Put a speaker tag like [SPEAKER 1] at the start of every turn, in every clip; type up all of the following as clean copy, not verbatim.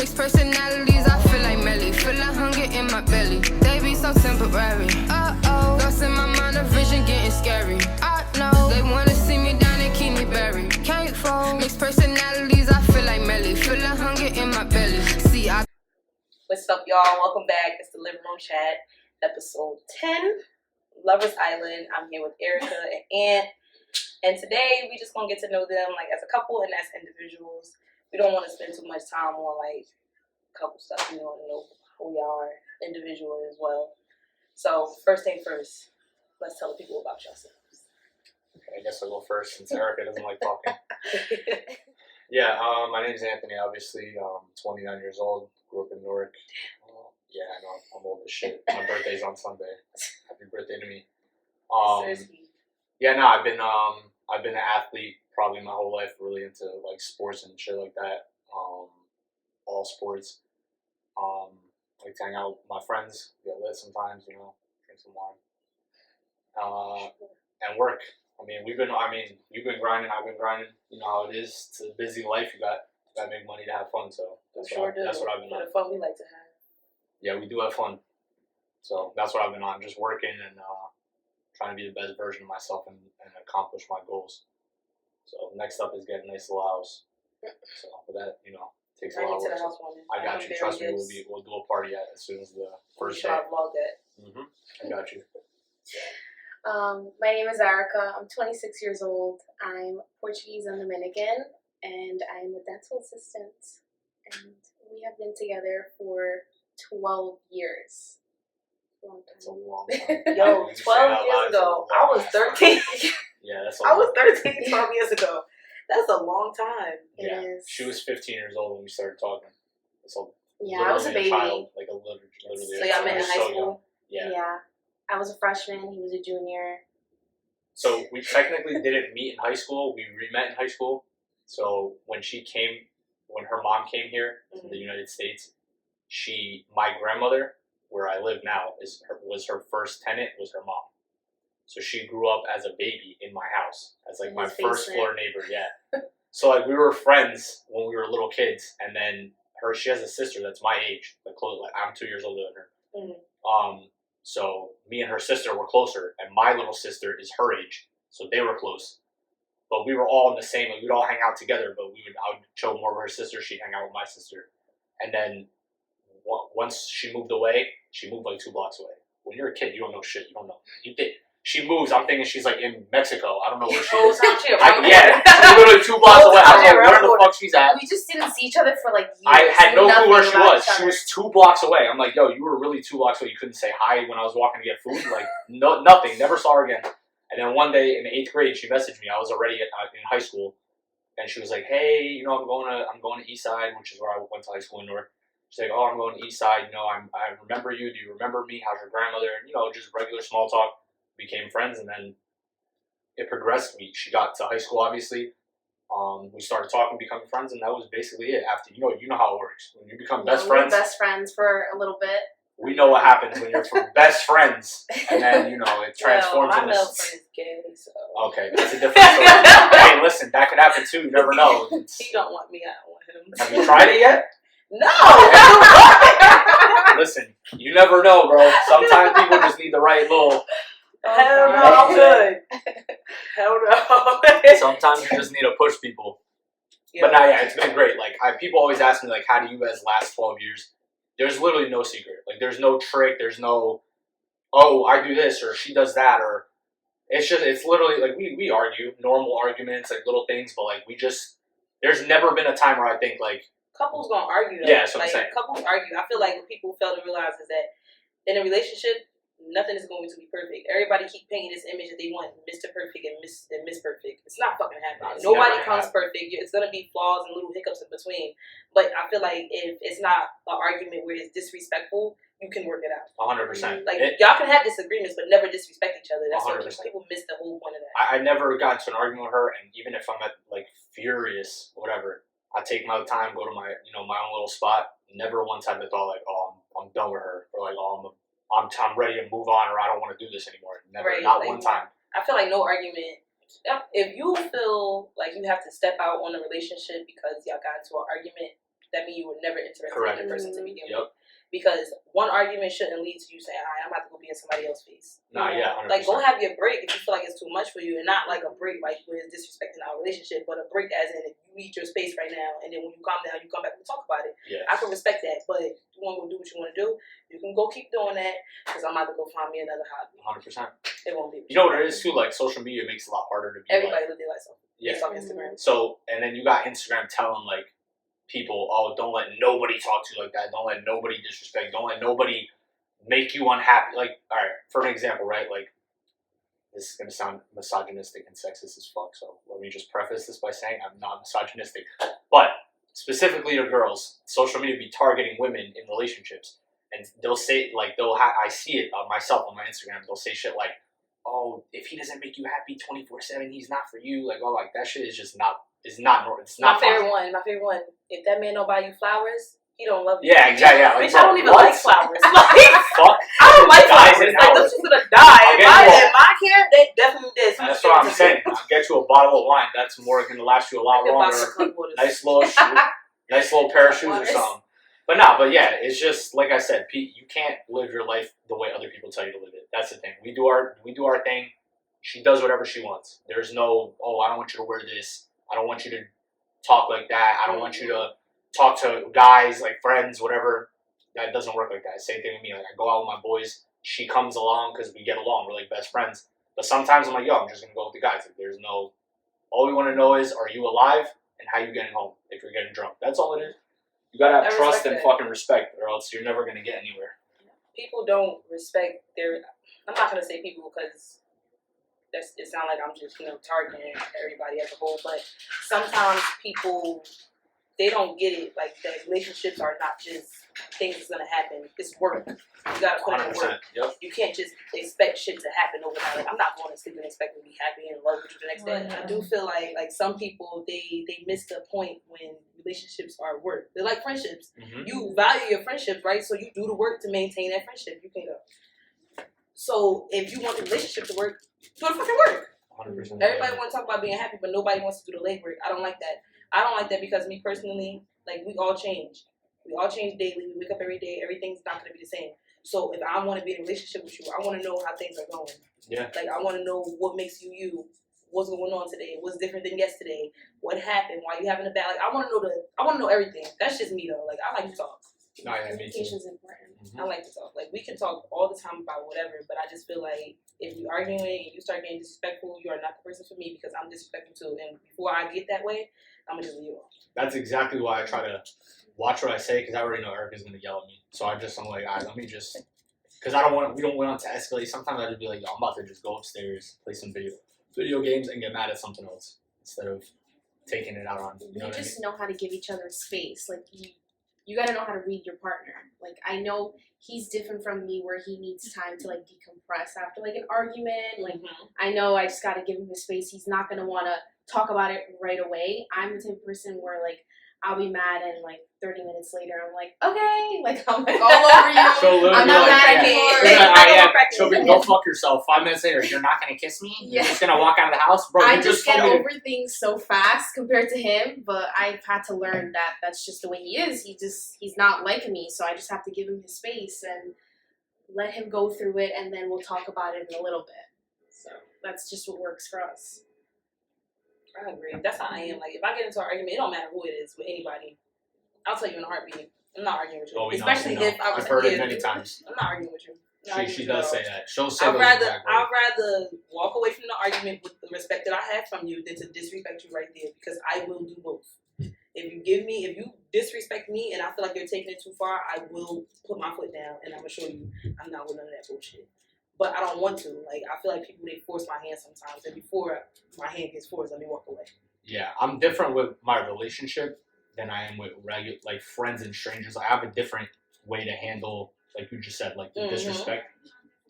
[SPEAKER 1] Mixed personalities, I feel like Melly. Feel like hunger in my belly. They be so temporary. Uh-oh. Lost in my mind, the vision getting scary. I know. They wanna see me down and keep me buried. Can't fall. Mixed personalities, I feel like Melly. Feel like hunger in my belly. See, I...
[SPEAKER 2] What's up, y'all? Welcome back. It's the Living Room Chat, episode 10, Lovers Island. I'm here with Erica and Ant. And today, we just gonna get to know them, like, as a couple and as individuals. We don't want to spend too much time on, like, couple stuff. We want to know who we are individually as well. So, first thing first, let's tell the people about yourselves.
[SPEAKER 3] Okay, I guess I'll go first since Erica doesn't like talking. Yeah, my name's Anthony, obviously. 29 years old, grew up in Newark. Yeah, I know, I'm old as shit. My birthday's on Sunday. Happy birthday to me. Yeah, no, I've been an athlete probably my whole life, really into like sports and shit like that. All sports. Like to hang out with my friends, get lit sometimes, you know, drink some wine. And work. You've been grinding, I've been grinding. You know how it is. It's a busy life. You got to make money to have fun. So that's what I've been on.
[SPEAKER 2] The fun we like to have.
[SPEAKER 3] Yeah, we do have fun. So that's what I've been on. Just working and trying to be the best version of myself and accomplish my goals. So next up is getting a nice little house. So for that, you know, takes a lot of work. I got you. Trust me, we'll do a party as soon as the first day.
[SPEAKER 2] Vlog that.
[SPEAKER 3] I got you.
[SPEAKER 4] My name is Erica. I'm 26 years old. I'm Portuguese and Dominican, and I'm a dental assistant. And we have been together for 12 years.
[SPEAKER 3] That's a long time.
[SPEAKER 2] Yo, 12 years ago, I was 13.
[SPEAKER 3] Yeah, that's
[SPEAKER 2] I was 13 12 years ago. That's a long time.
[SPEAKER 3] Yeah, she was 15 years old when we started talking. So
[SPEAKER 4] yeah, I was a baby.
[SPEAKER 3] Child, like literally.
[SPEAKER 2] So y'all met in high school?
[SPEAKER 3] Yeah.
[SPEAKER 4] I was a freshman. He was a junior.
[SPEAKER 3] So we technically didn't meet in high school. We met in high school. So when her mom came here to the United States, my grandmother, where I live now, was her first tenant, was her mom. So she grew up as a baby in my house, as like my first floor neighbor, yeah. So like we were friends when we were little kids, and then she has a sister that's my age, like I'm 2 years older than her. So me and her sister were closer, and my little sister is her age, so they were close. But we were all in the same, like we'd all hang out together, but I would chill more with her sister, she'd hang out with my sister. And then once she moved away, she moved like 2 blocks away. When you're a kid, you don't know shit, you don't know. You did. She moves, I'm thinking she's like in Mexico. I don't know where she is. Yeah, she's literally 2 blocks away. I don't know where the fuck she's at.
[SPEAKER 4] We just didn't see each other for like years.
[SPEAKER 3] I had no clue where she was. She was 2 blocks away. I'm like, yo, you were really 2 blocks away. You couldn't say hi when I was walking to get food. Like, nothing. Never saw her again. And then one day in 8th grade, she messaged me. I was already in high school, and she was like, hey, you know, I'm going to East Side, which is where I went to high school in Newark. She's like, oh, I'm going to East Side. You know, I remember you. Do you remember me? How's your grandmother? And, you know, just regular small talk. Became friends, and then it progressed. She got to high school, obviously. We started talking, becoming friends, and that was basically it. After you know how it works. When you become best friends,
[SPEAKER 4] we were best friends for a little bit.
[SPEAKER 3] We know what happens when you're from best friends, and then you know it transforms into.
[SPEAKER 2] My best friend is gay, so.
[SPEAKER 3] Okay, that's a different story. Hey, listen, that could happen too. You never know.
[SPEAKER 2] He don't want me. I don't want him.
[SPEAKER 3] Have you tried it yet?
[SPEAKER 2] No.
[SPEAKER 3] Listen, you never know, bro. Sometimes people just need the right little.
[SPEAKER 2] Hell no, I'm good. Hell no.
[SPEAKER 3] Sometimes you just need to push people. But now, yeah, it's been great. Like, people always ask me, like, how do you guys last 12 years? There's literally no secret. Like, there's no trick. There's no, oh, I do this or she does that. Or it's literally, like, we argue, normal arguments, like, little things. But, like, there's never been a time where I think, like.
[SPEAKER 2] Couples gonna argue, though.
[SPEAKER 3] Yeah, that's what I'm saying.
[SPEAKER 2] Couples argue. I feel like what people fail to realize is that in a relationship, nothing is going to be perfect. Everybody keep painting this image that they want Mr. Perfect and Miss Perfect. It's not fucking happening. Nobody comes perfect. It's gonna be flaws and little hiccups in between. But I feel like if it's not an argument where it's disrespectful, you can work it out.
[SPEAKER 3] 100%.
[SPEAKER 2] Like y'all can have disagreements, but never disrespect each other. That's
[SPEAKER 3] 100%.
[SPEAKER 2] what people miss the whole point of that.
[SPEAKER 3] I never got into an argument with her, and even if I'm like furious, whatever, I take my time, go to my my own little spot. Never once had the thought like, oh, I'm done with her, or like, oh, I'm ready to move on, or I don't want to do this anymore. Never, not one time.
[SPEAKER 2] I feel like no argument. If you feel like you have to step out on a relationship because y'all got into an argument, that means you were never interested
[SPEAKER 3] Correct.
[SPEAKER 2] in the person to begin
[SPEAKER 3] Yep.
[SPEAKER 2] with. Because one argument shouldn't lead to you saying, all right, I'm about to go be in somebody else's face.
[SPEAKER 3] Nah, yeah, 100%.
[SPEAKER 2] Like, go have your break if you feel like it's too much for you, and not like a break like where it's disrespecting our relationship, but a break as in if you need your space right now, and then when you calm down, you come back and talk about it.
[SPEAKER 3] Yeah.
[SPEAKER 2] I can respect that, but if you want to go do what you want to do, you can go keep doing that, because I'm about to go find me another hobby.
[SPEAKER 3] 100%.
[SPEAKER 2] It won't be.
[SPEAKER 3] You know what it is too? Like social media makes it a lot harder to be
[SPEAKER 2] Everybody
[SPEAKER 3] like,
[SPEAKER 2] live their life so.
[SPEAKER 3] yeah.
[SPEAKER 2] It's on Instagram.
[SPEAKER 3] So and then you got Instagram telling like people, oh, don't let nobody talk to you like that. Don't let nobody disrespect. Don't let nobody make you unhappy. Like, all right, for an example, right? Like, this is gonna sound misogynistic and sexist as fuck. So let me just preface this by saying I'm not misogynistic, but specifically to girls, social media be targeting women in relationships, and they'll say like I see it on myself on my Instagram. They'll say shit like, oh, if he doesn't make you happy 24/7, he's not for you. Like, oh, like that shit is just not. It's not. It's
[SPEAKER 2] My
[SPEAKER 3] not.
[SPEAKER 2] favorite one. If that man don't buy you flowers, he don't love you.
[SPEAKER 3] Yeah, exactly. Yeah, like,
[SPEAKER 2] Bitch, I don't even
[SPEAKER 3] what?
[SPEAKER 2] like flowers. Like,
[SPEAKER 3] Fuck.
[SPEAKER 2] I don't like
[SPEAKER 3] Guys
[SPEAKER 2] flowers.
[SPEAKER 3] and
[SPEAKER 2] Like,
[SPEAKER 3] flowers.
[SPEAKER 2] those shit's gonna die.
[SPEAKER 3] I'll
[SPEAKER 2] If
[SPEAKER 3] get
[SPEAKER 2] I
[SPEAKER 3] you
[SPEAKER 2] had my care, they definitely did.
[SPEAKER 3] That's what I'm saying. I'll get you a bottle of wine. That's more gonna last you a lot longer. Nice little nice little pair of shoes or something. But yeah, it's just like I said, Pete. You can't live your life the way other people tell you to live it. That's the thing. We do our thing. She does whatever she wants. There's no, oh, I don't want you to wear this. I don't want you to talk like that. I don't want you to talk to guys, like friends, whatever. That doesn't work like that. Same thing with me. Like, I go out with my boys. She comes along because we get along. We're like best friends. But sometimes I'm like, yo, I'm just going to go with the guys. Like, there's no, all we want to know is, are you alive and how you getting home if you're getting drunk. That's all it is. You got to have trust and fucking respect or else you're never going to get anywhere.
[SPEAKER 2] People don't respect their, I'm not going to say people because it sounds like I'm just, targeting everybody as a whole, but sometimes people, they don't get it. Like, that relationships are not just things that's gonna happen. It's work. You gotta put in the work.
[SPEAKER 3] Yep.
[SPEAKER 2] You can't just expect shit to happen overnight. Like, I'm not going to sleep and expect to be happy and in love with you the next day. I do feel like some people they miss the point when relationships are work. They're like friendships.
[SPEAKER 3] Mm-hmm.
[SPEAKER 2] You value your friendships, right? So you do the work to maintain that friendship. You can go. So if you want the relationship to work, do the fucking work.
[SPEAKER 3] 100%.
[SPEAKER 2] Everybody want to talk about being happy, but nobody wants to do the legwork. I don't like that. I don't like that because me personally, like, we all change. We all change daily. We wake up every day. Everything's not going to be the same. So if I want to be in a relationship with you, I want to know how things are going.
[SPEAKER 3] Yeah.
[SPEAKER 2] Like, I want to know what makes you you. What's going on today? What's different than yesterday? What happened? Why you having a bad? Like, I want to know everything. That's just me though. Like, I like to talk.
[SPEAKER 3] No, yeah, me too.
[SPEAKER 4] Communication is important.
[SPEAKER 3] Mm-hmm.
[SPEAKER 2] I like to talk. Like, we can talk all the time about whatever, but I just feel like if you're arguing and you start getting disrespectful, you are not the person for me because I'm disrespectful too. And before I get that way, I'm gonna just leave you alone.
[SPEAKER 3] That's exactly why I try to watch what I say because I already know Erica's gonna yell at me. So I'm like, all right, let me just, because we don't want it to escalate. Sometimes I just be like, yo, I'm about to just go upstairs, play some video games, and get mad at something else instead of taking it out on you. Know
[SPEAKER 4] You
[SPEAKER 3] what
[SPEAKER 4] just
[SPEAKER 3] I mean?
[SPEAKER 4] know how to give each other space. Like, you got to know how to read your partner. Like, I know he's different from me where he needs time to, like, decompress after, like, an argument. Like, I know I just got to give him his space. He's not going to want to talk about it right away. I'm the type of person where, like, I'll be mad and, like, 30 minutes later, I'm like, okay. Like, I'm, like, all over you. I'm not mad at
[SPEAKER 3] She'll be, go fuck yourself. 5 minutes later, you're not going to kiss me?
[SPEAKER 4] Yeah.
[SPEAKER 3] You're just going to walk out of the house? Bro,
[SPEAKER 4] I
[SPEAKER 3] you
[SPEAKER 4] just
[SPEAKER 3] told
[SPEAKER 4] get
[SPEAKER 3] me
[SPEAKER 4] over things so fast compared to him, but I've had to learn that that's just the way he is. He's not like me, so I just have to give him his space and let him go through it, and then we'll talk about it in a little bit. So that's just what works for us.
[SPEAKER 2] I agree. That's how I am. Like, if I get into an argument, it don't matter who it is with anybody. I'll tell you in a heartbeat. I'm not arguing with you.
[SPEAKER 3] Oh,
[SPEAKER 2] Especially if I was
[SPEAKER 3] I've heard it many times.
[SPEAKER 2] I'm not arguing with you.
[SPEAKER 3] She does say that. She'll say
[SPEAKER 2] I'd
[SPEAKER 3] those exact
[SPEAKER 2] rather
[SPEAKER 3] words.
[SPEAKER 2] walk away from the argument with the respect that I have from you than to disrespect you right there because I will do both. If you disrespect me and I feel like you're taking it too far, I will put my foot down and I'm gonna show you I'm not with none of that bullshit. But I don't want to. Like, I feel like people, they force my hand sometimes, and before my hand gets forced, let me walk away.
[SPEAKER 3] Yeah, I'm different with my relationship than I am with like friends and strangers. I have a different way to handle, like you just said, like the disrespect.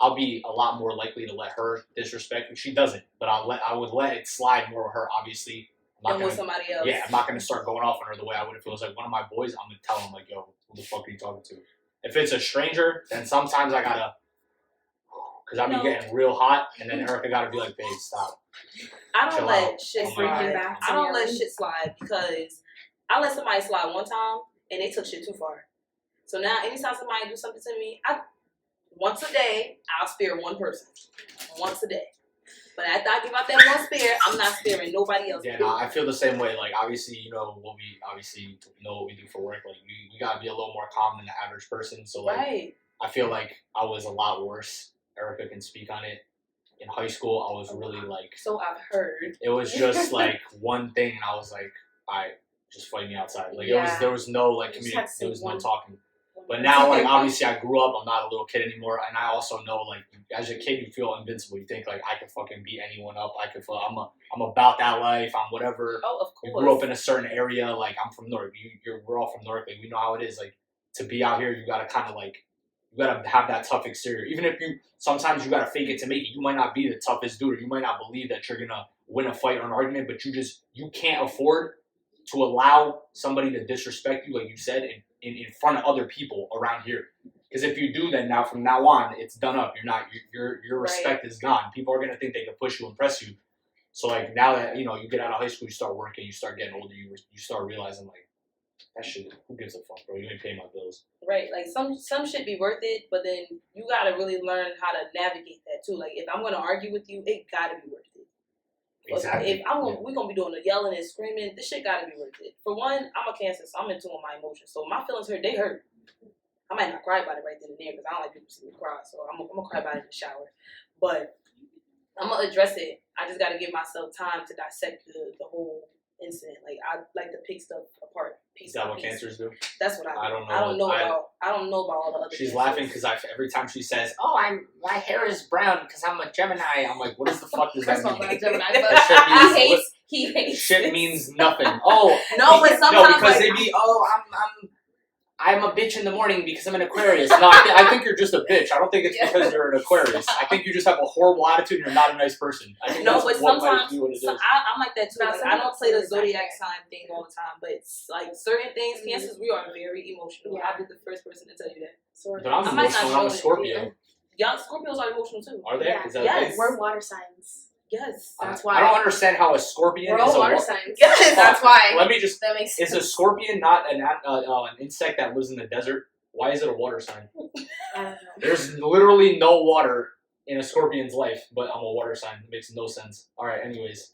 [SPEAKER 3] I'll be a lot more likely to let her disrespect me. She doesn't, but I would let it slide more with her. Obviously,
[SPEAKER 2] I'm with somebody else.
[SPEAKER 3] Yeah, I'm not gonna start going off on her the way I would if it was like one of my boys. I'm gonna tell him like, yo, who the fuck are you talking to? If it's a stranger, then sometimes I gotta, because I be getting real hot, and then Erica gotta be like, babe, stop.
[SPEAKER 2] I don't
[SPEAKER 3] Chill
[SPEAKER 2] let
[SPEAKER 3] out.
[SPEAKER 2] shit
[SPEAKER 3] Oh my
[SPEAKER 2] slide.
[SPEAKER 3] God.
[SPEAKER 2] I don't let shit slide because I let somebody slide one time, and they took shit too far. So now, anytime somebody do something to me, once a day, I'll spare one person. Once a day. But after I give out that one spare, I'm not sparing nobody else.
[SPEAKER 3] Yeah, no, I feel the same way. Like, obviously, you know what we know what we do for work. Like, we gotta be a little more calm than the average person. So, like,
[SPEAKER 2] Right.
[SPEAKER 3] I feel like I was a lot worse. Erica can speak on it. In high school, I was really like.
[SPEAKER 2] So I've heard.
[SPEAKER 3] It was just like one thing, and I was like, just fight me outside. Like
[SPEAKER 4] Yeah.
[SPEAKER 3] there was no like
[SPEAKER 4] You just
[SPEAKER 3] community,
[SPEAKER 4] had to say
[SPEAKER 3] there was no
[SPEAKER 4] one-
[SPEAKER 3] talking. But now, like, obviously, I grew up. I'm not a little kid anymore, and I also know, like, as a kid, you feel invincible. You think, like, I can fucking beat anyone up. I'm about that life. I'm whatever.
[SPEAKER 2] Oh, of
[SPEAKER 3] You
[SPEAKER 2] course.
[SPEAKER 3] grew up in a certain area. Like, I'm from Newark. We're all from Newark. Like, we know how it is. Like, to be out here, you gotta kind of like, you gotta have that tough exterior. Even if sometimes you gotta fake it to make it. You might not be the toughest dude, or you might not believe that you're gonna win a fight or an argument, but you can't afford to allow somebody to disrespect you, like you said, in front of other people around here. Because if you do, then from now on, it's done up. Your respect is gone. People are gonna think they can push you, impress you. So like now that you get out of high school, you start working, you start getting older, you start realizing like that shit. Who gives a fuck, bro? You ain't paying my bills.
[SPEAKER 2] Right, like some shit be worth it, but then you gotta really learn how to navigate that too. Like if I'm gonna argue with you, it gotta be worth it.
[SPEAKER 3] Exactly.
[SPEAKER 2] If we're gonna be doing the yelling and screaming, this shit gotta be worth it. For one, I'm a Cancer, so I'm in tune with my emotions. So my feelings hurt, they hurt. I might not cry about it right then and there because I don't like people to see me cry. So I'm gonna cry about it in the shower. But I'm gonna address it. I just gotta give myself time to dissect the whole incident. Like I like to pick stuff apart.
[SPEAKER 3] Is that what cancers do?
[SPEAKER 2] That's what I do.
[SPEAKER 3] I don't know.
[SPEAKER 2] I don't know about all the other.
[SPEAKER 3] She's
[SPEAKER 2] cancers.
[SPEAKER 3] laughing because every time she says, "Oh, my hair is brown because I'm a Gemini," I'm like, "What the fuck does that
[SPEAKER 4] First of all,
[SPEAKER 3] mean?"
[SPEAKER 4] I'm a Gemini,
[SPEAKER 3] That
[SPEAKER 4] but
[SPEAKER 3] shit means
[SPEAKER 2] he hates
[SPEAKER 3] shit
[SPEAKER 2] it.
[SPEAKER 3] means nothing. Oh
[SPEAKER 2] No, but sometimes
[SPEAKER 3] because
[SPEAKER 2] like,
[SPEAKER 3] they be I'm a bitch in the morning because I'm an Aquarius. No, I think you're just a bitch. I don't think it's because you're an Aquarius. I think you just have a horrible attitude and you're not a nice person. I think
[SPEAKER 2] no,
[SPEAKER 3] that's
[SPEAKER 2] but
[SPEAKER 3] what might
[SPEAKER 2] sometimes
[SPEAKER 3] be what it is.
[SPEAKER 2] I'm like that too.
[SPEAKER 4] No,
[SPEAKER 2] Like, I don't play the
[SPEAKER 4] sometimes it's
[SPEAKER 2] zodiac
[SPEAKER 4] like
[SPEAKER 2] sign thing all the time, but it's like certain things,
[SPEAKER 4] Mhm.
[SPEAKER 2] cancers, we are very emotional.
[SPEAKER 4] Yeah.
[SPEAKER 2] I'll be the first person to tell you that.
[SPEAKER 3] But I'm
[SPEAKER 2] I might not
[SPEAKER 3] emotional. I'm a
[SPEAKER 2] show it,
[SPEAKER 3] Scorpio.
[SPEAKER 2] Y'all Scorpios are emotional too.
[SPEAKER 3] Are they?
[SPEAKER 4] Yeah.
[SPEAKER 3] Is that
[SPEAKER 2] Yes.
[SPEAKER 3] okay?
[SPEAKER 4] We're water signs.
[SPEAKER 2] Yes.
[SPEAKER 4] That's
[SPEAKER 3] I
[SPEAKER 4] why.
[SPEAKER 3] don't understand how a scorpion
[SPEAKER 4] We're
[SPEAKER 3] is
[SPEAKER 4] all
[SPEAKER 3] a
[SPEAKER 4] water
[SPEAKER 3] wa-
[SPEAKER 4] signs.
[SPEAKER 2] Yes.
[SPEAKER 4] That's why.
[SPEAKER 3] Let me just.
[SPEAKER 4] That makes
[SPEAKER 3] Is
[SPEAKER 4] sense.
[SPEAKER 3] a scorpion not an insect that lives in the desert? Why is it a water sign?
[SPEAKER 4] I don't know.
[SPEAKER 3] There's literally no water in a scorpion's life, but I'm a water sign. It makes no sense. All right. Anyways,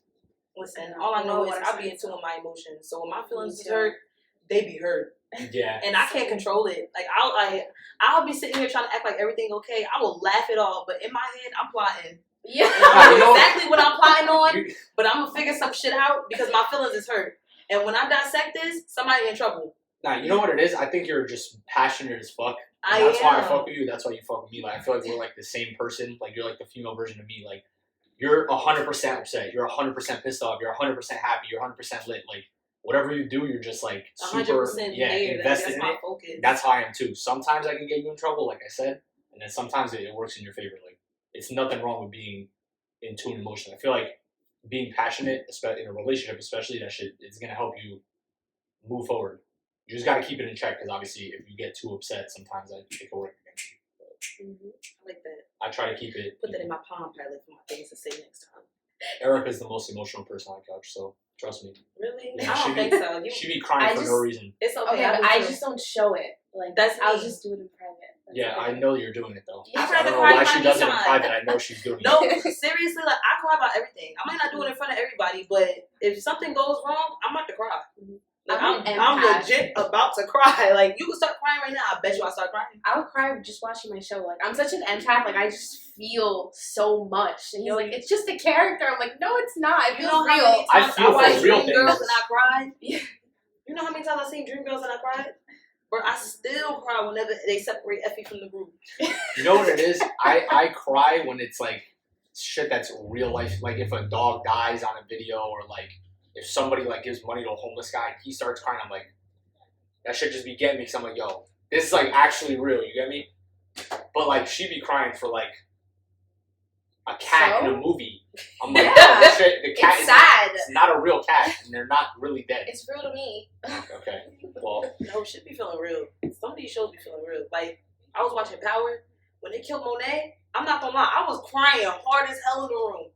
[SPEAKER 2] Listen, all I know is I be in tune with my emotions. So when my feelings is hurt, they be hurt.
[SPEAKER 3] yeah.
[SPEAKER 2] And I can't control it. Like I'll be sitting here trying to act like everything okay. I will laugh it off, but in my head I'm plotting.
[SPEAKER 4] Yeah.
[SPEAKER 2] And I
[SPEAKER 3] You know-
[SPEAKER 2] know exactly what I'm plotting on,
[SPEAKER 3] You-
[SPEAKER 2] but I'm gonna figure some shit out because my feelings is hurt. And when I dissect this, somebody in trouble.
[SPEAKER 3] Nah, you know what it is? I think you're just passionate as fuck. And
[SPEAKER 2] I
[SPEAKER 3] that's why I
[SPEAKER 2] am.
[SPEAKER 3] fuck with you. That's why you fuck with me. Like I feel like we're like the same person. Like you're like the female version of me. Like you're 100% upset. You're 100% pissed off. You're 100% happy. You're 100% lit. Like whatever you do, you're just like super
[SPEAKER 2] 100%
[SPEAKER 3] yeah
[SPEAKER 2] there.
[SPEAKER 3] invested
[SPEAKER 2] That's
[SPEAKER 3] in
[SPEAKER 2] my
[SPEAKER 3] it.
[SPEAKER 2] focus.
[SPEAKER 3] That's how I am too. Sometimes I can get you in trouble, like I said, and then sometimes it works in your favor. Like it's nothing wrong with being in tune emotionally. I feel like being passionate, especially in a relationship, especially that shit, it's gonna help you move forward. You just gotta keep it in check because obviously, if you get too upset, sometimes it can work against you.
[SPEAKER 2] I like that.
[SPEAKER 3] I try to keep it.
[SPEAKER 2] Put that in my palm pilot for my things to say next time.
[SPEAKER 3] Erica's the most emotional person on the couch, so trust me.
[SPEAKER 2] Really?
[SPEAKER 3] Yeah,
[SPEAKER 2] I
[SPEAKER 3] she
[SPEAKER 2] don't
[SPEAKER 3] be-
[SPEAKER 2] think so.
[SPEAKER 3] She be crying
[SPEAKER 4] I
[SPEAKER 3] for no
[SPEAKER 4] just-
[SPEAKER 3] reason.
[SPEAKER 2] It's okay.
[SPEAKER 4] Okay, but
[SPEAKER 2] do
[SPEAKER 4] I
[SPEAKER 2] too.
[SPEAKER 4] just don't show it. Like
[SPEAKER 2] That's
[SPEAKER 4] I'll
[SPEAKER 2] me.
[SPEAKER 4] just do it in private. That's
[SPEAKER 3] Yeah, I
[SPEAKER 4] it.
[SPEAKER 3] know you're doing it though.
[SPEAKER 2] I
[SPEAKER 3] I
[SPEAKER 2] tried to
[SPEAKER 3] don't know
[SPEAKER 2] cry
[SPEAKER 3] why she
[SPEAKER 2] behind
[SPEAKER 3] does it
[SPEAKER 2] your
[SPEAKER 3] in
[SPEAKER 2] sign.
[SPEAKER 3] private. I know she's doing it.
[SPEAKER 2] No, seriously, like I cry about everything. I might not do it in front of everybody, but if something goes wrong, I'm about to cry. Like,
[SPEAKER 4] I'm an
[SPEAKER 2] I'm
[SPEAKER 4] empath.
[SPEAKER 2] legit about to cry. Like you can start crying right now. I bet you I start crying.
[SPEAKER 4] I would cry just watching my show. Like I'm such an empath. Like I just feel so much. And you're like, it's just a character. I'm like, no, it's not. It
[SPEAKER 2] You
[SPEAKER 4] feels
[SPEAKER 2] know how
[SPEAKER 4] real.
[SPEAKER 2] many
[SPEAKER 3] I
[SPEAKER 2] times
[SPEAKER 3] feel for
[SPEAKER 2] watched
[SPEAKER 3] real
[SPEAKER 2] Dreamgirls
[SPEAKER 3] things.
[SPEAKER 2] and I cried?
[SPEAKER 4] Yeah.
[SPEAKER 2] You know how many times I've seen Dreamgirls and I cried? Bro, I still cry whenever they separate Effie from the group.
[SPEAKER 3] You know what it is? I cry when it's like shit that's real life. Like if a dog dies on a video, or like if somebody like gives money to a homeless guy and he starts crying, I'm like, that shit just be getting me. Cause I'm like, yo, this is like actually real. You get me? But like she be crying for like a cat in a movie. I'm like,
[SPEAKER 4] Yeah.
[SPEAKER 3] yo, this shit, the cat
[SPEAKER 4] It's
[SPEAKER 3] is
[SPEAKER 4] sad.
[SPEAKER 3] it's not a real cat, and they're not really dead.
[SPEAKER 4] It's real to me.
[SPEAKER 3] Okay, well,
[SPEAKER 2] No, shit be feeling real. Some of these shows be feeling real. Like, I was watching Power. When they killed Monet, I'm not gonna lie, I was crying hard as hell in the room.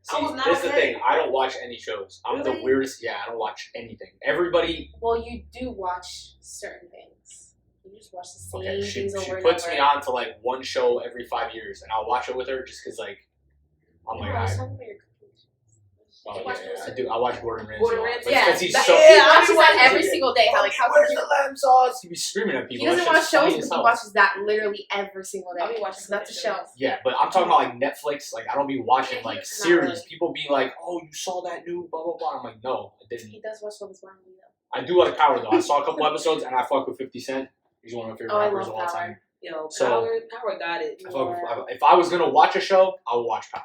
[SPEAKER 3] See,
[SPEAKER 2] I was not
[SPEAKER 3] this is the
[SPEAKER 2] okay.
[SPEAKER 3] thing. I don't watch any shows. I'm the
[SPEAKER 2] Really?
[SPEAKER 3] weirdest. Yeah, I don't watch anything. Everybody.
[SPEAKER 4] Well, you do watch certain things. You just watch the same
[SPEAKER 3] Okay, she
[SPEAKER 4] things over and
[SPEAKER 3] puts
[SPEAKER 4] over.
[SPEAKER 3] me on to like one show every 5 years, and I'll watch it with her just because like I'm like,
[SPEAKER 4] No, I was
[SPEAKER 3] I,
[SPEAKER 4] talking about your conclusions.
[SPEAKER 3] oh,
[SPEAKER 4] You watch
[SPEAKER 3] yeah,
[SPEAKER 4] those
[SPEAKER 3] I do. I watch Gordon Ramsay.
[SPEAKER 2] Gordon
[SPEAKER 3] a lot,
[SPEAKER 2] Ramsay?
[SPEAKER 3] but
[SPEAKER 4] Yeah,
[SPEAKER 3] because he's
[SPEAKER 2] that-
[SPEAKER 3] so.
[SPEAKER 2] yeah,
[SPEAKER 4] He
[SPEAKER 2] I
[SPEAKER 4] watches
[SPEAKER 2] be
[SPEAKER 4] that
[SPEAKER 2] watching
[SPEAKER 4] every
[SPEAKER 2] it.
[SPEAKER 4] single day. How
[SPEAKER 3] Where's the lamb sauce? He be screaming at people.
[SPEAKER 4] He doesn't
[SPEAKER 3] That
[SPEAKER 4] watch
[SPEAKER 3] shit's funny
[SPEAKER 4] shows,
[SPEAKER 3] as
[SPEAKER 4] but he
[SPEAKER 3] hell.
[SPEAKER 4] watches that literally every single day.
[SPEAKER 2] I'll be watching
[SPEAKER 4] So that's a
[SPEAKER 2] some
[SPEAKER 4] show.
[SPEAKER 2] shows.
[SPEAKER 3] Yeah, but I'm talking about like Netflix. Like I don't be watching like
[SPEAKER 4] Not
[SPEAKER 3] series.
[SPEAKER 4] really.
[SPEAKER 3] People be like, "Oh, you saw that new blah blah blah." I'm like, no, I didn't.
[SPEAKER 4] He does watch Love Is Blind, though.
[SPEAKER 3] I do like Power though. I saw a couple episodes and I fuck with 50 Cent. He's one of my favorite
[SPEAKER 4] Oh, I
[SPEAKER 3] rappers
[SPEAKER 4] love
[SPEAKER 3] of all
[SPEAKER 4] Power.
[SPEAKER 3] time.
[SPEAKER 2] Yo,
[SPEAKER 3] So-
[SPEAKER 2] Power got it.
[SPEAKER 3] I fuck with, if I was gonna watch a show, I would watch Power.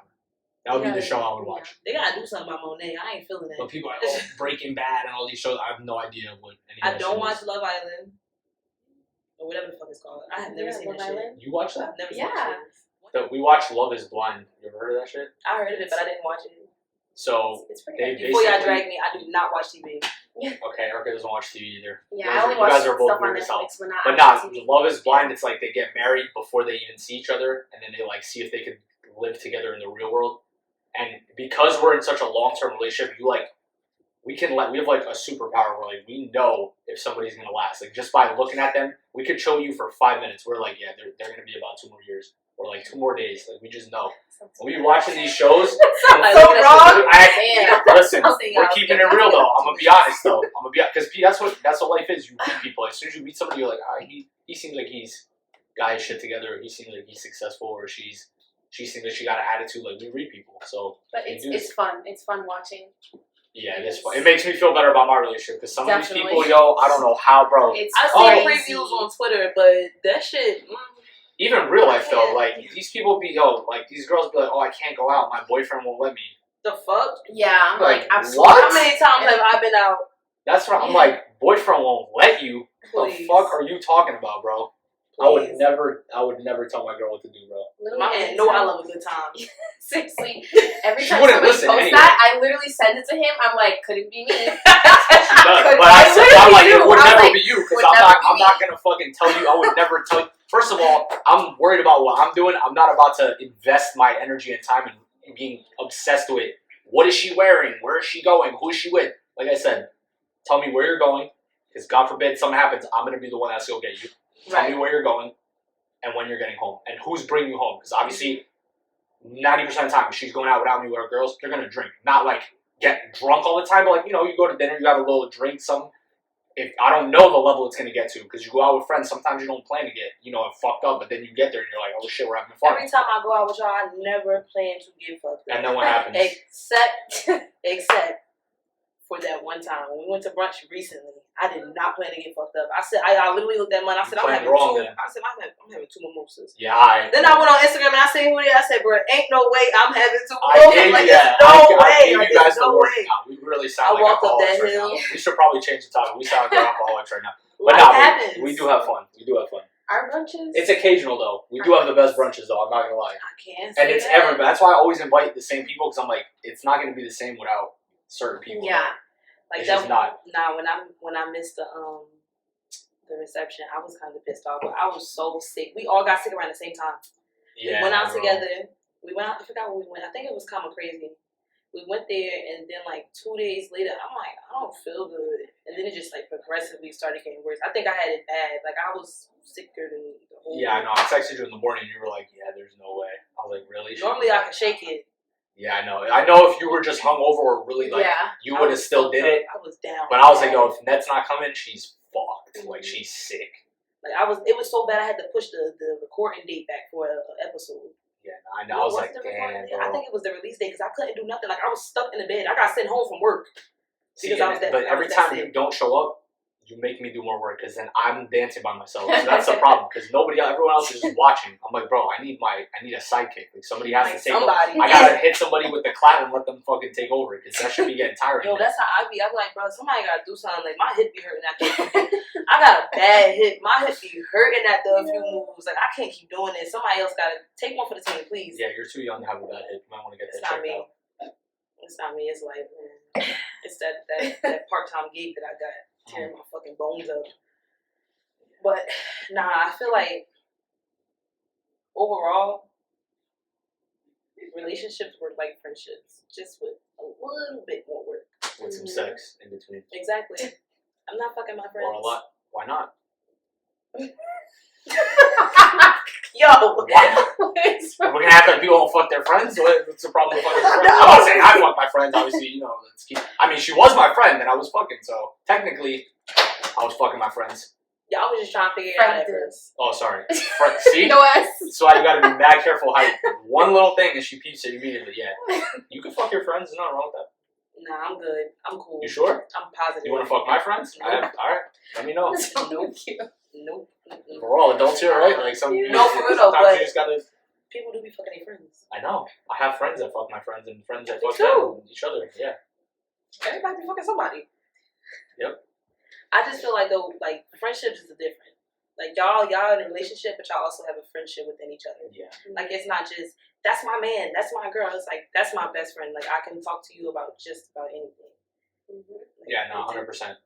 [SPEAKER 3] That would be
[SPEAKER 4] Yeah,
[SPEAKER 3] the show I would
[SPEAKER 4] yeah.
[SPEAKER 3] watch.
[SPEAKER 2] They gotta do something about Monet. I ain't feeling
[SPEAKER 3] But
[SPEAKER 2] that.
[SPEAKER 3] people are like, oh, Breaking Bad and all these shows. I have no idea what any of
[SPEAKER 2] I
[SPEAKER 3] that
[SPEAKER 2] don't
[SPEAKER 3] shit
[SPEAKER 2] watch
[SPEAKER 3] is.
[SPEAKER 2] Love Island. Or whatever the fuck it's called. I have never
[SPEAKER 4] Yeah,
[SPEAKER 2] seen
[SPEAKER 4] Love
[SPEAKER 2] that shit.
[SPEAKER 4] Island.
[SPEAKER 3] You watch that?
[SPEAKER 2] I've never
[SPEAKER 4] Yeah.
[SPEAKER 2] seen that shit.
[SPEAKER 3] So we watched Love Is Blind. You ever heard of that shit?
[SPEAKER 2] I heard of it, but I didn't watch it.
[SPEAKER 3] So
[SPEAKER 4] It's pretty
[SPEAKER 3] they
[SPEAKER 4] good.
[SPEAKER 2] Before y'all
[SPEAKER 3] basically-
[SPEAKER 2] drag me, I do not watch TV.
[SPEAKER 3] okay, Erica doesn't watch TV either.
[SPEAKER 4] Yeah,
[SPEAKER 3] You
[SPEAKER 4] I
[SPEAKER 3] guys
[SPEAKER 4] only
[SPEAKER 3] are-
[SPEAKER 4] watch
[SPEAKER 3] you guys are both
[SPEAKER 4] stuff on
[SPEAKER 3] weird as hell.
[SPEAKER 4] Netflix when not
[SPEAKER 3] But
[SPEAKER 4] on
[SPEAKER 3] not
[SPEAKER 4] TV.
[SPEAKER 3] Love Is Blind. It's like they get married before they even see each other, and then they like see if they could live together in the real world. And because we're in such a long-term relationship, we have like a superpower where like we know if somebody's gonna last. Like just by looking at them, we could show you for 5 minutes. We're like, yeah, they're gonna be about 2 more years or like 2 more days. Like we just know. When we watching these shows,
[SPEAKER 2] Like,
[SPEAKER 4] so
[SPEAKER 2] look at that
[SPEAKER 4] wrong.
[SPEAKER 2] shit.
[SPEAKER 4] Damn.
[SPEAKER 3] listen,
[SPEAKER 2] I'm saying
[SPEAKER 3] we're
[SPEAKER 2] y'all
[SPEAKER 3] keeping
[SPEAKER 2] get
[SPEAKER 3] it real
[SPEAKER 2] it.
[SPEAKER 3] though. I'm gonna be honest though. I'm gonna be because that's what life is. You meet people. As soon as you meet somebody, you're like, he seems like he's got his shit together. He seems like he's successful, or she seems like she got an attitude. Like we read people, so
[SPEAKER 4] But
[SPEAKER 3] we
[SPEAKER 4] it's
[SPEAKER 3] do.
[SPEAKER 4] it's fun. It's fun watching.
[SPEAKER 3] Yeah, it is fun. It makes me feel better about my relationship because some of these
[SPEAKER 4] Definitely.
[SPEAKER 3] people, yo, I don't know how, bro.
[SPEAKER 4] It's
[SPEAKER 2] I've seen
[SPEAKER 4] crazy.
[SPEAKER 2] previews on Twitter, but that shit.
[SPEAKER 3] Even real life though, like these people be like these girls be like, oh, I can't go out. My boyfriend won't let me.
[SPEAKER 2] The fuck?
[SPEAKER 4] Yeah, I'm
[SPEAKER 3] Like,
[SPEAKER 4] like absolutely.
[SPEAKER 3] what?
[SPEAKER 2] How many times have I been out?
[SPEAKER 3] That's right. I'm
[SPEAKER 4] Yeah.
[SPEAKER 3] like, boyfriend won't let you. What the
[SPEAKER 2] Please.
[SPEAKER 3] fuck are you talking about, bro? I would
[SPEAKER 2] Please.
[SPEAKER 3] never tell my girl what to do, bro.
[SPEAKER 4] Literally
[SPEAKER 2] My man
[SPEAKER 4] every
[SPEAKER 2] know I
[SPEAKER 4] time-
[SPEAKER 2] love a good time.
[SPEAKER 4] Seriously, every
[SPEAKER 3] She
[SPEAKER 4] time
[SPEAKER 3] wouldn't
[SPEAKER 4] somebody
[SPEAKER 3] listen
[SPEAKER 4] posts
[SPEAKER 3] anyway.
[SPEAKER 4] that, I literally send it to him. I'm like, could it be me?
[SPEAKER 3] She does, but
[SPEAKER 4] I
[SPEAKER 3] I said, I'm like, it
[SPEAKER 4] literally
[SPEAKER 3] would
[SPEAKER 4] do. I was
[SPEAKER 3] never
[SPEAKER 4] like,
[SPEAKER 3] be you because
[SPEAKER 4] would
[SPEAKER 3] I'm
[SPEAKER 4] never
[SPEAKER 3] not.
[SPEAKER 4] be
[SPEAKER 3] I'm
[SPEAKER 4] me.
[SPEAKER 3] not gonna fucking tell you. I would never tell you. First of all, I'm worried about what I'm doing. I'm not about to invest my energy and time in being obsessed with what is she wearing, where is she going, who is she with. Like I said, tell me where you're going, because God forbid something happens, I'm gonna be the one that's gonna get you. Tell me where you're going, and when you're getting home, and who's bringing you home. Because obviously, 90% of the time, if she's going out without me with her girls, they're gonna drink. Not like get drunk all the time, but like you go to dinner, you have a little drink, something. If I don't know the level it's gonna get to, because you go out with friends, sometimes you don't plan to get fucked up, but then you get there and you're like, oh shit, we're having fun.
[SPEAKER 2] Every time I go out with y'all, I never plan to get fucked up.
[SPEAKER 3] And then what happens?
[SPEAKER 2] Except for that one time when we went to brunch recently, I did not plan to get fucked up. I said, I literally looked at mine. I said,
[SPEAKER 3] You
[SPEAKER 2] I'm
[SPEAKER 3] planned
[SPEAKER 2] having
[SPEAKER 3] wrong
[SPEAKER 2] two.
[SPEAKER 3] then.
[SPEAKER 2] I said, I'm having 2 mimosas.
[SPEAKER 3] Yeah, I
[SPEAKER 2] Then I went on Instagram and I seen who they. I said, bro, ain't no way I'm having 2
[SPEAKER 3] gave
[SPEAKER 2] mimosas. Like,
[SPEAKER 3] you that.
[SPEAKER 2] there's no
[SPEAKER 3] I
[SPEAKER 2] way.
[SPEAKER 3] gave
[SPEAKER 2] Like,
[SPEAKER 3] you guys
[SPEAKER 2] there's
[SPEAKER 3] the
[SPEAKER 2] no
[SPEAKER 3] warning
[SPEAKER 2] way.
[SPEAKER 3] now. We really
[SPEAKER 2] I
[SPEAKER 3] sound like
[SPEAKER 2] walked up
[SPEAKER 3] alcoholics
[SPEAKER 2] that
[SPEAKER 3] right
[SPEAKER 2] hill.
[SPEAKER 3] now. We should probably change the topic. We sound like we're alcoholics right now. But
[SPEAKER 2] Life
[SPEAKER 3] no,
[SPEAKER 2] happens.
[SPEAKER 3] we do have fun. We do have fun.
[SPEAKER 4] Our brunches.
[SPEAKER 3] It's occasional though. We do have the best brunches though. I'm not gonna lie.
[SPEAKER 2] I can't.
[SPEAKER 3] And
[SPEAKER 2] say
[SPEAKER 3] it's
[SPEAKER 2] that.
[SPEAKER 3] ever. That's why I always invite the same people because I'm like, it's not gonna be the same without certain people.
[SPEAKER 4] Yeah.
[SPEAKER 2] Like
[SPEAKER 3] It's
[SPEAKER 2] that.
[SPEAKER 3] just not.
[SPEAKER 2] Nah, when I missed the reception, I was kind of pissed off. But I was so sick. We all got sick around the same time.
[SPEAKER 3] Yeah.
[SPEAKER 2] We went out
[SPEAKER 3] bro.
[SPEAKER 2] together. We went out. I forgot where we went. I think it was Common Crazy. We went there, and then like 2 days later, I'm like, I don't feel good. And then it just like progressively started getting worse. I think I had it bad. Like I was sicker than the whole.
[SPEAKER 3] Yeah, I know. I texted you in the morning. And you were like, "Yeah, there's no way." I was like, "Really?"
[SPEAKER 2] Normally I can shake it.
[SPEAKER 3] Yeah, I know. I know if you were just hungover or really like,
[SPEAKER 4] Yeah.
[SPEAKER 3] you
[SPEAKER 2] I
[SPEAKER 3] would have
[SPEAKER 2] was
[SPEAKER 3] still
[SPEAKER 2] fucked
[SPEAKER 3] did
[SPEAKER 2] up.
[SPEAKER 3] it.
[SPEAKER 2] I was down.
[SPEAKER 3] But I was like, "Yo, if Ned's not coming, she's fucked. Like
[SPEAKER 2] Mhm.
[SPEAKER 3] she's sick."
[SPEAKER 2] Like it was so bad. I had to push the recording date back for an episode.
[SPEAKER 3] Yeah, I know. I was
[SPEAKER 2] What
[SPEAKER 3] like,
[SPEAKER 2] the recording
[SPEAKER 3] "Damn,
[SPEAKER 2] date? I
[SPEAKER 3] bro."
[SPEAKER 2] think it was the release date because I couldn't do nothing. Like I was stuck in the bed. I got sent home from work.
[SPEAKER 3] See,
[SPEAKER 2] because I was that-
[SPEAKER 3] but
[SPEAKER 2] I
[SPEAKER 3] every
[SPEAKER 2] was that
[SPEAKER 3] time you
[SPEAKER 2] sick.
[SPEAKER 3] don't show up, you make me do more work because then I'm dancing by myself. So that's the problem because everyone else is just watching. I'm like, bro, I need a sidekick. Like somebody has
[SPEAKER 2] Like
[SPEAKER 3] to take over.
[SPEAKER 2] somebody.
[SPEAKER 3] I gotta hit somebody with the clap and let them fucking take over because that should be getting tiring.
[SPEAKER 2] Yo, that's how I be. I'm like, bro, somebody gotta do something. Like my hip be hurting after. I got a bad hip. My hip be hurting after a few moves. Like I can't keep doing this. Somebody else gotta take one for the team, please.
[SPEAKER 3] Yeah, you're too young to have a bad hip. You might want to get
[SPEAKER 2] It's
[SPEAKER 3] that
[SPEAKER 2] not
[SPEAKER 3] checked
[SPEAKER 2] me.
[SPEAKER 3] out.
[SPEAKER 2] It's not me. It's like, man, it's that part-time gig that I got tearing my fucking bones up. But nah, I feel like overall, relationships work like friendships, just with a little bit more work.
[SPEAKER 3] With some sex in between.
[SPEAKER 2] Exactly. I'm not fucking my friends.
[SPEAKER 3] Or a lot. Why not?
[SPEAKER 2] Yo.
[SPEAKER 3] Why? We're gonna act like people don't fuck their friends. What's the problem with fucking friends? I'm not saying I fuck my friends. Obviously, you know. Let's keep. I mean, she was my friend, and I was fucking. So technically, I was fucking my friends.
[SPEAKER 2] Y'all was just trying to figure it out at first.
[SPEAKER 3] Oh, sorry. See?
[SPEAKER 4] No S.
[SPEAKER 3] So you gotta be mad careful. How one little thing and she peeps it immediately. Yeah, you can fuck your friends. There's nothing wrong with that.
[SPEAKER 2] Nah, I'm good. I'm cool.
[SPEAKER 3] You sure?
[SPEAKER 2] I'm positive.
[SPEAKER 3] You want to fuck my friends? All right. Let me know.
[SPEAKER 2] Nope. Nope. Mm-mm.
[SPEAKER 3] We're all adults here, right? Like some.
[SPEAKER 2] No, for real though,
[SPEAKER 3] sometimes
[SPEAKER 2] but
[SPEAKER 3] you just gotta.
[SPEAKER 2] people do be fucking their friends.
[SPEAKER 3] I know. I have friends that fuck my friends and friends that
[SPEAKER 2] Me
[SPEAKER 3] fuck
[SPEAKER 2] too.
[SPEAKER 3] them, each other. Yeah.
[SPEAKER 2] Everybody be fucking somebody.
[SPEAKER 3] Yep.
[SPEAKER 2] I just feel like though, like friendships is different. Like y'all in a relationship, but y'all also have a friendship within each other.
[SPEAKER 3] Yeah.
[SPEAKER 2] Like it's not just that's my man, that's my girl. It's like that's my best friend. Like I can talk to you about just about anything. Like,
[SPEAKER 3] Yeah. No.
[SPEAKER 2] it's-
[SPEAKER 3] 100%.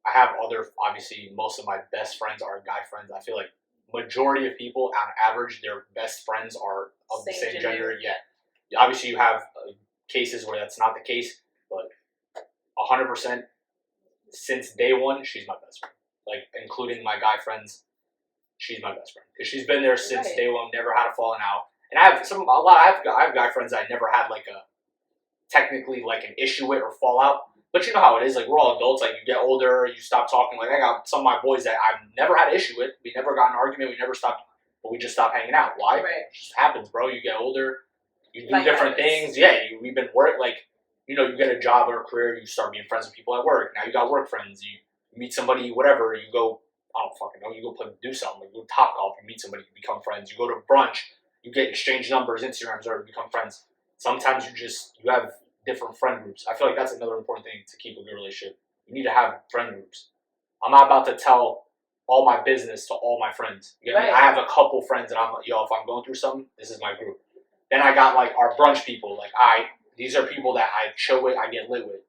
[SPEAKER 3] I have other. Obviously, most of my best friends are guy friends. I feel like majority of people, on average, their best friends are of the
[SPEAKER 2] Same
[SPEAKER 3] same
[SPEAKER 2] gender.
[SPEAKER 3] gender. Yeah. Obviously, you have cases where that's not the case, but 100% since day one, she's my best friend. Like, including my guy friends, she's my best friend because she's been there since
[SPEAKER 2] Right.
[SPEAKER 3] day one. Never had a falling out, and I have guy friends I never had like a technically like an issue with or fallout. But you know how it is. Like, we're all adults. Like, you get older, you stop talking. Like, I got some of my boys that I've never had an issue with. We never got in an argument. We never stopped. But we just stopped hanging out. Why?
[SPEAKER 2] Right.
[SPEAKER 3] It just happens, bro. You get older. You do
[SPEAKER 2] Life
[SPEAKER 3] different
[SPEAKER 2] happens.
[SPEAKER 3] things. Yeah, we've been like, you know, you get a job or a career. You start being friends with people at work. Now you got work friends. You meet somebody, whatever. You go, I don't fucking know. You go do something. Like, you go Top Golf. You meet somebody. You become friends. You go to brunch. You get exchange numbers, Instagrams, or become friends. Sometimes you have different friend groups. I feel like that's another important thing to keep a good relationship. You need to have friend groups. I'm not about to tell all my business to all my friends. You get me?
[SPEAKER 2] Right.
[SPEAKER 3] I have a couple friends that I'm like, yo, if I'm going through something, this is my group. Then I got like our brunch people. Like, these are people that I chill with, I get lit with.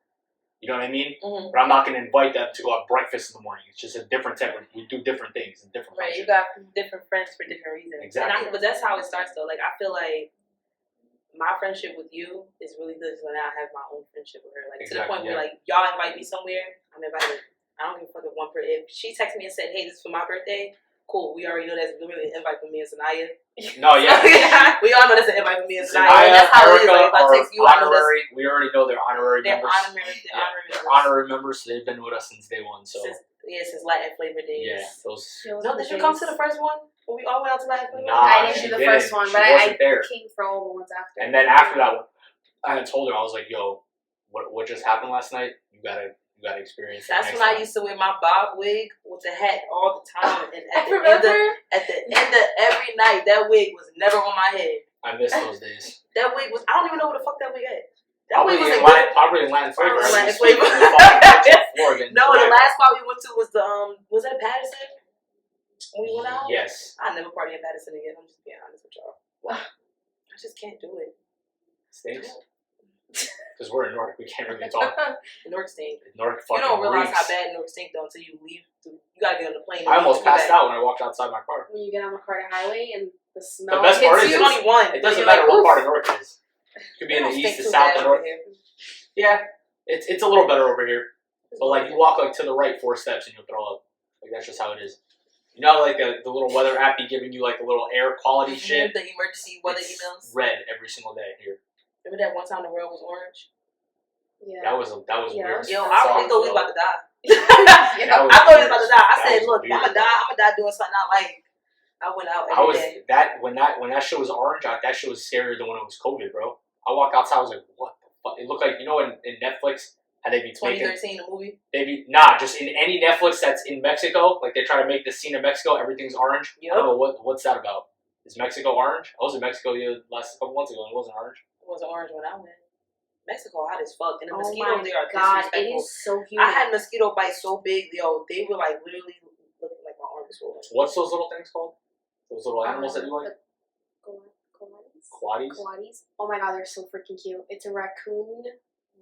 [SPEAKER 3] You know what I mean?
[SPEAKER 2] Mm-hmm.
[SPEAKER 3] But I'm not going to invite them to go have breakfast in the morning. It's just a different type of, we do different things and different
[SPEAKER 2] Right, you
[SPEAKER 3] friendships.
[SPEAKER 2] got different friends for different reasons.
[SPEAKER 3] Exactly.
[SPEAKER 2] But that's how it starts though. Like I feel like my friendship with you is really good when I have my own friendship with her. Like to the point where like y'all invite me somewhere, I'm invited. I don't give a fuck if one person. If she texts me and said, "Hey, this is for my birthday," cool. We already know that's literally an invite for me and Sanaya.
[SPEAKER 3] No, yeah.
[SPEAKER 2] We all know that's an invite for me and Sanaya.
[SPEAKER 3] Sanaya,
[SPEAKER 2] And that's how it is.
[SPEAKER 3] Erica
[SPEAKER 2] Like if I
[SPEAKER 3] are
[SPEAKER 2] text you, I know that's
[SPEAKER 3] honorary. We already know they're honorary
[SPEAKER 2] they're
[SPEAKER 3] members.
[SPEAKER 2] honorary
[SPEAKER 3] Honorary members. So they've been with us since day one. So
[SPEAKER 2] since Latin Flavor Days.
[SPEAKER 3] yeah, those.
[SPEAKER 2] No, did you come to the first one when we all went out to Latin Flavor?
[SPEAKER 3] Nah,
[SPEAKER 4] I didn't
[SPEAKER 3] she
[SPEAKER 4] do the
[SPEAKER 3] didn't.
[SPEAKER 4] first one,
[SPEAKER 3] She
[SPEAKER 4] but
[SPEAKER 3] wasn't
[SPEAKER 4] I
[SPEAKER 3] there.
[SPEAKER 4] came for all the ones after.
[SPEAKER 3] And then after that, I had told her, I was like, "Yo, what just happened last night? You gotta experience that."
[SPEAKER 2] That's when I used to wear my bob wig with the hat all the time, and
[SPEAKER 4] I remember.
[SPEAKER 2] at the end of every night, that wig was never on my head.
[SPEAKER 3] I miss those days.
[SPEAKER 2] That wig was—I don't even know where the fuck that wig at. That
[SPEAKER 3] Probably
[SPEAKER 2] wig was
[SPEAKER 3] in
[SPEAKER 2] like
[SPEAKER 3] Latin flavor.
[SPEAKER 2] Probably Latin
[SPEAKER 3] as we speak,
[SPEAKER 2] flavor.
[SPEAKER 3] on the fucking kitchen floor getting
[SPEAKER 2] no. The
[SPEAKER 3] dragged.
[SPEAKER 2] last spot we went to was the was that Patterson? When we went out,
[SPEAKER 3] Yes.
[SPEAKER 2] I never party in Patterson again. I'm just being honest with y'all. I just can't do it.
[SPEAKER 3] Stinks. Because we're in Newark, we can't really talk.
[SPEAKER 2] Newark stink.
[SPEAKER 3] Newark
[SPEAKER 2] You
[SPEAKER 3] fucking
[SPEAKER 2] don't realize
[SPEAKER 3] reeks.
[SPEAKER 2] how bad Newark stink though until you leave. You gotta get on the plane.
[SPEAKER 3] I almost passed out when I walked outside my car.
[SPEAKER 4] When you get on the Carter Highway and the smell
[SPEAKER 3] best part
[SPEAKER 4] hits
[SPEAKER 3] is
[SPEAKER 4] you.
[SPEAKER 2] It's only one.
[SPEAKER 3] It doesn't
[SPEAKER 2] You're
[SPEAKER 3] matter
[SPEAKER 2] like,
[SPEAKER 3] what
[SPEAKER 2] oof.
[SPEAKER 3] part of Newark it is. It could be in
[SPEAKER 2] It
[SPEAKER 3] the
[SPEAKER 2] don't
[SPEAKER 3] east,
[SPEAKER 2] stink
[SPEAKER 3] the
[SPEAKER 2] too
[SPEAKER 3] south,
[SPEAKER 2] bad
[SPEAKER 3] the
[SPEAKER 2] over
[SPEAKER 3] north.
[SPEAKER 2] here.
[SPEAKER 3] Yeah, it's a little better over here. But like you walk like to the right 4 steps and you'll throw up. Like that's just how it is. You know, like the little weather app be giving you like a little air quality shit.
[SPEAKER 2] The emergency weather
[SPEAKER 3] It's
[SPEAKER 2] emails.
[SPEAKER 3] red every single day here.
[SPEAKER 2] Remember that one time the world was orange?
[SPEAKER 4] Yeah.
[SPEAKER 3] That was
[SPEAKER 4] Yeah.
[SPEAKER 3] weird.
[SPEAKER 2] Yo,
[SPEAKER 3] That's
[SPEAKER 2] I
[SPEAKER 3] all
[SPEAKER 2] really thought we
[SPEAKER 3] felt.
[SPEAKER 2] was about to die.
[SPEAKER 3] That was
[SPEAKER 2] I thought we was
[SPEAKER 3] weird.
[SPEAKER 2] about to die. I
[SPEAKER 3] That
[SPEAKER 2] said,
[SPEAKER 3] was
[SPEAKER 2] look,
[SPEAKER 3] weird,
[SPEAKER 2] I'm gonna die doing something I like. I went out every day.
[SPEAKER 3] when that show was orange. That show was scarier than when it was COVID, bro. I walked outside. I was like, what the fuck? It looked like in Netflix how they be making
[SPEAKER 2] 2013, the movie.
[SPEAKER 3] just in any Netflix that's in Mexico, like they try to make the scene of Mexico, everything's orange.
[SPEAKER 2] Yep.
[SPEAKER 3] I don't know what's that about. Is Mexico orange? I was in Mexico last couple months ago and it wasn't orange.
[SPEAKER 2] It wasn't orange when I went. Mexico hot as fuck, and the
[SPEAKER 4] Oh
[SPEAKER 2] mosquitoes
[SPEAKER 4] my
[SPEAKER 2] there are
[SPEAKER 4] god, it
[SPEAKER 2] disrespectful.
[SPEAKER 4] is so humid.
[SPEAKER 2] I had mosquito bites so big, yo, they were like literally looking like my arm was swollen.
[SPEAKER 3] What's those little things called? Those little animals that you like? Quaddies?
[SPEAKER 4] Coatis. Oh my god, they're so freaking cute. It's a raccoon,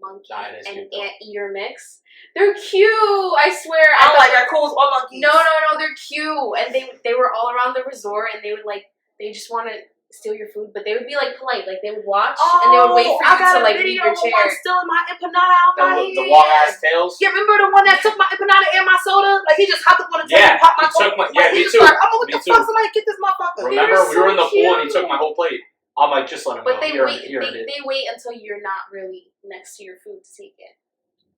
[SPEAKER 4] monkey,
[SPEAKER 3] Nah, it is
[SPEAKER 4] and
[SPEAKER 3] cute, though.
[SPEAKER 4] anteater mix. They're cute. I swear.
[SPEAKER 2] I don't like raccoons or monkeys.
[SPEAKER 4] No, they're cute. And they were all around the resort, and they would like they just wanted steal your food, but they would be like polite, like they would watch and they would wait for you to like leave your chair.
[SPEAKER 2] One stealing my empanada out my hand.
[SPEAKER 3] The long ass tails.
[SPEAKER 2] Yeah, remember the one that took my empanada and my soda? Like he just hopped up on the table
[SPEAKER 3] Yeah,
[SPEAKER 2] and popped my
[SPEAKER 3] he took
[SPEAKER 2] coke.
[SPEAKER 3] my- yeah,
[SPEAKER 2] Like, he
[SPEAKER 3] me
[SPEAKER 2] just
[SPEAKER 3] too.
[SPEAKER 2] Started, I'm like, what
[SPEAKER 3] Me
[SPEAKER 2] the
[SPEAKER 3] too.
[SPEAKER 2] fuck? Somebody get this motherfucker.
[SPEAKER 3] Remember, we were in the
[SPEAKER 4] so
[SPEAKER 3] pool and he
[SPEAKER 4] cute.
[SPEAKER 3] took my whole plate. I'm like, just let him
[SPEAKER 4] But
[SPEAKER 3] go.
[SPEAKER 4] they
[SPEAKER 3] He
[SPEAKER 4] wait.
[SPEAKER 3] earned it.
[SPEAKER 4] They wait until you're not really next to your food to take it.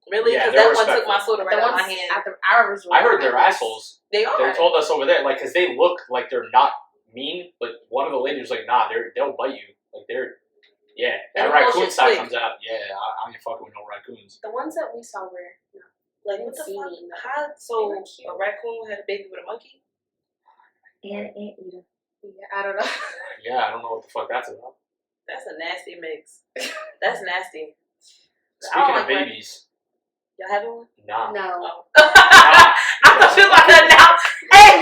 [SPEAKER 2] Really?
[SPEAKER 3] Yeah,
[SPEAKER 2] Because
[SPEAKER 3] they're
[SPEAKER 2] that one took my
[SPEAKER 3] respectful.
[SPEAKER 2] soda
[SPEAKER 4] The
[SPEAKER 2] right out
[SPEAKER 4] ones
[SPEAKER 2] my hand.
[SPEAKER 4] at the hours.
[SPEAKER 3] I heard they're assholes.
[SPEAKER 2] They are.
[SPEAKER 3] They told us over there, like, because they look like they're not mean, but one of the ladies was like, nah, they'll bite you. Like, yeah.
[SPEAKER 2] And
[SPEAKER 3] That
[SPEAKER 2] the
[SPEAKER 3] raccoon
[SPEAKER 2] bullshit's
[SPEAKER 3] side
[SPEAKER 2] quick.
[SPEAKER 3] comes out. Yeah, I ain't fucking with no raccoons.
[SPEAKER 4] The ones that we saw were
[SPEAKER 2] Like, what the
[SPEAKER 4] Seen
[SPEAKER 2] fuck?
[SPEAKER 4] them.
[SPEAKER 2] How?
[SPEAKER 4] They
[SPEAKER 2] So,
[SPEAKER 4] were cute.
[SPEAKER 2] a raccoon had a baby with a monkey?
[SPEAKER 4] and anteater. Yeah, I don't know.
[SPEAKER 3] Yeah, I don't know what the fuck that's about.
[SPEAKER 2] That's a nasty mix. That's nasty.
[SPEAKER 3] Speaking
[SPEAKER 2] like
[SPEAKER 3] of babies,
[SPEAKER 2] Y'all having one?
[SPEAKER 3] nah.
[SPEAKER 4] No.
[SPEAKER 2] Oh.
[SPEAKER 3] Nah.
[SPEAKER 2] I thought you was about to announce. Hey,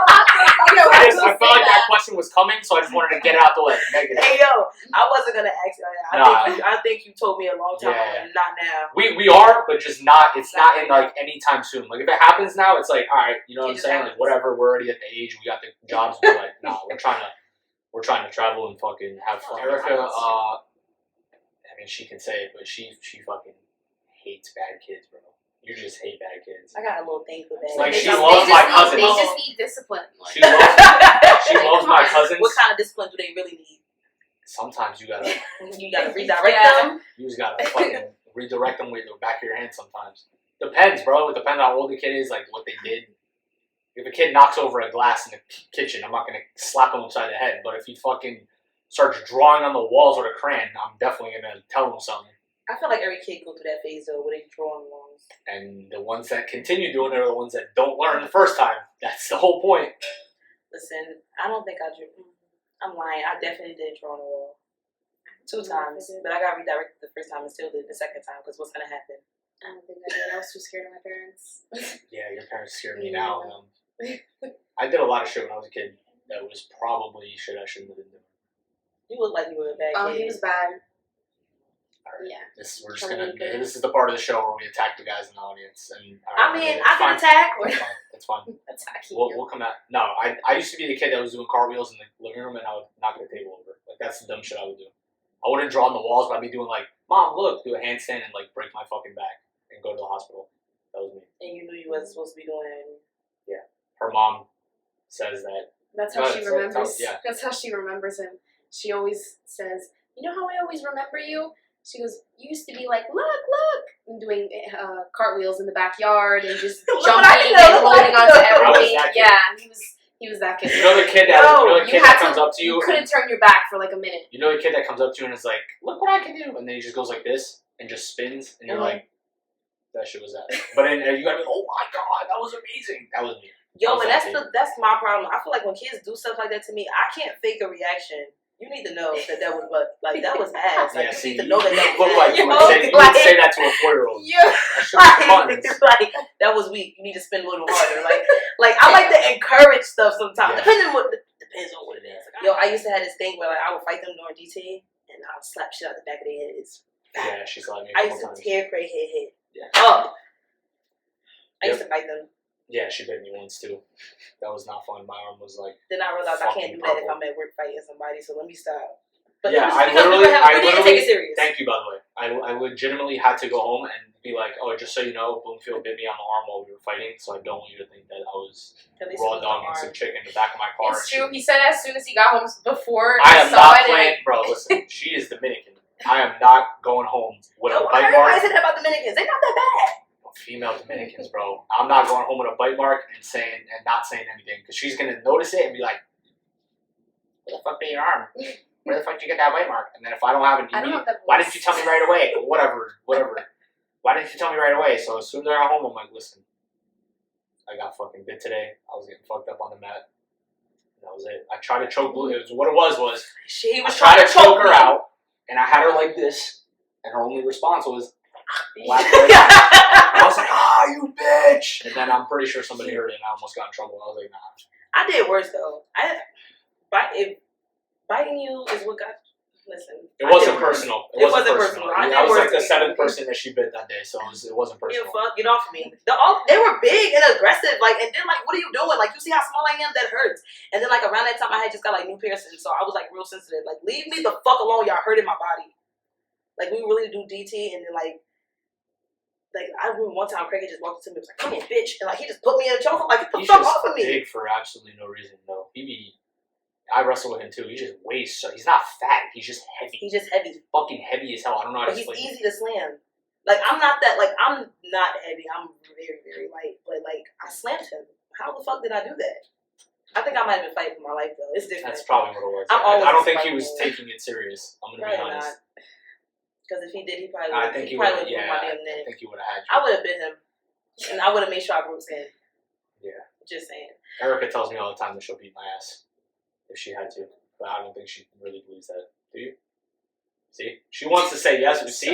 [SPEAKER 3] I felt like that question was coming, so I just wanted to get it out the way. Negative.
[SPEAKER 2] Hey yo, I wasn't gonna ask you that. I think you told me a long time
[SPEAKER 3] Yeah.
[SPEAKER 2] ago, not now.
[SPEAKER 3] We are, but just not. It's not in like any time soon. Like if it happens now, it's like all right. You know what
[SPEAKER 2] It
[SPEAKER 3] I'm
[SPEAKER 2] just
[SPEAKER 3] saying?
[SPEAKER 2] happens.
[SPEAKER 3] Like whatever. We're already at the age. We got the jobs. We're like, nah. We're trying to travel and fucking have fun. Erica, I mean, she can say it, but she fucking hates bad kids, bro. You just hate bad kids.
[SPEAKER 2] I got a little thing for that.
[SPEAKER 3] Like,
[SPEAKER 2] They
[SPEAKER 3] she
[SPEAKER 2] just-
[SPEAKER 3] loves
[SPEAKER 2] they
[SPEAKER 3] my
[SPEAKER 2] just
[SPEAKER 3] cousins.
[SPEAKER 4] They
[SPEAKER 2] need-
[SPEAKER 4] just need discipline. Like,
[SPEAKER 3] She loves my cousins.
[SPEAKER 2] What kind of discipline do they really need?
[SPEAKER 3] Sometimes you gotta
[SPEAKER 2] You gotta redirect
[SPEAKER 4] Yeah.
[SPEAKER 2] them.
[SPEAKER 3] you just gotta fucking redirect them with the back of your hand. Sometimes depends, bro. It depends on how old the kid is, like what they did. If a kid knocks over a glass in the kitchen, I'm not gonna slap him upside the head. But if he fucking starts drawing on the walls with a crayon, I'm definitely gonna tell him something.
[SPEAKER 2] I feel like every kid go through that phase though, where they drawing walls.
[SPEAKER 3] And the ones that continue doing it are the ones that don't learn the first time. That's the whole point.
[SPEAKER 2] Listen, I don't think I drew. I'm lying. I definitely did draw on the wall 2 times, but I got redirected the first time and still did the second time because what's gonna happen?
[SPEAKER 4] I don't think I did. I was too scared of my parents.
[SPEAKER 3] Yeah, your parents scare me
[SPEAKER 4] Yeah.
[SPEAKER 3] now. I did a lot of shit when I was a kid that was probably shit I shouldn't have been doing.
[SPEAKER 2] You look like you were a bad
[SPEAKER 4] Oh,
[SPEAKER 2] kid.
[SPEAKER 4] he was bad.
[SPEAKER 3] Alright.
[SPEAKER 4] Yeah.
[SPEAKER 3] We're just
[SPEAKER 4] Totally
[SPEAKER 3] gonna.
[SPEAKER 4] good.
[SPEAKER 3] This is the part of the show where we attack the guys in the audience, and
[SPEAKER 2] I mean, I
[SPEAKER 3] it's
[SPEAKER 2] can
[SPEAKER 3] fine.
[SPEAKER 2] attack.
[SPEAKER 3] It's fine. It's fine.
[SPEAKER 4] Attacking
[SPEAKER 3] We'll,
[SPEAKER 4] you.
[SPEAKER 3] we'll come out. No, I used to be the kid that was doing cartwheels in the living room, and I would knock the table over. Like that's the dumb shit I would do. I wouldn't draw on the walls, but I'd be doing like, "Mom, look," do a handstand and like break my fucking back and go to the hospital. That was me.
[SPEAKER 2] And you knew you wasn't supposed to be doing that.
[SPEAKER 3] Her mom says that.
[SPEAKER 4] That's how
[SPEAKER 3] No,
[SPEAKER 4] she
[SPEAKER 3] it's-
[SPEAKER 4] remembers.
[SPEAKER 3] yeah.
[SPEAKER 4] That's how she remembers him. She always says, "You know how I always remember you?" She goes, "You used to be like, look," and doing cartwheels in the backyard and just
[SPEAKER 2] Look what I
[SPEAKER 4] jumping
[SPEAKER 2] can do,
[SPEAKER 4] and
[SPEAKER 2] look what I
[SPEAKER 4] holding
[SPEAKER 2] can
[SPEAKER 4] on to
[SPEAKER 2] do.
[SPEAKER 3] I was
[SPEAKER 4] everything.
[SPEAKER 3] that kid.
[SPEAKER 4] Yeah, he was that kid.
[SPEAKER 3] You know the kid that
[SPEAKER 2] No,
[SPEAKER 3] you know the
[SPEAKER 4] You
[SPEAKER 3] kid
[SPEAKER 4] had
[SPEAKER 3] that comes up to you.
[SPEAKER 4] You couldn't
[SPEAKER 3] and,
[SPEAKER 4] turn your back for like a minute.
[SPEAKER 3] you know the kid that comes up to you and is like, "Look what I can do," and then he just goes like this and just spins, and you're
[SPEAKER 2] Mhm.
[SPEAKER 3] like, "That shit was that." But then you gotta be, "Oh my god, that was amazing." That was me.
[SPEAKER 2] Yo,
[SPEAKER 3] I was
[SPEAKER 2] and
[SPEAKER 3] that
[SPEAKER 2] that's my problem. I feel like when kids do stuff like that to me, I can't fake a reaction. You need to know that was that was ass. Like
[SPEAKER 3] Yeah,
[SPEAKER 2] you
[SPEAKER 3] see,
[SPEAKER 2] need to know that
[SPEAKER 3] you
[SPEAKER 2] was
[SPEAKER 3] look like you
[SPEAKER 2] Yo,
[SPEAKER 3] would say that to a 4-year-old.
[SPEAKER 2] Yeah.
[SPEAKER 3] That shit was fun.
[SPEAKER 2] like that was weak. You need to spin a little harder. Like I like to encourage stuff sometimes.
[SPEAKER 3] Yeah.
[SPEAKER 2] Depends on what it is. Yo, I used to have this thing where like I would fight them during DT and I would slap shit out the back of their heads.
[SPEAKER 3] Yeah, she's like me a
[SPEAKER 2] I
[SPEAKER 3] couple
[SPEAKER 2] used to
[SPEAKER 3] times.
[SPEAKER 2] tear Craig head
[SPEAKER 3] Yeah.
[SPEAKER 2] up. I used to fight them.
[SPEAKER 3] Yeah, she bit me once too. That was not fun. My arm was like.
[SPEAKER 2] Then I realized I can't do
[SPEAKER 3] Fucking
[SPEAKER 2] that if
[SPEAKER 3] purple.
[SPEAKER 2] I'm at work fighting somebody. So let me stop. But
[SPEAKER 3] Yeah,
[SPEAKER 2] it was
[SPEAKER 3] I
[SPEAKER 2] because we
[SPEAKER 3] literally-
[SPEAKER 2] didn't take it serious.
[SPEAKER 3] Thank you, by the way. I legitimately had to go home and be like, "Oh, just so you know, Bloomfield bit me on the arm while we were fighting, so I don't want you to think that I was
[SPEAKER 2] At least it
[SPEAKER 3] raw
[SPEAKER 2] was
[SPEAKER 3] dogging
[SPEAKER 2] the
[SPEAKER 3] some
[SPEAKER 2] arm.
[SPEAKER 3] chick in the back of my car."
[SPEAKER 4] It's true. He said as soon as he got home before
[SPEAKER 3] I am
[SPEAKER 4] saw
[SPEAKER 3] not
[SPEAKER 4] it,
[SPEAKER 3] playing, bro. Listen, she is Dominican. I am not going home with a
[SPEAKER 2] Yo,
[SPEAKER 3] bite
[SPEAKER 2] everybody
[SPEAKER 3] mark.
[SPEAKER 2] said that about Dominicans. They're not that bad.
[SPEAKER 3] Female Dominicans, bro. I'm not going home with a bite mark and not saying anything because she's gonna notice it and be like, "Where the fuck did your arm? Where the fuck did you get that bite mark?" And then if I don't have it,
[SPEAKER 4] I don't have that
[SPEAKER 3] why
[SPEAKER 4] voice.
[SPEAKER 3] didn't you tell me right away? Or whatever. Why didn't you tell me right away? So as soon as I got home, I'm like, "Listen, I got fucking bit today. I was getting fucked up on the mat. That was it. I tried to choke Blue. It was what it was.
[SPEAKER 2] He
[SPEAKER 3] I
[SPEAKER 2] was
[SPEAKER 3] tried
[SPEAKER 2] trying
[SPEAKER 3] to choke her
[SPEAKER 2] me.
[SPEAKER 3] out, and I had her like this, and her only response was, laugh. I was like, "Ah, you bitch!" And then I'm pretty sure somebody heard it, and I almost got in trouble. I was like, "Nah."
[SPEAKER 2] I did worse though. Biting you is what got. Listen,
[SPEAKER 3] It wasn't personal.
[SPEAKER 2] It wasn't personal. I
[SPEAKER 3] I was like the
[SPEAKER 2] did
[SPEAKER 3] seventh
[SPEAKER 2] worse.
[SPEAKER 3] person that she bit that day, so it wasn't
[SPEAKER 2] Give
[SPEAKER 3] personal.
[SPEAKER 2] a fuck, get off me. They were big and aggressive, like, and then like, what are you doing? Like, you see how small I am? That hurts. And then like around that time, I had just got like new piercings, so I was like real sensitive. Like, leave me the fuck alone, y'all hurting my body. Like, we really do DT, and then like I remember one time Craig just walked up to me and was like, "Come here, bitch," and like he just put me in a chokehold. Like, get the
[SPEAKER 3] He's
[SPEAKER 2] fuck
[SPEAKER 3] just
[SPEAKER 2] off of me.
[SPEAKER 3] big for absolutely no reason, though. I wrestle with him too. He just weighs so. He's not fat. He's just heavy.
[SPEAKER 2] He's just heavy.
[SPEAKER 3] Fucking heavy as hell. I don't know how
[SPEAKER 2] But
[SPEAKER 3] to
[SPEAKER 2] he's
[SPEAKER 3] explain it.
[SPEAKER 2] easy to slam. Like, I'm not heavy. I'm very, very light. But, like, I slammed him. How the fuck did I do that? I think I might have been fighting for my life, though. It's different.
[SPEAKER 3] That's probably what it was.
[SPEAKER 2] I'm always
[SPEAKER 3] I don't think he was
[SPEAKER 2] fighting.
[SPEAKER 3] taking it serious. I'm gonna
[SPEAKER 2] Probably
[SPEAKER 3] be honest.
[SPEAKER 2] Because if he did, he probably
[SPEAKER 3] I
[SPEAKER 2] would
[SPEAKER 3] think he
[SPEAKER 2] have
[SPEAKER 3] would.
[SPEAKER 2] broke
[SPEAKER 3] Yeah,
[SPEAKER 2] my damn
[SPEAKER 3] I
[SPEAKER 2] neck.
[SPEAKER 3] think he would have had you.
[SPEAKER 2] I would have bit him. And I would have made sure I broke skin.
[SPEAKER 3] Yeah.
[SPEAKER 2] Just saying.
[SPEAKER 3] Erica tells me all the time that she'll beat my ass if she had to, but I don't think she really believes that. Do you? See, she wants to say yes. See,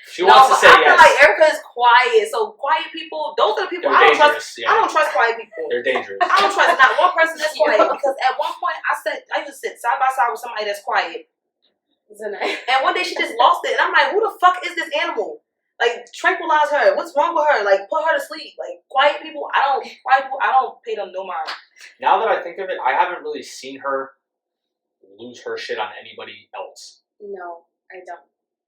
[SPEAKER 3] she wants to say
[SPEAKER 2] I feel
[SPEAKER 3] yes.
[SPEAKER 2] like Erica is quiet. So quiet people, those are the people
[SPEAKER 3] They're
[SPEAKER 2] I don't
[SPEAKER 3] dangerous.
[SPEAKER 2] trust. I don't trust quiet people.
[SPEAKER 3] They're dangerous.
[SPEAKER 2] I don't trust not one person that's quiet because at one point I used to sit side by side with somebody that's quiet, and one day she just lost it, and I'm like, who the fuck is this animal? Like, tranquilize her. What's wrong with her? Like, put her to sleep. Like, quiet people, I don't pay them no mind.
[SPEAKER 3] Now that I think of it, I haven't really seen her lose her shit on anybody else.
[SPEAKER 4] No, I don't.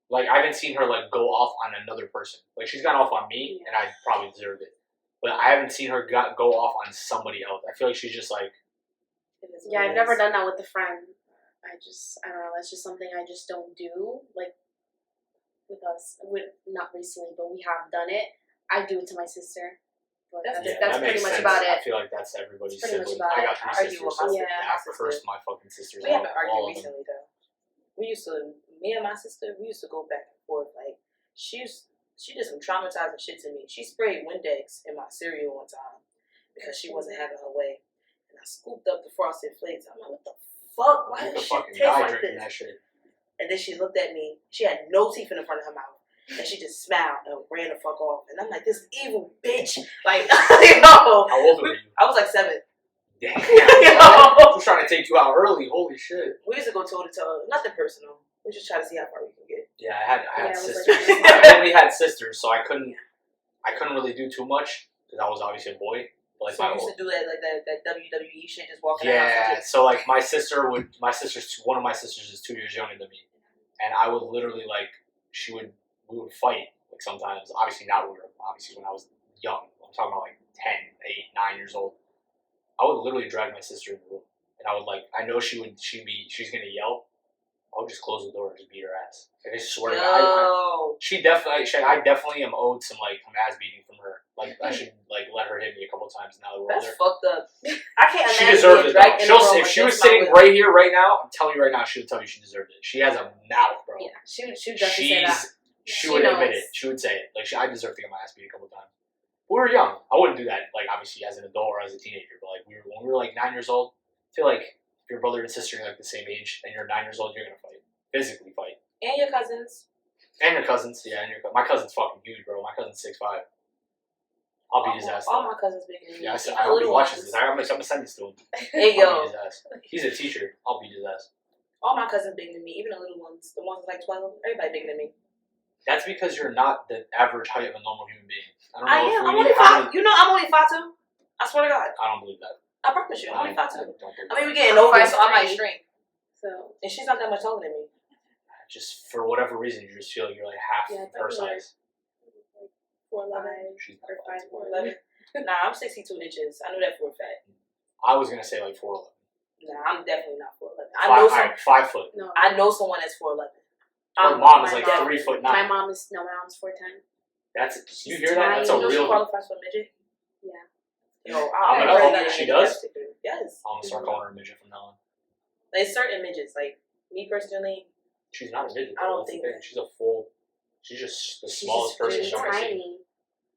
[SPEAKER 3] Like, I haven't seen her like go off on another person. Like, she's gone off on me, and I probably deserved it. But I haven't seen her go off on somebody else. I feel like she's just like.
[SPEAKER 4] Yeah, I've never done that with a friend. I don't know. That's just something I just don't do. Like, with us, not recently, but we have done it. I do it to my sister. But that's
[SPEAKER 3] that
[SPEAKER 4] pretty
[SPEAKER 3] makes
[SPEAKER 4] much
[SPEAKER 3] sense.
[SPEAKER 4] about
[SPEAKER 3] I
[SPEAKER 4] it.
[SPEAKER 3] feel like that's everybody's
[SPEAKER 4] That's pretty much
[SPEAKER 3] sibling.
[SPEAKER 4] about
[SPEAKER 3] I got
[SPEAKER 2] it. I
[SPEAKER 3] three
[SPEAKER 2] argue
[SPEAKER 3] sisters,
[SPEAKER 2] with
[SPEAKER 3] so
[SPEAKER 2] my
[SPEAKER 4] sister.
[SPEAKER 3] I curse my fucking sisters.
[SPEAKER 2] We haven't
[SPEAKER 3] all
[SPEAKER 2] argued
[SPEAKER 3] of them.
[SPEAKER 2] recently though. Me and my sister, we used to go back and forth. Like, she did some traumatizing shit to me. She sprayed Windex in my cereal one time because she wasn't having her way, and I scooped up the Frosted Flakes. I'm like, what the fuck? Why
[SPEAKER 3] You
[SPEAKER 2] does
[SPEAKER 3] could
[SPEAKER 2] shit
[SPEAKER 3] fucking
[SPEAKER 2] taste
[SPEAKER 3] die
[SPEAKER 2] like
[SPEAKER 3] drinking
[SPEAKER 2] this?
[SPEAKER 3] that shit.
[SPEAKER 2] And then she looked at me. She had no teeth in the front of her mouth. And she just smiled and ran the fuck off. And I'm like, this evil bitch. Like, you know.
[SPEAKER 3] How old were you?
[SPEAKER 2] I was like 7.
[SPEAKER 3] Damn. I was trying to take you out early. Holy shit.
[SPEAKER 2] We used to go toe to toe. Nothing personal. We just try to see how far we can get.
[SPEAKER 3] Yeah, I had
[SPEAKER 4] Yeah, it was
[SPEAKER 3] sisters.
[SPEAKER 4] like-
[SPEAKER 3] I only had sisters, so I couldn't really do too much because I was obviously a boy. But like
[SPEAKER 2] So
[SPEAKER 3] my
[SPEAKER 2] you used to do that, like that WWE shit, just walking
[SPEAKER 3] yeah,
[SPEAKER 2] around.
[SPEAKER 3] so like one of my sisters is 2 years younger than me, and I would literally like we would fight like sometimes. Obviously not when I was young. I'm talking about like 10, 8, 9 years old. I would literally drag my sister in the room, and I would like I know she's gonna yell. I would just close the door and just beat her ass. Like, I swear to God, I definitely am owed some ass beating from her. Like I should let her hit me a couple times now that we're
[SPEAKER 2] That's
[SPEAKER 3] older.
[SPEAKER 2] fucked up. I can't
[SPEAKER 3] She
[SPEAKER 2] imagine
[SPEAKER 3] deserved
[SPEAKER 2] being
[SPEAKER 3] it
[SPEAKER 2] dragged
[SPEAKER 3] though.
[SPEAKER 2] in the room
[SPEAKER 3] If she was
[SPEAKER 2] against my
[SPEAKER 3] sitting
[SPEAKER 2] will.
[SPEAKER 3] right here right now, I'm telling you right now, she would tell you she deserved it. She has a mouth, bro.
[SPEAKER 4] Yeah, she would definitely say that.
[SPEAKER 3] She
[SPEAKER 4] She
[SPEAKER 3] would admit
[SPEAKER 4] knows.
[SPEAKER 3] it. She would say it. I deserve to get my ass beat a couple times. We were young. I wouldn't do that, obviously as an adult or as a teenager, but when we were 9 years old, I feel like if your brother and sister are the same age and you're 9 years old, you're gonna fight. Physically fight.
[SPEAKER 2] And your cousins.
[SPEAKER 3] And your cousins, yeah, my cousin's fucking huge, bro. My cousin's 6'5". I'll beat his ass.
[SPEAKER 2] All
[SPEAKER 3] though.
[SPEAKER 2] my cousins bigger than me.
[SPEAKER 3] Yeah,
[SPEAKER 2] Even
[SPEAKER 3] I hope he
[SPEAKER 2] little
[SPEAKER 3] watches
[SPEAKER 2] ones.
[SPEAKER 3] this. I'm gonna send this to him.
[SPEAKER 2] Hey
[SPEAKER 3] I'll
[SPEAKER 2] yo,
[SPEAKER 3] beat his ass. He's a teacher. I'll beat his ass.
[SPEAKER 2] all my cousins bigger than me. Even the little ones, the ones 12. Everybody bigger than me.
[SPEAKER 3] That's because you're not the average height of a normal human being. I don't know
[SPEAKER 2] I
[SPEAKER 3] if
[SPEAKER 2] am.
[SPEAKER 3] we
[SPEAKER 2] I'm
[SPEAKER 3] need
[SPEAKER 2] only
[SPEAKER 3] how
[SPEAKER 2] 5.
[SPEAKER 3] many-
[SPEAKER 2] You know, I'm only 5'2". I swear to God.
[SPEAKER 3] I don't believe that.
[SPEAKER 2] I promise you, I'm only 5'2".
[SPEAKER 3] don't believe
[SPEAKER 2] I mean, we're
[SPEAKER 3] that.
[SPEAKER 2] getting older, so I
[SPEAKER 4] 5'3".
[SPEAKER 2] might shrink.
[SPEAKER 4] So
[SPEAKER 2] And she's not that much taller than me.
[SPEAKER 3] Just for whatever reason, you just feel like you're half
[SPEAKER 4] Yeah,
[SPEAKER 3] her
[SPEAKER 4] probably
[SPEAKER 3] size.
[SPEAKER 2] 4'11".
[SPEAKER 3] She's
[SPEAKER 4] or
[SPEAKER 3] not
[SPEAKER 2] 4'11".
[SPEAKER 3] 5'11".
[SPEAKER 2] Nah, I'm 62 inches. I knew that for a fact.
[SPEAKER 3] I was gonna say 4'11".
[SPEAKER 2] Nah, I'm definitely not 4'11". I know some.
[SPEAKER 3] 5 foot.
[SPEAKER 4] no,
[SPEAKER 2] I know someone that's 4'11".
[SPEAKER 3] Her mom is
[SPEAKER 4] my
[SPEAKER 3] 3'9".
[SPEAKER 4] my mom's 4'10".
[SPEAKER 3] That's you
[SPEAKER 4] She's
[SPEAKER 3] hear that? That's a
[SPEAKER 2] You know she
[SPEAKER 3] real.
[SPEAKER 2] qualifies for midget.
[SPEAKER 4] Yeah.
[SPEAKER 2] Yo,
[SPEAKER 3] I'm
[SPEAKER 2] I'm
[SPEAKER 3] gonna call
[SPEAKER 2] that
[SPEAKER 3] her- she
[SPEAKER 2] midget.
[SPEAKER 3] does?
[SPEAKER 2] Yes.
[SPEAKER 3] I'm gonna start calling her a midget from now on.
[SPEAKER 2] There's certain midgets. Me personally,
[SPEAKER 3] She's not a midget.
[SPEAKER 2] I don't
[SPEAKER 3] That's the
[SPEAKER 2] think
[SPEAKER 3] thing.
[SPEAKER 2] that.
[SPEAKER 3] She's a full. She's just the
[SPEAKER 2] She's
[SPEAKER 3] smallest
[SPEAKER 2] just
[SPEAKER 3] person
[SPEAKER 4] She's
[SPEAKER 3] you've ever seen.
[SPEAKER 4] tiny.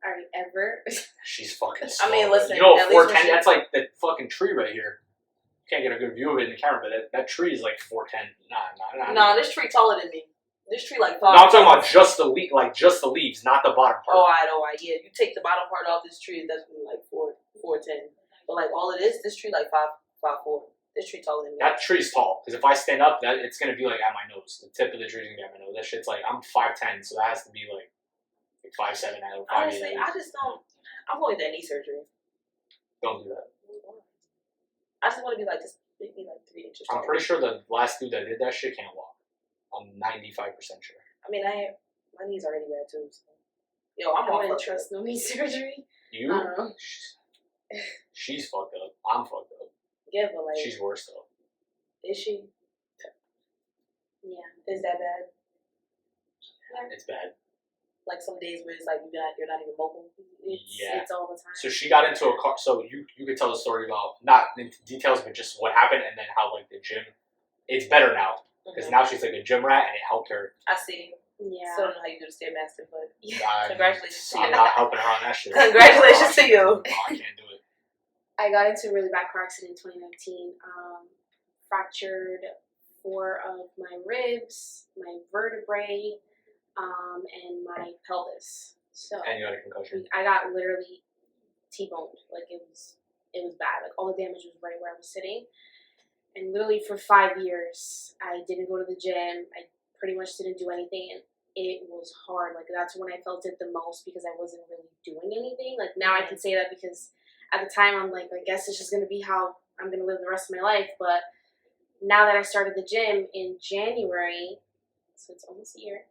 [SPEAKER 4] Are you ever?
[SPEAKER 3] She's fucking
[SPEAKER 2] I
[SPEAKER 3] small.
[SPEAKER 2] mean, listen,
[SPEAKER 3] You know,
[SPEAKER 2] at least when
[SPEAKER 3] 4'10",
[SPEAKER 2] she-
[SPEAKER 3] that's like the fucking tree right here. You can't get a good view of it in the camera, but that tree is 4'10". Nah.
[SPEAKER 2] nah, this tree taller than me. This tree 5.
[SPEAKER 3] No, I'm talking about just the just the leaves, not the bottom part.
[SPEAKER 2] Alright. Yeah, you take the bottom part off this tree, that's 4'10". But all of this tree 5'4". This tree taller than me.
[SPEAKER 3] That tree's tall. Because if I stand up, it's gonna be like at my nose. The tip of the tree's gonna be at my nose. That shit's like I'm 5'10", so that has to be like 5'7" or 5'8".
[SPEAKER 2] Honestly, I just don't. I'm going to get knee surgery.
[SPEAKER 3] Don't do that.
[SPEAKER 2] I just want to be like just make me like 3 inches.
[SPEAKER 3] I'm
[SPEAKER 2] taller.
[SPEAKER 3] pretty sure the last dude that did that shit can't walk. I'm 95% sure.
[SPEAKER 2] I mean, my knees already bad too. So. Yo, I'm
[SPEAKER 4] I
[SPEAKER 2] all
[SPEAKER 4] wouldn't
[SPEAKER 2] fucked up.
[SPEAKER 4] trust no knee surgery.
[SPEAKER 3] You?
[SPEAKER 4] I don't know.
[SPEAKER 3] She's fucked up. I'm fucked up.
[SPEAKER 2] Yeah, but like,
[SPEAKER 3] She's worse though.
[SPEAKER 2] is she?
[SPEAKER 4] Yeah.
[SPEAKER 2] Is that bad?
[SPEAKER 3] It's bad.
[SPEAKER 2] Like some days where it's like you're not even mobile.
[SPEAKER 4] It's all the time.
[SPEAKER 3] So she got into a car. So you could tell the story about not into details, but just what happened, and then how like the gym. It's better now because now she's like a gym rat, and it helped her.
[SPEAKER 2] I see.
[SPEAKER 4] Yeah.
[SPEAKER 2] Still don't know how you do the Stairmaster, but
[SPEAKER 3] Uh,
[SPEAKER 2] congratulations to
[SPEAKER 3] I'm
[SPEAKER 2] you.
[SPEAKER 3] not helping her on that shit.
[SPEAKER 2] Congratulations to you.
[SPEAKER 3] No, I can't do it.
[SPEAKER 4] I got into a really bad car accident in 2019. Fractured 4 of my ribs, my vertebrae, and my pelvis. So
[SPEAKER 3] And you had a concussion.
[SPEAKER 4] I got literally T-boned. Like it was bad. Like all the damage was right where I was sitting. And literally for 5 years, I didn't go to the gym. I pretty much didn't do anything, and it was hard. Like that's when I felt it the most because I wasn't really doing anything. Like now I can say that because at the time I'm like, I guess it's just gonna be how I'm gonna live the rest of my life. But now that I started the gym in January, so it's almost a year,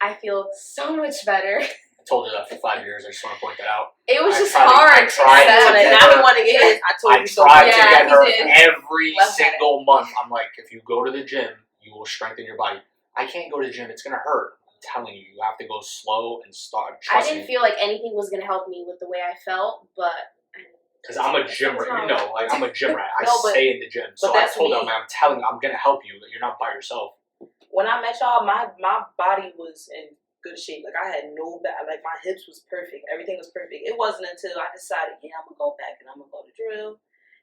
[SPEAKER 4] I feel so much better.
[SPEAKER 3] I told her that for 5 years. I just want to point that out.
[SPEAKER 4] It was
[SPEAKER 3] I
[SPEAKER 4] just
[SPEAKER 3] tried to-
[SPEAKER 4] hard.
[SPEAKER 3] I tried to
[SPEAKER 4] accept.
[SPEAKER 3] get
[SPEAKER 2] now
[SPEAKER 3] her-
[SPEAKER 2] we want to get in. I told
[SPEAKER 3] I
[SPEAKER 2] you so.
[SPEAKER 3] tried to
[SPEAKER 4] Yeah,
[SPEAKER 3] get
[SPEAKER 4] he
[SPEAKER 3] her
[SPEAKER 4] did.
[SPEAKER 3] every
[SPEAKER 2] Love that.
[SPEAKER 3] single month. I'm like, if you go to the gym, you will strengthen your body. I can't go to the gym. It's gonna hurt. I'm telling you, you have to go slow and start.
[SPEAKER 4] I
[SPEAKER 3] Trust
[SPEAKER 4] didn't
[SPEAKER 3] me.
[SPEAKER 4] feel like anything was gonna help me with the way I felt, but
[SPEAKER 3] Because I'm a gym rat. You know, like I'm a gym rat. I
[SPEAKER 2] No, but-
[SPEAKER 3] stay in the gym. So
[SPEAKER 2] but
[SPEAKER 3] I
[SPEAKER 2] that's
[SPEAKER 3] told
[SPEAKER 2] me.
[SPEAKER 3] them, I'm telling you, I'm gonna help you. You're not by yourself.
[SPEAKER 2] When I met y'all, my body was in good shape. Like I had no bad. Like my hips was perfect. Everything was perfect. It wasn't until I decided, yeah, I'm gonna go back and I'm gonna go to drill.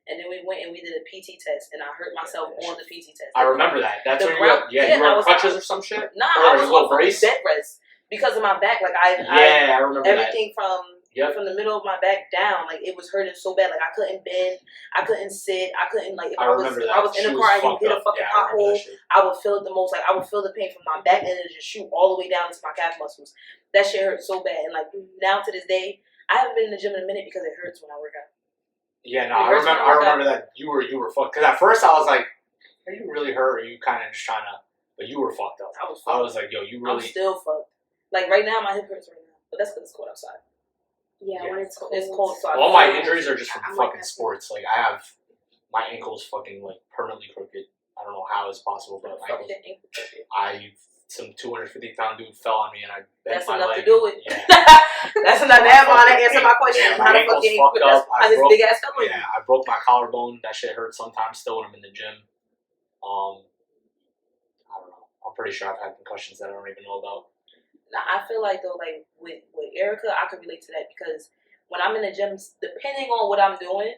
[SPEAKER 2] And then we went and we did a PT test, and I hurt myself on the PT test.
[SPEAKER 3] I remember that. That's
[SPEAKER 2] The
[SPEAKER 3] when
[SPEAKER 2] ground-
[SPEAKER 3] you
[SPEAKER 2] yeah,
[SPEAKER 3] were
[SPEAKER 2] I
[SPEAKER 3] on
[SPEAKER 2] was-
[SPEAKER 3] crutches or some shit.
[SPEAKER 2] Nah,
[SPEAKER 3] Or
[SPEAKER 2] I
[SPEAKER 3] a
[SPEAKER 2] was
[SPEAKER 3] little
[SPEAKER 2] on fucking
[SPEAKER 3] brace?
[SPEAKER 2] bed rest because of my back. Like I
[SPEAKER 3] Yeah, I remember that.
[SPEAKER 2] everything from the middle of my back down, like it was hurting so bad. Like I couldn't bend, I couldn't sit, I couldn't like. If
[SPEAKER 3] I remember that.
[SPEAKER 2] I was in
[SPEAKER 3] She
[SPEAKER 2] the
[SPEAKER 3] was
[SPEAKER 2] car and you
[SPEAKER 3] fucked
[SPEAKER 2] hit a
[SPEAKER 3] up.
[SPEAKER 2] fucking
[SPEAKER 3] Yeah, I remember
[SPEAKER 2] pothole,
[SPEAKER 3] that shit.
[SPEAKER 2] I would feel it the most. Like I would feel the pain from my back and it just shoot all the way down to my calf muscles. That shit hurt so bad. And like now to this day, I haven't been in the gym in a minute because it hurts when I work out.
[SPEAKER 3] Yeah, no,
[SPEAKER 2] It
[SPEAKER 3] I
[SPEAKER 2] hurts
[SPEAKER 3] remember.
[SPEAKER 2] when I
[SPEAKER 3] I
[SPEAKER 2] work out.
[SPEAKER 3] remember that you were fucked. Because at first I was like, "Are you really hurt? Or are you kind of just trying to?" But you were fucked up.
[SPEAKER 2] I was
[SPEAKER 3] I
[SPEAKER 2] fucked.
[SPEAKER 3] was like, "Yo, you
[SPEAKER 2] I'm
[SPEAKER 3] really."
[SPEAKER 2] still fucked. Like right now, my hip hurts right now, but that's because it's cold outside.
[SPEAKER 4] yeah,
[SPEAKER 3] Yeah.
[SPEAKER 4] when it's cold,
[SPEAKER 2] It's cold, so I
[SPEAKER 3] All my
[SPEAKER 2] feel-
[SPEAKER 3] injuries are just from
[SPEAKER 4] I'm like
[SPEAKER 3] fucking
[SPEAKER 4] that.
[SPEAKER 3] sports. Like I have my ankles fucking like permanently crooked. I don't know how it's possible, but my
[SPEAKER 2] Fuck
[SPEAKER 3] ankles.
[SPEAKER 2] that ankle crooked.
[SPEAKER 3] Some 250-pound dude fell on me and I bent
[SPEAKER 2] That's
[SPEAKER 3] my
[SPEAKER 2] enough
[SPEAKER 3] leg.
[SPEAKER 2] to do it.
[SPEAKER 3] Yeah.
[SPEAKER 2] That's not that one. I answer my question.
[SPEAKER 3] Yeah, my
[SPEAKER 2] How the
[SPEAKER 3] ankle's
[SPEAKER 2] fuck you
[SPEAKER 3] fucked
[SPEAKER 2] that's
[SPEAKER 3] up. I
[SPEAKER 2] his
[SPEAKER 3] broke-
[SPEAKER 2] big ass fell on you.
[SPEAKER 3] Yeah, I broke my collarbone. That shit hurts sometimes still when I'm in the gym. I don't know. I'm pretty sure I've had concussions that I don't even know about.
[SPEAKER 2] Now, I feel like though, like with Erica, I can relate to that because when I'm in the gym, depending on what I'm doing,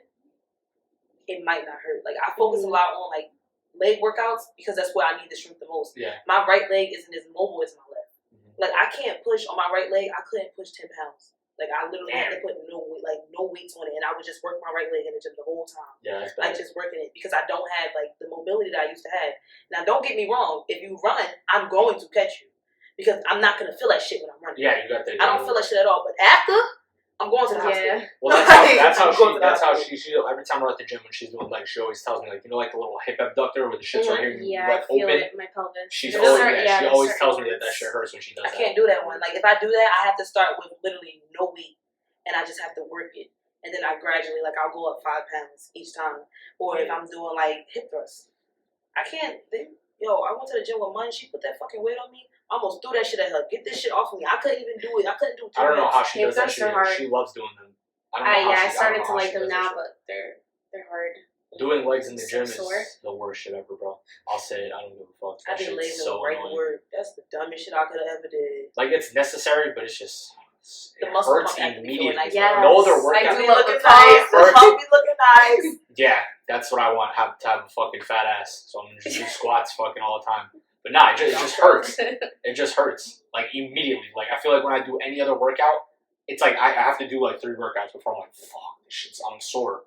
[SPEAKER 2] it might not hurt. Like I focus a lot on like leg workouts because that's where I need the strength the most.
[SPEAKER 3] Yeah.
[SPEAKER 2] My right leg isn't as mobile as my left.
[SPEAKER 3] Mhm.
[SPEAKER 2] Like I can't push on my right leg. I couldn't push 10 pounds. Like I literally had to
[SPEAKER 3] Damn.
[SPEAKER 2] put no weights on it, and I would just work my right leg in the gym the whole time.
[SPEAKER 3] Yeah, that's
[SPEAKER 2] Like
[SPEAKER 3] bad.
[SPEAKER 2] just working it because I don't have like the mobility that I used to have. Now don't get me wrong, if you run, I'm going to catch you because I'm not gonna feel that shit when I'm running.
[SPEAKER 3] Yeah, you got the.
[SPEAKER 2] I don't feel that shit at all. But after, I'm going to the hospital.
[SPEAKER 4] Yeah.
[SPEAKER 3] Well, that's how
[SPEAKER 2] I'm going to the
[SPEAKER 3] she
[SPEAKER 2] hospital.
[SPEAKER 3] every time we're at the gym when she's doing legs, she always tells me like, you know, like the little hip abductor where the shit's right here, you
[SPEAKER 4] Yeah, I
[SPEAKER 3] like
[SPEAKER 4] feel
[SPEAKER 3] open.
[SPEAKER 4] it in my pelvis.
[SPEAKER 3] She's
[SPEAKER 4] There's
[SPEAKER 3] always
[SPEAKER 4] certain-
[SPEAKER 3] she
[SPEAKER 4] there's
[SPEAKER 3] always
[SPEAKER 4] certain
[SPEAKER 3] tells me that
[SPEAKER 4] ones.
[SPEAKER 3] shit hurts when she does
[SPEAKER 2] I
[SPEAKER 3] that.
[SPEAKER 2] can't do that one. Like if I do that, I have to start with literally no weight, and I just have to work it, and then I gradually like I'll go up 5 pounds each time. Or if I'm doing like hip thrusts, I can't. I went to the gym with Mun. She put that fucking weight on me. I almost threw that shit at her. Get this shit off of me. I couldn't even do it. I couldn't do it.
[SPEAKER 3] I don't know how she
[SPEAKER 4] Hip
[SPEAKER 3] does that
[SPEAKER 4] thrusts
[SPEAKER 3] shit.
[SPEAKER 4] are hard.
[SPEAKER 3] She loves doing them. I don't know how
[SPEAKER 4] I
[SPEAKER 3] she, I
[SPEAKER 4] started
[SPEAKER 3] don't
[SPEAKER 4] to
[SPEAKER 3] know how
[SPEAKER 4] like
[SPEAKER 3] she
[SPEAKER 4] them
[SPEAKER 3] does that
[SPEAKER 4] now,
[SPEAKER 3] shit.
[SPEAKER 4] but they're hard.
[SPEAKER 3] Doing legs in the
[SPEAKER 4] So
[SPEAKER 3] gym is
[SPEAKER 4] sore.
[SPEAKER 3] the worst shit ever, bro. I'll say it. I don't give a fuck.
[SPEAKER 2] I
[SPEAKER 3] That
[SPEAKER 2] think
[SPEAKER 3] shit's
[SPEAKER 2] lazy
[SPEAKER 3] so
[SPEAKER 2] was right
[SPEAKER 3] annoying.
[SPEAKER 2] word. That's the dumbest shit I could have ever did.
[SPEAKER 3] Like it's necessary, but it's just
[SPEAKER 2] The
[SPEAKER 3] it
[SPEAKER 2] muscle
[SPEAKER 3] hurts
[SPEAKER 2] pump activity
[SPEAKER 3] immediately.
[SPEAKER 2] nice.
[SPEAKER 4] Yes.
[SPEAKER 3] No other
[SPEAKER 4] I
[SPEAKER 3] workout.
[SPEAKER 4] do
[SPEAKER 2] be
[SPEAKER 4] love
[SPEAKER 2] looking
[SPEAKER 4] the
[SPEAKER 2] nice. The
[SPEAKER 3] pump.
[SPEAKER 2] pump be looking nice.
[SPEAKER 3] Yeah, that's what I want. To have a fucking fat ass. So I'm gonna just do squats fucking all the time. But nah, it just hurts. It just hurts. Like immediately. Like I feel like when I do any other workout, it's like I have to do like 3 workouts before I'm like, fuck, this shit's I'm sore.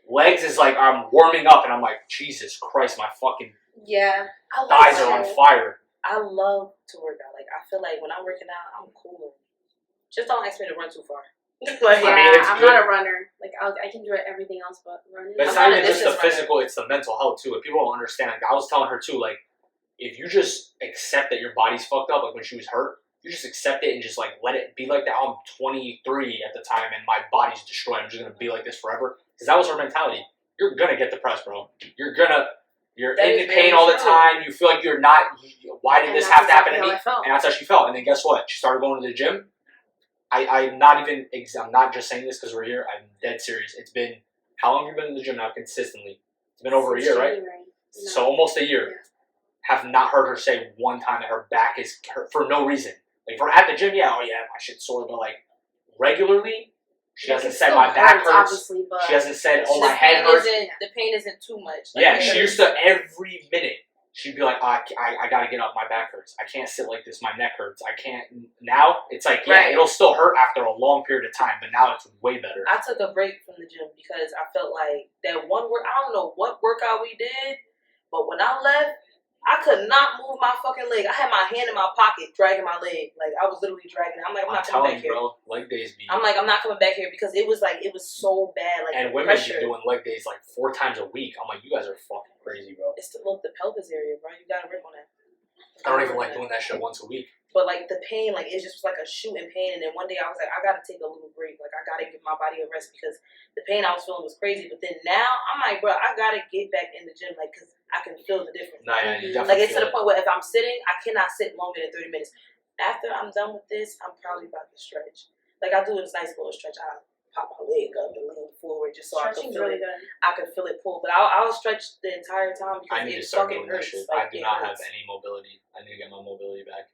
[SPEAKER 3] Legs is like I'm warming up, and I'm like, Jesus Christ, my fucking
[SPEAKER 4] Yeah. I like
[SPEAKER 3] thighs are on
[SPEAKER 4] that.
[SPEAKER 3] fire.
[SPEAKER 2] I love to work out. Like, I feel like when I'm working out, I'm cooler. Just don't ask me to run too far. Like,
[SPEAKER 4] Yeah,
[SPEAKER 3] I mean, it's
[SPEAKER 4] I'm
[SPEAKER 3] good.
[SPEAKER 4] not a runner. Like I can do everything else but running.
[SPEAKER 3] But it's
[SPEAKER 2] I'm
[SPEAKER 3] not
[SPEAKER 2] not
[SPEAKER 3] even
[SPEAKER 2] a
[SPEAKER 3] just the
[SPEAKER 2] distance runner.
[SPEAKER 3] physical; it's the mental health too. If people don't understand, like I was telling her too, like if you just accept that your body's fucked up, like when she was hurt, you just accept it and just like let it be like that. I'm 23 at the time, and my body's destroyed. I'm just gonna be like this forever. Because that was her mentality. You're gonna get depressed, bro. You're
[SPEAKER 2] That
[SPEAKER 3] in
[SPEAKER 2] is
[SPEAKER 3] pain
[SPEAKER 2] very
[SPEAKER 3] all the
[SPEAKER 2] true.
[SPEAKER 3] time. You feel like you're not. Why did
[SPEAKER 4] And
[SPEAKER 3] this
[SPEAKER 4] that's
[SPEAKER 3] have to happen to
[SPEAKER 4] exactly
[SPEAKER 3] me?
[SPEAKER 4] how I felt.
[SPEAKER 3] And that's how she felt. And then guess what? She started going to the gym. I'm not even. I'm not just saying this because we're here. I'm dead serious. It's been how long have you been in the gym now consistently? It's been over a year, right?
[SPEAKER 4] January. No.
[SPEAKER 3] So almost a year.
[SPEAKER 4] Yeah.
[SPEAKER 3] Have not heard her say one time that her back is hurt for no reason. Like for at the gym, yeah, oh yeah, my shit's sore, but like regularly, she
[SPEAKER 4] Like,
[SPEAKER 3] hasn't
[SPEAKER 4] it
[SPEAKER 3] said
[SPEAKER 4] still
[SPEAKER 3] my back hurts.
[SPEAKER 4] obviously, but
[SPEAKER 3] She hasn't said, oh,
[SPEAKER 2] the
[SPEAKER 3] my head
[SPEAKER 2] pain
[SPEAKER 3] hurts.
[SPEAKER 2] The pain isn't too much. Like,
[SPEAKER 3] Yeah,
[SPEAKER 2] it
[SPEAKER 3] she
[SPEAKER 2] hurts.
[SPEAKER 3] used to every minute. She'd be like, I gotta get up. My back hurts. I can't sit like this. My neck hurts. I can't. Now it's like, yeah,
[SPEAKER 2] Right.
[SPEAKER 3] it'll still hurt after a long period of time, but now it's way better.
[SPEAKER 2] I took a break from the gym because I felt like that one work. I don't know what workout we did, but when I left, I could not move my fucking leg. I had my hand in my pocket, dragging my leg. Like I was literally dragging it. I'm like, I'm
[SPEAKER 3] I'm
[SPEAKER 2] not coming
[SPEAKER 3] telling
[SPEAKER 2] back
[SPEAKER 3] you,
[SPEAKER 2] here.
[SPEAKER 3] bro, leg days be.
[SPEAKER 2] I'm like, I'm not coming back here because it was so bad. Like
[SPEAKER 3] and
[SPEAKER 2] the
[SPEAKER 3] women
[SPEAKER 2] pressure.
[SPEAKER 3] be doing leg days like 4 times a week. I'm like, you guys are fucking crazy, bro.
[SPEAKER 2] It's the pelvis area, bro. You gotta work on that.
[SPEAKER 3] I don't even like doing that shit once a week.
[SPEAKER 2] But like the pain, like it just was like a shooting pain. And then one day I was like, I gotta take a little break. Like I gotta give my body a rest because the pain I was feeling was crazy. But then now I'm like, bro, I gotta get back in the gym, like, cause I can feel the difference.
[SPEAKER 3] Nah, yeah, you
[SPEAKER 2] Like
[SPEAKER 3] definitely
[SPEAKER 2] it's to
[SPEAKER 3] feel
[SPEAKER 2] the point where if I'm sitting, I cannot sit longer than 30 minutes. After I'm done with this, I'm probably about to stretch. Like I do this nice little stretch. I pop my leg up and lean forward just so I can
[SPEAKER 4] stretching's
[SPEAKER 2] feel
[SPEAKER 4] really
[SPEAKER 2] it.
[SPEAKER 4] good.
[SPEAKER 2] I can feel it pull. But I'll stretch the entire time because
[SPEAKER 3] I need
[SPEAKER 2] it
[SPEAKER 3] to start
[SPEAKER 2] fucking
[SPEAKER 3] doing that
[SPEAKER 2] hurts.
[SPEAKER 3] shit.
[SPEAKER 2] Like,
[SPEAKER 3] I do
[SPEAKER 2] it
[SPEAKER 3] not have
[SPEAKER 2] hurts.
[SPEAKER 3] any mobility. I need to get my mobility back.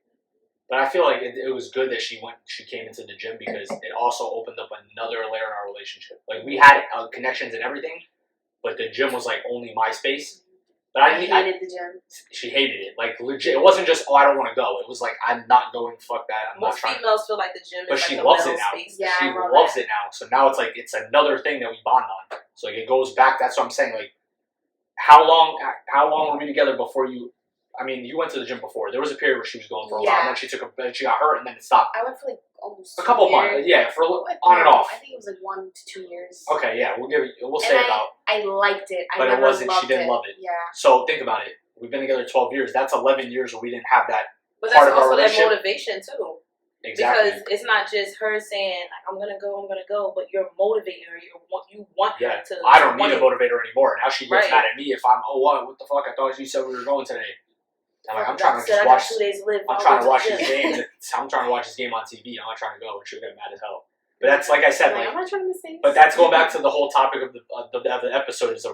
[SPEAKER 3] But I feel like it was good that she came into the gym because it also opened up another layer in our relationship. Like we had connections and everything, but the gym was like only my space. But
[SPEAKER 4] I hated the gym.
[SPEAKER 3] she hated it. Like legit, it wasn't just I don't want to go. It was like I'm not going. Fuck that. I'm not
[SPEAKER 2] Most
[SPEAKER 3] trying.
[SPEAKER 2] females feel like the gym
[SPEAKER 3] But
[SPEAKER 2] is
[SPEAKER 3] she
[SPEAKER 2] like a
[SPEAKER 3] loves it
[SPEAKER 2] male
[SPEAKER 3] now.
[SPEAKER 2] space.
[SPEAKER 4] Yeah,
[SPEAKER 3] She
[SPEAKER 4] I love
[SPEAKER 3] loves
[SPEAKER 4] that.
[SPEAKER 3] it now. So now it's like it's another thing that we bond on. So like it goes back. That's what I'm saying. Like how long were we together before you? I mean, you went to the gym before. There was a period where she was going for a while,
[SPEAKER 4] Yeah.
[SPEAKER 3] and then she got hurt, and then it stopped.
[SPEAKER 4] I went for like almost
[SPEAKER 3] A couple
[SPEAKER 4] 2
[SPEAKER 3] months,
[SPEAKER 4] years.
[SPEAKER 3] yeah, for
[SPEAKER 4] What?
[SPEAKER 3] on and
[SPEAKER 4] No,
[SPEAKER 3] off.
[SPEAKER 4] I think it was like 1 to 2 years.
[SPEAKER 3] Okay, yeah, we'll say
[SPEAKER 4] And
[SPEAKER 3] about.
[SPEAKER 4] I liked it. I
[SPEAKER 3] But it
[SPEAKER 4] never
[SPEAKER 3] wasn't- she
[SPEAKER 4] loved
[SPEAKER 3] didn't
[SPEAKER 4] it.
[SPEAKER 3] love it.
[SPEAKER 4] Yeah.
[SPEAKER 3] So think about it. We've been together 12 years. That's 11 years where we didn't have that
[SPEAKER 2] But
[SPEAKER 3] part
[SPEAKER 2] that's
[SPEAKER 3] of our
[SPEAKER 2] also that
[SPEAKER 3] relationship.
[SPEAKER 2] motivation too.
[SPEAKER 3] Exactly.
[SPEAKER 2] Because it's not just her saying like, I'm gonna go, but you're motivating her. You want
[SPEAKER 3] Yeah,
[SPEAKER 2] her to.
[SPEAKER 3] I don't need
[SPEAKER 2] want
[SPEAKER 3] a
[SPEAKER 2] it.
[SPEAKER 3] motivator anymore. Now she gets
[SPEAKER 2] Right.
[SPEAKER 3] mad at me if I'm. Oh, what the fuck? I thought you said we were going today. I'm like, I'm trying to
[SPEAKER 2] Said
[SPEAKER 3] just
[SPEAKER 2] I
[SPEAKER 3] watch.
[SPEAKER 2] got 2 days to live.
[SPEAKER 3] I'm
[SPEAKER 2] I'll
[SPEAKER 3] trying
[SPEAKER 2] go
[SPEAKER 3] to watch
[SPEAKER 2] the
[SPEAKER 3] his
[SPEAKER 2] gym.
[SPEAKER 3] game. I'm trying to watch his game on TV. I'm not trying to go, and she'll get mad as hell. But that's like I said,
[SPEAKER 4] Like,
[SPEAKER 3] like.
[SPEAKER 4] I'm not trying to miss things.
[SPEAKER 3] But that's going back to the whole topic of the episode is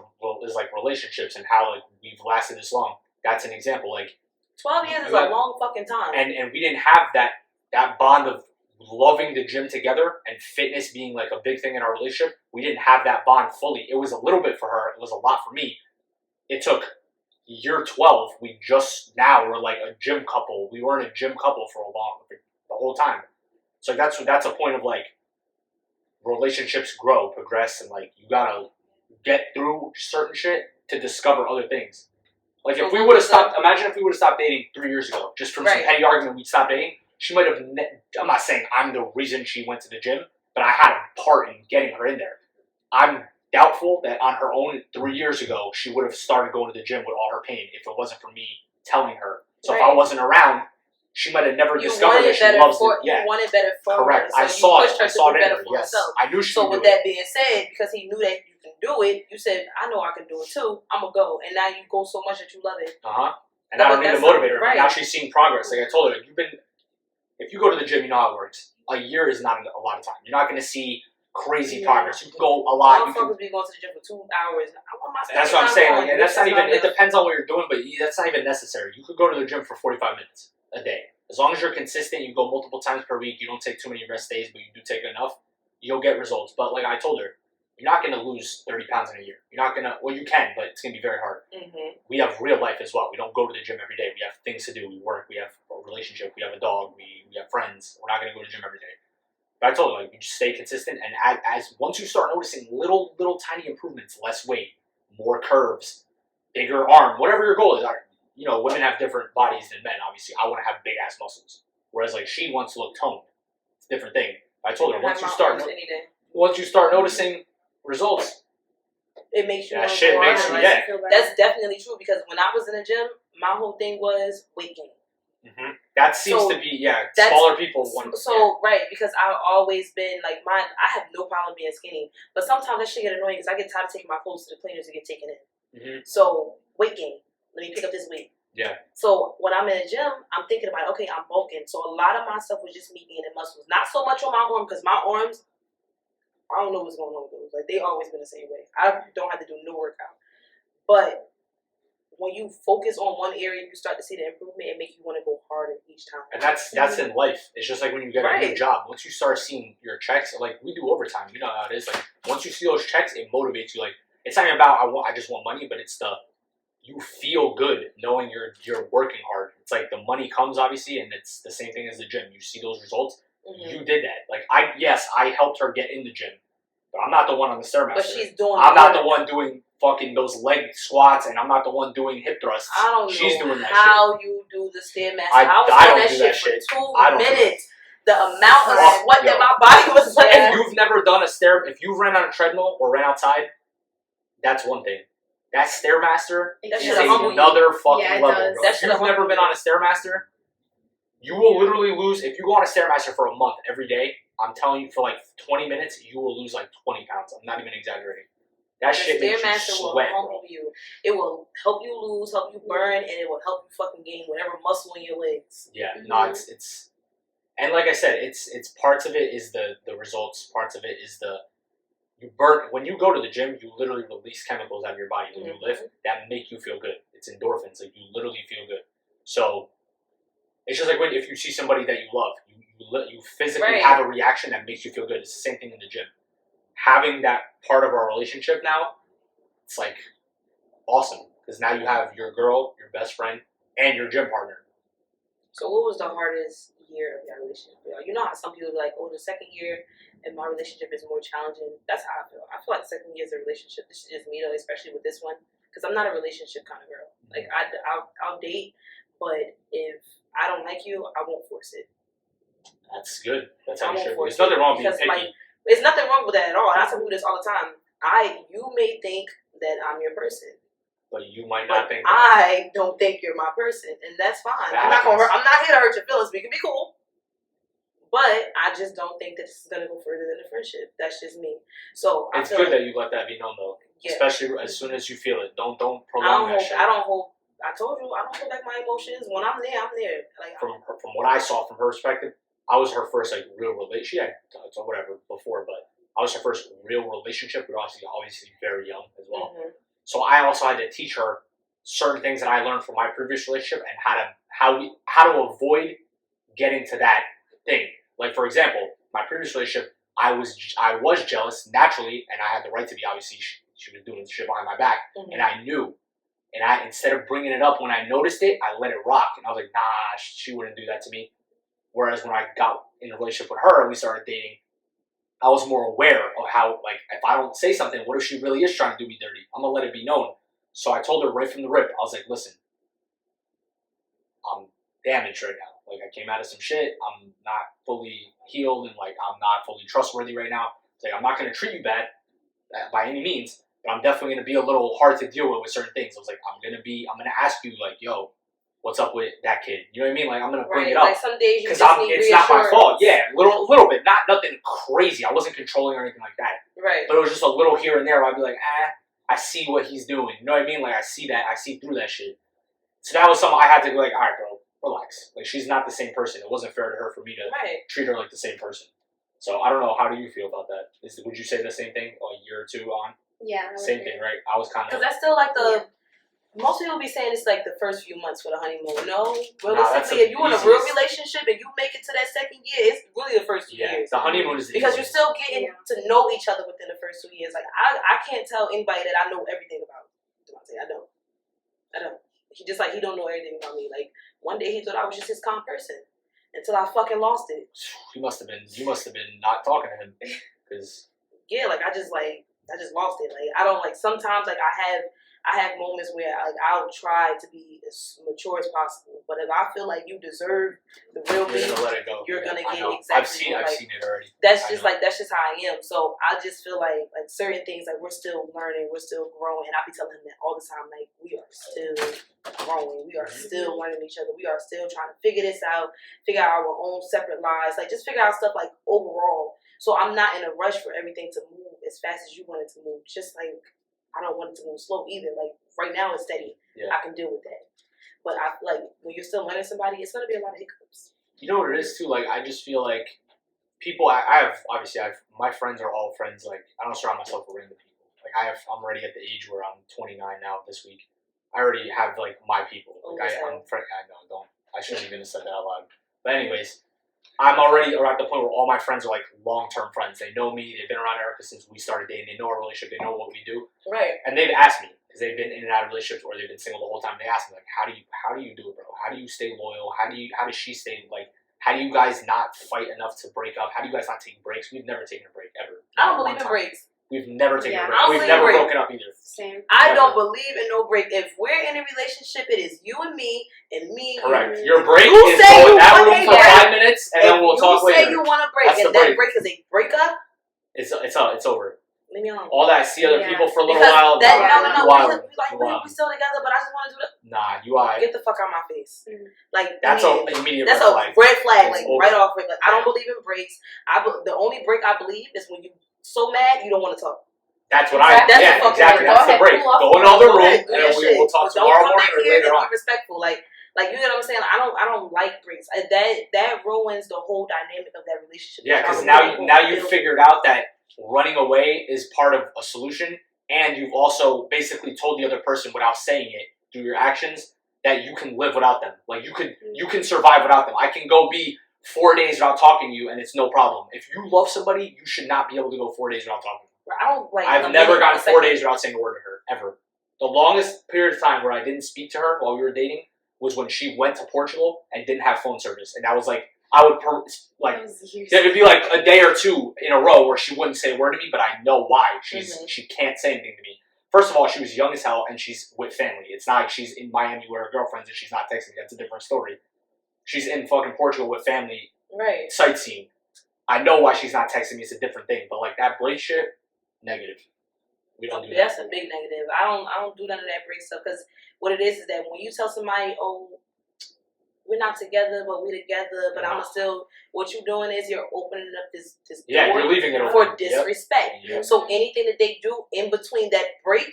[SPEAKER 3] like relationships and how like we've lasted this long. That's an example. Like
[SPEAKER 2] 12 years is a long fucking time.
[SPEAKER 3] and we didn't have that bond of loving the gym together and fitness being like a big thing in our relationship. We didn't have that bond fully. It was a little bit for her. It was a lot for me. It took year 12. We just now were like a gym couple. We weren't a gym couple for the whole time. So that's a point of like relationships grow, progress, and like you gotta get through certain shit to discover other things. Like if we would have stopped, imagine if we would have stopped dating 3 years ago, just from some
[SPEAKER 2] Right.
[SPEAKER 3] petty argument, we'd stop dating. She might have. I'm not saying I'm the reason she went to the gym, but I had a part in getting her in there. I'm doubtful that on her own 3 years ago she would have started going to the gym with all her pain if it wasn't for me telling her. So if I
[SPEAKER 2] Right.
[SPEAKER 3] wasn't around, she might have never
[SPEAKER 2] You
[SPEAKER 3] discovered
[SPEAKER 2] wanted
[SPEAKER 3] that she
[SPEAKER 2] better
[SPEAKER 3] loves
[SPEAKER 2] for
[SPEAKER 3] it. Yeah,
[SPEAKER 2] you wanted better for
[SPEAKER 3] correct.
[SPEAKER 2] her. So
[SPEAKER 3] I
[SPEAKER 2] you
[SPEAKER 3] saw
[SPEAKER 2] pushed
[SPEAKER 3] it.
[SPEAKER 2] her
[SPEAKER 3] I
[SPEAKER 2] to
[SPEAKER 3] saw
[SPEAKER 2] do
[SPEAKER 3] it in
[SPEAKER 2] better
[SPEAKER 3] her.
[SPEAKER 2] for
[SPEAKER 3] Yes,
[SPEAKER 2] herself.
[SPEAKER 3] I knew she
[SPEAKER 2] So
[SPEAKER 3] could
[SPEAKER 2] with
[SPEAKER 3] do it.
[SPEAKER 2] that being said, because he knew that you can do it, you said, I know I can do it too. I'm gonna go. And now you go so much that you love it.
[SPEAKER 3] And
[SPEAKER 2] No,
[SPEAKER 3] I
[SPEAKER 2] but
[SPEAKER 3] don't need a
[SPEAKER 2] that's not
[SPEAKER 3] motivator.
[SPEAKER 2] right.
[SPEAKER 3] Now she's seeing progress. Like I told her, if you go to the gym, you know how it works. A year is not a lot of time. You're not going to see crazy
[SPEAKER 2] Yeah.
[SPEAKER 3] progress. You can go a lot. You can,
[SPEAKER 2] Motherfuckers be going to the gym for 2 hours. I want my
[SPEAKER 3] that's what I'm
[SPEAKER 2] stamina
[SPEAKER 3] saying.
[SPEAKER 2] on.
[SPEAKER 3] Like, and that's not even. It
[SPEAKER 2] enough.
[SPEAKER 3] depends on what you're doing, but that's not even necessary. You could go to the gym for 45 minutes a day. As long as you're consistent, you go multiple times per week. You don't take too many rest days, but you do take enough. You'll get results. But like I told her, you're not going to lose 30 pounds in a year. You're not going to. Well, you can, but it's going to be very hard.
[SPEAKER 2] Mm-hmm.
[SPEAKER 3] We have real life as well. We don't go to the gym every day. We have things to do. We work. We have a relationship. We have a dog. We have friends. We're not going to go to the gym every day. But I told her, like, you just stay consistent, and as once you start noticing little tiny improvements, less weight, more curves, bigger arm, whatever your goal is. You know, women have different bodies than men. Obviously, I want to have big ass muscles, whereas like she wants to look toned. It's a different thing. I told her once you start noticing results,
[SPEAKER 2] it makes you.
[SPEAKER 3] That shit makes you. Yeah,
[SPEAKER 2] that's definitely true because when I was in the gym, my whole thing was weight gain.
[SPEAKER 3] Mm-hmm. That seems to be smaller people want.
[SPEAKER 2] Right, because I've always been like I have no problem being skinny, but sometimes that shit get annoying because I get tired of taking my clothes to the cleaners to get taken in.
[SPEAKER 3] Mm-hmm.
[SPEAKER 2] So weight gain. Let me pick up this weight.
[SPEAKER 3] Yeah.
[SPEAKER 2] So when I'm in the gym, I'm thinking about okay, I'm bulking. So a lot of my stuff was just me gaining muscles, not so much on my arm because my arms, I don't know what's going on with those. Like they always been the same way. I don't have to do no workout, but when you focus on one area, you start to see the improvement and make you want to go harder each time.
[SPEAKER 3] And that's in life. It's just like when you get a new job. Once you start seeing your checks, like we do overtime, you know how it is. Like once you see those checks, it motivates you. Like it's not even about I just want money, but it's you feel good knowing you're working hard. It's like the money comes obviously, and it's the same thing as the gym. You see those results. Mm-hmm. You did that. Like I helped her get in the gym, but I'm not the one on the Stairmaster.
[SPEAKER 2] But she's doing.
[SPEAKER 3] I'm not the one doing fucking those leg squats, and I'm not the one doing hip thrusts.
[SPEAKER 2] I don't know
[SPEAKER 3] She's doing that
[SPEAKER 2] how
[SPEAKER 3] shit.
[SPEAKER 2] you do the Stairmaster.
[SPEAKER 3] I
[SPEAKER 2] was
[SPEAKER 3] don't
[SPEAKER 2] doing
[SPEAKER 3] do that shit
[SPEAKER 2] for 2 minutes. The amount of sweat that my body was like.
[SPEAKER 3] If you've never done if you've ran on a treadmill or ran outside, that's one thing. That Stairmaster is another fucking level, bro. If you've never been on a Stairmaster, you will literally lose. If you go on a Stairmaster for a month every day, I'm telling you, for like 20 minutes, you will lose like 20 pounds. I'm not even exaggerating. That shit makes you sweat, bro.
[SPEAKER 2] It will help you lose, help you burn, and it will help you fucking gain whatever muscle in your legs.
[SPEAKER 3] Yeah, no, it's, and like I said, it's parts of it is the results, parts of it is you burn. When you go to the gym, you literally release chemicals out of your body when you lift that make you feel good. It's endorphins, like you literally feel good. So it's just like if you see somebody that you love, you physically have a reaction that makes you feel good. It's the same thing in the gym. Having that part of our relationship now, it's like awesome because now you have your girl, your best friend, and your gym partner.
[SPEAKER 2] So what was the hardest year of your relationship? You know how some people be like, oh, the second year in my relationship is more challenging. That's how I feel. I feel like the second year is a relationship. This is just me though, especially with this one, because I'm not a relationship kind of girl. Like I'll date, but if I don't like you, I won't force it.
[SPEAKER 3] That's good. That's how you should. There's nothing wrong with being picky.
[SPEAKER 2] Like, there's nothing wrong with that at all. And I tell people this all the time. You may think that I'm your person,
[SPEAKER 3] but you might not think.
[SPEAKER 2] I don't think you're my person, and that's fine. I'm not here to hurt your feelings. We can be cool, but I just don't think that this is gonna go further than a friendship. That's just me. So
[SPEAKER 3] it's good that you let that be known, though. Yeah. Especially as soon as you feel it. Don't prolong that shit.
[SPEAKER 2] I told you I don't hold back my emotions. When I'm there, I'm there. Like
[SPEAKER 3] from what I saw from her perspective. I was her first like real relationship. She had whatever before, but I was her first real relationship. We were obviously very young as well. Mm-hmm. So I also had to teach her certain things that I learned from my previous relationship and how to avoid getting to that thing. Like for example, my previous relationship, I was jealous naturally, and I had the right to be. Obviously, she was doing shit behind my back, and I knew. And instead of bringing it up when I noticed it, I let it rock, and I was like, nah, she wouldn't do that to me. Whereas when I got in a relationship with her and we started dating, I was more aware of how, like, if I don't say something, what if she really is trying to do me dirty? I'm going to let it be known. So I told her right from the rip, I was like, listen, I'm damaged right now. Like, I came out of some shit. I'm not fully healed and, like, I'm not fully trustworthy right now. It's like, I'm not going to treat you bad by any means, but I'm definitely going to be a little hard to deal with certain things. I was like, I'm going to ask you, like, yo, what's up with that kid? You know what I mean? Like, I'm going to bring it up.
[SPEAKER 2] Like some days you just need
[SPEAKER 3] it's not my fault. Yeah, a little bit. Nothing crazy. I wasn't controlling or anything like that.
[SPEAKER 2] Right.
[SPEAKER 3] But it was just a little here and there where I'd be like, I see what he's doing. You know what I mean? Like, I see that. I see through that shit. So that was something I had to be like, all right, bro, relax. Like, she's not the same person. It wasn't fair to her for me to treat her like the same person. So I don't know. How do you feel about that? Would you say the same thing a year or two on?
[SPEAKER 4] Yeah.
[SPEAKER 3] Same thing, right? I was kind of...
[SPEAKER 2] Because that's still like the... Yeah. Most people be saying it's like the first few months for the honeymoon. No, realistically, if you're in a real relationship and you make it to that second year, it's really the first 2 years.
[SPEAKER 3] The honeymoon is
[SPEAKER 2] because you're still getting to know each other within the first 2 years. Like I can't tell anybody that I know everything about Devontae. I don't. He just like he don't know everything about me. Like one day he thought I was just his calm person. until I fucking lost it.
[SPEAKER 3] You must have been not talking to him, because
[SPEAKER 2] Yeah, like I just lost it. Like I don't like sometimes like I have moments where like I'll try to be as mature as possible, but if I feel like you deserve the real me,
[SPEAKER 3] you're gonna let it go.
[SPEAKER 2] you're gonna
[SPEAKER 3] I
[SPEAKER 2] get
[SPEAKER 3] know.
[SPEAKER 2] exactly.
[SPEAKER 3] I've seen it already.
[SPEAKER 2] That's just how I am. So I just feel like certain things like we're still learning, we're still growing, and I be telling him that all the time. Like we are still growing, we are still learning each other, we are still trying to figure this out, figure out our own separate lives, like just figure out stuff like overall. So I'm not in a rush for everything to move as fast as you want it to move. Just like I don't want it to move slow either. Like right now it's steady.
[SPEAKER 3] Yeah.
[SPEAKER 2] I can deal with that. But I like when you're still learning somebody, it's gonna be a lot of hiccups.
[SPEAKER 3] You know what it is too? Like I just feel like people. I have my friends are all friends. Like I don't surround myself with random people. Like I'm already at the age where I'm 29 now this week. I already have like my people. Like I'm friend. I know don't. I shouldn't even have said that out loud. But anyways, I'm already at the point where all my friends are like long-term friends. They know me. They've been around Erica since we started dating. They know our relationship. They know what we do.
[SPEAKER 2] Right.
[SPEAKER 3] And they've asked me because they've been in and out of relationships or they've been single the whole time. They ask me like, how do you do it, bro? How do you stay loyal? How does she stay like? How do you guys not fight enough to break up? How do you guys not take breaks? We've never taken a break ever.
[SPEAKER 2] I don't believe in breaks.
[SPEAKER 3] We've never taken a break.
[SPEAKER 2] I don't
[SPEAKER 3] We've
[SPEAKER 2] believe
[SPEAKER 3] never
[SPEAKER 2] break.
[SPEAKER 3] broken up either.
[SPEAKER 4] Same.
[SPEAKER 2] I
[SPEAKER 3] Never.
[SPEAKER 2] don't believe in no break. If we're in a relationship, it is you and me and me.
[SPEAKER 3] Correct.
[SPEAKER 2] And
[SPEAKER 3] Your break
[SPEAKER 2] You
[SPEAKER 3] is
[SPEAKER 2] say
[SPEAKER 3] go in
[SPEAKER 2] you
[SPEAKER 3] that
[SPEAKER 2] want
[SPEAKER 3] room
[SPEAKER 2] a
[SPEAKER 3] for
[SPEAKER 2] break.
[SPEAKER 3] 5 minutes and then we'll talk
[SPEAKER 2] You say
[SPEAKER 3] later.
[SPEAKER 2] you want a break,
[SPEAKER 3] That's
[SPEAKER 2] and
[SPEAKER 3] the
[SPEAKER 2] that
[SPEAKER 3] break.
[SPEAKER 2] break is a breakup.
[SPEAKER 3] It's over.
[SPEAKER 2] Leave me alone.
[SPEAKER 3] All that see other
[SPEAKER 4] Yeah.
[SPEAKER 3] people for a little
[SPEAKER 2] Because
[SPEAKER 3] while.
[SPEAKER 2] that,
[SPEAKER 3] nah,
[SPEAKER 2] no,
[SPEAKER 3] you wildin'.
[SPEAKER 2] we still together, but I just want to do that.
[SPEAKER 3] Nah, you alright.
[SPEAKER 2] Get the fuck out of my face.
[SPEAKER 4] Mm.
[SPEAKER 2] Like
[SPEAKER 3] That's
[SPEAKER 2] immediately.
[SPEAKER 3] an immediate
[SPEAKER 2] That's
[SPEAKER 3] red
[SPEAKER 2] a
[SPEAKER 3] flag.
[SPEAKER 2] red flag,
[SPEAKER 3] It's
[SPEAKER 2] like
[SPEAKER 3] over.
[SPEAKER 2] right off. Like I don't
[SPEAKER 3] Yeah.
[SPEAKER 2] believe in breaks. The only break I believe is when you so mad you don't want to talk.
[SPEAKER 3] That's what
[SPEAKER 4] Exactly.
[SPEAKER 3] yeah,
[SPEAKER 2] That's the
[SPEAKER 3] exactly.
[SPEAKER 2] fucking-
[SPEAKER 3] That's the
[SPEAKER 4] go
[SPEAKER 3] break.
[SPEAKER 4] ahead, cool off.
[SPEAKER 3] Go in another
[SPEAKER 2] Go
[SPEAKER 3] room
[SPEAKER 2] ahead, do
[SPEAKER 3] and
[SPEAKER 2] your
[SPEAKER 3] then
[SPEAKER 2] shit.
[SPEAKER 3] we'll talk
[SPEAKER 2] But don't
[SPEAKER 3] tomorrow
[SPEAKER 2] come
[SPEAKER 3] morning
[SPEAKER 2] back
[SPEAKER 3] or
[SPEAKER 2] here
[SPEAKER 3] later
[SPEAKER 2] and
[SPEAKER 3] on.
[SPEAKER 2] be respectful. Like you know what I'm saying. I don't like breaks. That ruins the whole dynamic of that relationship.
[SPEAKER 3] Yeah, because
[SPEAKER 2] I
[SPEAKER 3] now
[SPEAKER 2] really
[SPEAKER 3] you've
[SPEAKER 2] feel-
[SPEAKER 3] figured out that running away is part of a solution, and you've also basically told the other person without saying it through your actions that you can live without them. Like you can survive without them. I can go be 4 days without talking to you, and it's no problem. If you love somebody, you should not be able to go 4 days without talking to them.
[SPEAKER 2] I don't like.
[SPEAKER 3] I've never gone 4 days without saying a word to her, ever. The longest period of time where I didn't speak to her while we were dating was when she went to Portugal and didn't have phone service, and that was like I would
[SPEAKER 4] That was years.
[SPEAKER 3] it'd be like a day or two in a row where she wouldn't say a word to me, but I know why. She can't say anything to me. First of all, she was young as hell and she's with family. It's not like she's in Miami with her girlfriends and she's not texting me. That's a different story. She's in fucking Portugal with family,
[SPEAKER 2] Right.
[SPEAKER 3] sightseeing. I know why she's not texting me. It's a different thing. But like that break shit, negative. We don't do that.
[SPEAKER 2] That's a big negative. I don't do none of that break stuff because what it is that when you tell somebody, oh, we're not together, but we're together, but I'm still. What you're doing is you're opening up this
[SPEAKER 3] Yeah,
[SPEAKER 2] door
[SPEAKER 3] you're leaving it
[SPEAKER 2] for
[SPEAKER 3] open.
[SPEAKER 2] disrespect.
[SPEAKER 3] Yep.
[SPEAKER 2] So anything that they do in between that break,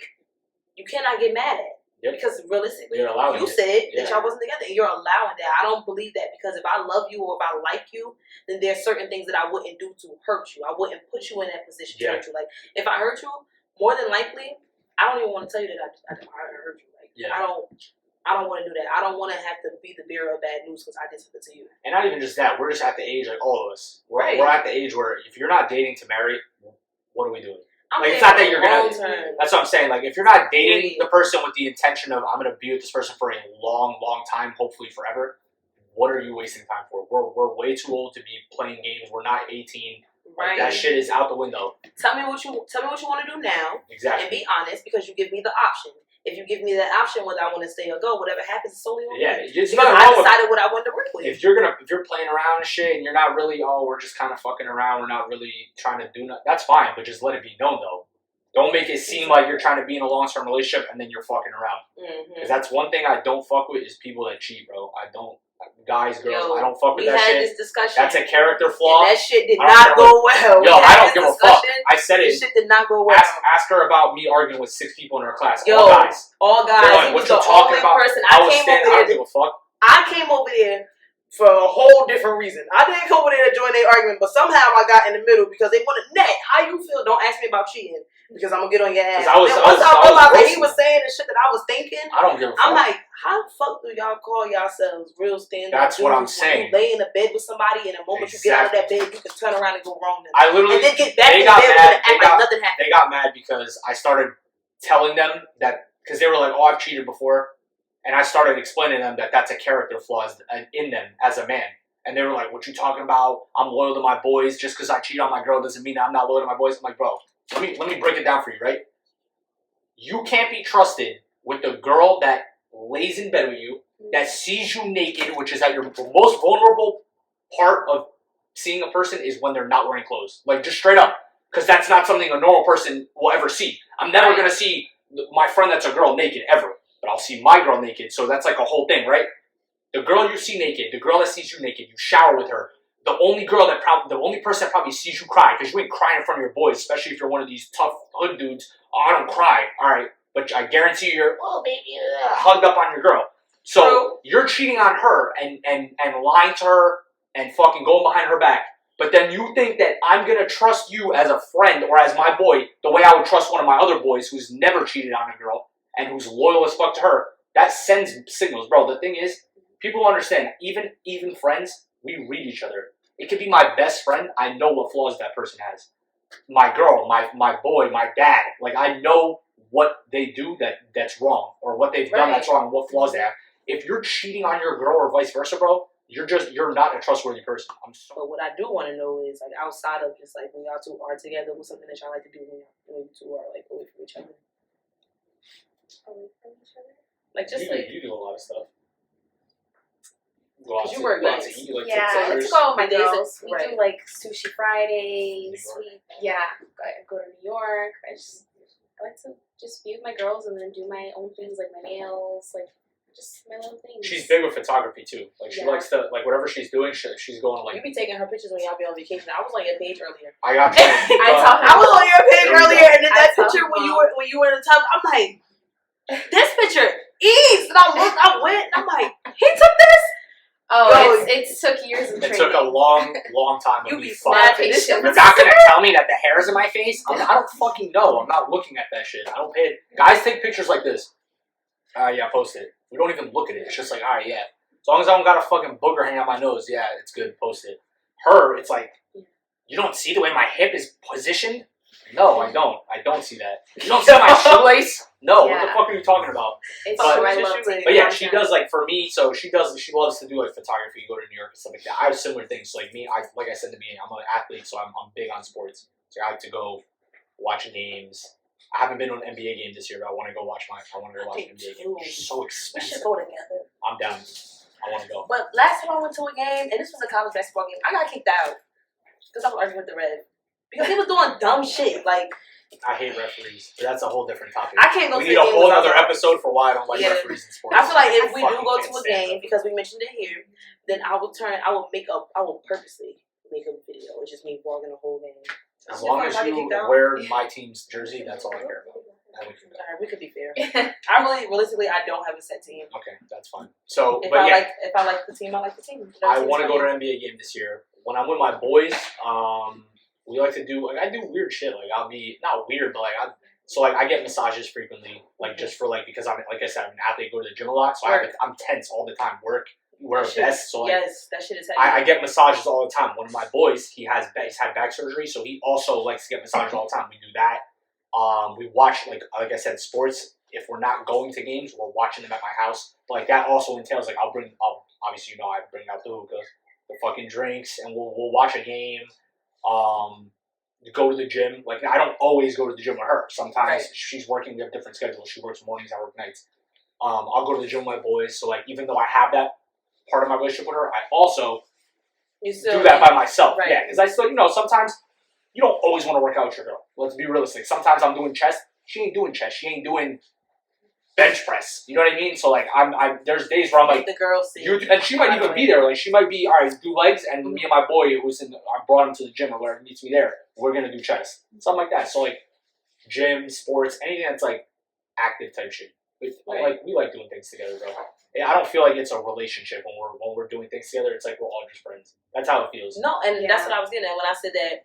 [SPEAKER 2] you cannot get mad at.
[SPEAKER 3] Yep.
[SPEAKER 2] Because realistically,
[SPEAKER 3] You're allowing
[SPEAKER 2] you
[SPEAKER 3] it.
[SPEAKER 2] said
[SPEAKER 3] Yeah.
[SPEAKER 2] that y'all wasn't together, and you're allowing that. I don't believe that because if I love you or if I like you, then there's certain things that I wouldn't do to hurt you. I wouldn't put you in that position to
[SPEAKER 3] Yeah.
[SPEAKER 2] hurt you. Like if I hurt you, more than likely, I don't even want to tell you that I hurt you. Like
[SPEAKER 3] Yeah.
[SPEAKER 2] I don't want to do that. I don't want to have to be the bearer of bad news because I did something to you.
[SPEAKER 3] And not even just that. We're just at the age, like all of us.
[SPEAKER 2] Right.
[SPEAKER 3] We're at the age where if you're not dating to marry, what are we doing?
[SPEAKER 2] I'm
[SPEAKER 3] Like, it's
[SPEAKER 2] saying
[SPEAKER 3] not that you're gonna-
[SPEAKER 2] long-term.
[SPEAKER 3] That's what I'm saying. Like, if you're not dating
[SPEAKER 2] Period.
[SPEAKER 3] the person with the intention of, I'm going to be with this person for a long, long time, hopefully forever, what are you wasting time for? We're way too old to be playing games. We're not 18. Like,
[SPEAKER 2] Right.
[SPEAKER 3] that shit is out the window.
[SPEAKER 2] Tell me what you want to do now,
[SPEAKER 3] Exactly.
[SPEAKER 2] and be honest because you give me the option. If you give me that option whether I want to stay or go, whatever happens is solely on
[SPEAKER 3] Yeah,
[SPEAKER 2] me.
[SPEAKER 3] it's
[SPEAKER 2] Because
[SPEAKER 3] nothing
[SPEAKER 2] I
[SPEAKER 3] wrong with
[SPEAKER 2] decided what I wanted to work with.
[SPEAKER 3] if you're playing around and shit and you're not really, we're just kind of fucking around, we're not really trying to do nothing, that's fine, but just let it be known though. Don't make it seem like you're trying to be in a long-term relationship and then you're fucking around. Because that's one thing I don't fuck with is people that cheat, bro. I don't, guys, girls,
[SPEAKER 2] Yo,
[SPEAKER 3] I don't fuck with
[SPEAKER 2] we
[SPEAKER 3] that
[SPEAKER 2] had
[SPEAKER 3] shit.
[SPEAKER 2] this discussion.
[SPEAKER 3] That's a character
[SPEAKER 2] and
[SPEAKER 3] flaw.
[SPEAKER 2] that shit did
[SPEAKER 3] I don't
[SPEAKER 2] not
[SPEAKER 3] care
[SPEAKER 2] go well.
[SPEAKER 3] Yo,
[SPEAKER 2] We
[SPEAKER 3] I
[SPEAKER 2] had
[SPEAKER 3] don't
[SPEAKER 2] this
[SPEAKER 3] give a fuck.
[SPEAKER 2] discussion.
[SPEAKER 3] I said
[SPEAKER 2] This
[SPEAKER 3] it.
[SPEAKER 2] shit did not go well.
[SPEAKER 3] Ask her about me arguing with 6 people in her class.
[SPEAKER 2] Yo,
[SPEAKER 3] All guys.
[SPEAKER 2] all guys.
[SPEAKER 3] They're like,
[SPEAKER 2] He
[SPEAKER 3] what
[SPEAKER 2] was
[SPEAKER 3] you
[SPEAKER 2] the
[SPEAKER 3] talking
[SPEAKER 2] only
[SPEAKER 3] about?
[SPEAKER 2] person.
[SPEAKER 3] I
[SPEAKER 2] I
[SPEAKER 3] was
[SPEAKER 2] came
[SPEAKER 3] standing,
[SPEAKER 2] over
[SPEAKER 3] I don't
[SPEAKER 2] there.
[SPEAKER 3] give a fuck.
[SPEAKER 2] I came over there for a whole different reason. I didn't come over there to join their argument, but somehow I got in the middle because they wanted net. How you feel? Don't ask me about cheating because I'm gonna get on your ass.
[SPEAKER 3] 'Cause I was-
[SPEAKER 2] Then
[SPEAKER 3] I
[SPEAKER 2] once
[SPEAKER 3] was-
[SPEAKER 2] I
[SPEAKER 3] I was
[SPEAKER 2] realized that he
[SPEAKER 3] roasting
[SPEAKER 2] was
[SPEAKER 3] him.
[SPEAKER 2] saying the shit that I was thinking,
[SPEAKER 3] I don't give a fuck.
[SPEAKER 2] I'm like, how the fuck do y'all call yourselves real stand-up
[SPEAKER 3] That's what I'm
[SPEAKER 2] dudes when
[SPEAKER 3] saying.
[SPEAKER 2] You lay in a bed with somebody, and the moment you get out of that bed, you can turn around and go wrong. To them.
[SPEAKER 3] I literally,
[SPEAKER 2] And then get back
[SPEAKER 3] they
[SPEAKER 2] in
[SPEAKER 3] got
[SPEAKER 2] bed with
[SPEAKER 3] mad.
[SPEAKER 2] them and act like nothing happened.
[SPEAKER 3] They got mad because I started telling them that, because they were like, oh, I've cheated before. And I started explaining to them that that's a character flaw in them as a man. And they were like, what you talking about? I'm loyal to my boys. Just because I cheat on my girl doesn't mean that I'm not loyal to my boys. I'm like, bro, let me break it down for you, right? You can't be trusted with the girl that lays in bed with you, that sees you naked, which is at your most vulnerable part of seeing a person is when they're not wearing clothes. Like, just straight up. Because that's not something a normal person will ever see. I'm never going to see my friend that's a girl naked, ever. But I'll see my girl naked, so that's like a whole thing, right? The girl you see naked, the girl that sees you naked, you shower with her. The only person that probably sees you cry, because you ain't crying in front of your boys, especially if you're one of these tough hood dudes. Oh, I don't cry. All right. But I guarantee you're, oh, baby, hugged up on your girl. So you're cheating on her and lying to her and fucking going behind her back. But then you think that I'm going to trust you as a friend or as my boy the way I would trust one of my other boys who's never cheated on a girl and who's loyal as fuck to her. That sends signals, bro. The thing is, people understand, even friends, we read each other. It could be my best friend. I know what flaws that person has. My girl, my boy, my dad. Like, I know what they do that's wrong, or what they've done that's wrong, what flaws they have. If you're cheating on your girl or vice versa, bro, you're not a trustworthy person.
[SPEAKER 2] But what I do want to know is, like, outside of just like when y'all two are together, what's something that y'all like to do when you two are like away from each other?
[SPEAKER 4] Away from each other?
[SPEAKER 2] Like, just
[SPEAKER 3] you do a lot of stuff.
[SPEAKER 2] Because you work nights.
[SPEAKER 3] Eat, like,
[SPEAKER 4] Yeah, I like to go with my girls. We do like sushi Fridays. I go to New York. I like to just be with my girls and then do my own things, like my nails, like just my little things.
[SPEAKER 3] She's big with photography too. Like, she likes to, like, whatever she's doing, she's going like.
[SPEAKER 2] You be taking her pictures when y'all be on vacation. I was on your page earlier.
[SPEAKER 3] I got you.
[SPEAKER 5] I was on your page earlier, and then that picture when you were in the tub, I'm like, this picture ease. And I went, I'm like, he took this.
[SPEAKER 4] Oh, it took years of
[SPEAKER 3] It
[SPEAKER 4] training.
[SPEAKER 3] took a long time.
[SPEAKER 5] You
[SPEAKER 3] to
[SPEAKER 5] be
[SPEAKER 3] fucking.
[SPEAKER 5] snapping.
[SPEAKER 3] You're not gonna tell me that the hair's in my face? I don't fucking know. I'm not looking at that shit. I don't pay it. Guys take pictures like this. Yeah, post it. We don't even look at it. It's just like, alright, yeah. As long as I don't got a fucking booger hanging out my nose, yeah, it's good. Post it. Her, it's like, you don't see the way my hip is positioned? No, I don't. I don't see that. You don't see my shoelace? No, what the fuck are you talking about?
[SPEAKER 4] It's
[SPEAKER 3] But-
[SPEAKER 4] so I love to
[SPEAKER 3] But yeah, she does, like, for me, so she loves to do, like, photography, go to New York and stuff like that. I have similar things. So, like me, like I said to me, I'm an athlete, so I'm big on sports. So I like to go watch games. I haven't been to an NBA game this year, but I want to go watch an NBA game. It's so
[SPEAKER 5] We
[SPEAKER 3] expensive.
[SPEAKER 5] should go together.
[SPEAKER 3] I'm down. I want to go.
[SPEAKER 5] But last time I went to a game, and this was a college basketball game, I got kicked out because I was arguing with the ref because he was doing dumb shit. Like,
[SPEAKER 3] I hate referees, but that's a whole different topic.
[SPEAKER 5] I can't go
[SPEAKER 3] We
[SPEAKER 5] to
[SPEAKER 3] need
[SPEAKER 5] the
[SPEAKER 3] a
[SPEAKER 5] game
[SPEAKER 3] whole
[SPEAKER 5] without
[SPEAKER 3] other
[SPEAKER 5] the-
[SPEAKER 3] episode for why I don't like
[SPEAKER 5] Yeah.
[SPEAKER 3] referees in sports.
[SPEAKER 5] I feel like if we do
[SPEAKER 3] fucking
[SPEAKER 5] go
[SPEAKER 3] can't
[SPEAKER 5] to a
[SPEAKER 3] stand
[SPEAKER 5] game,
[SPEAKER 3] them.
[SPEAKER 5] because we mentioned it here, then I will purposely make a video. It's just me vlogging the whole game.
[SPEAKER 3] As long as you wear my team's jersey, that's all I care about. And we can go.
[SPEAKER 2] Alright, we could be fair. Realistically, I don't have a set team.
[SPEAKER 3] Okay, that's fine. So,
[SPEAKER 2] If
[SPEAKER 3] but yeah,
[SPEAKER 2] I like the team, I like the team.
[SPEAKER 3] I want to go to an NBA game this year. When I'm with my boys, we like to do, like, I do weird shit. Like, I'll be, not weird, but like, I get massages frequently, like, just for, like, because like I said, I'm an athlete, go to the gym a lot, so I'm tense all the time. Wear a vest, so, like,
[SPEAKER 2] yes, that shit is heavy.
[SPEAKER 3] I get massages all the time. One of my boys, he's had back surgery, so he also likes to get massages all the time. We do that. We watch, like I said, sports. If we're not going to games, we're watching them at my house. But, like, that also entails, like, obviously, I bring out the hookah, the fucking drinks, and we'll watch a game. Go to the gym. Like, I don't always go to the gym with her. Sometimes she's working. We have different schedules. She works mornings, I work nights. I'll go to the gym with my boys. So, like, even though I have that part of my relationship with her, I also do that by myself.
[SPEAKER 2] Right.
[SPEAKER 3] Yeah, because I still, sometimes you don't always want to work out with your girl. Let's be realistic. Sometimes I'm doing chest. She ain't doing chest. She ain't doing bench press. You know what I mean? So, like, there's days where I'm like,
[SPEAKER 5] the girls see.
[SPEAKER 3] and she might even be there. Like, she might be, all right, do legs, and me and my boy, I brought him to the gym or wherever meets me there, we're gonna do chest, something like that. So, like, gym, sports, anything that's like active type shit. Like, we like doing things together, bro. I don't feel like it's a relationship when we're doing things together. It's like we're all just friends. That's how it feels.
[SPEAKER 2] No, and that's what I was getting at when I said that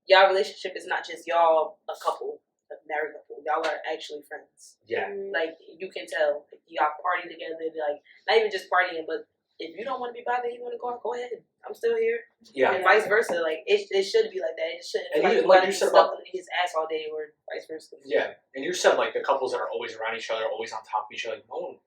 [SPEAKER 2] y'all relationship is not just y'all a couple, a married couple. Y'all are actually friends.
[SPEAKER 3] Yeah.
[SPEAKER 2] Like, you can tell. Like, y'all party together. Like, not even just partying, but if you don't want to be bothered, you want to go out, go ahead. I'm still here.
[SPEAKER 3] Yeah.
[SPEAKER 2] And vice versa. Like, it should be like that. It shouldn't
[SPEAKER 3] And
[SPEAKER 2] be like
[SPEAKER 3] even
[SPEAKER 2] you
[SPEAKER 3] like
[SPEAKER 2] gotta
[SPEAKER 3] you
[SPEAKER 2] be
[SPEAKER 3] said
[SPEAKER 2] stuck
[SPEAKER 3] about-
[SPEAKER 2] in his ass all day or vice versa.
[SPEAKER 3] Yeah, and you said, like, the couples that are always around each other, always on top of each other. Like, no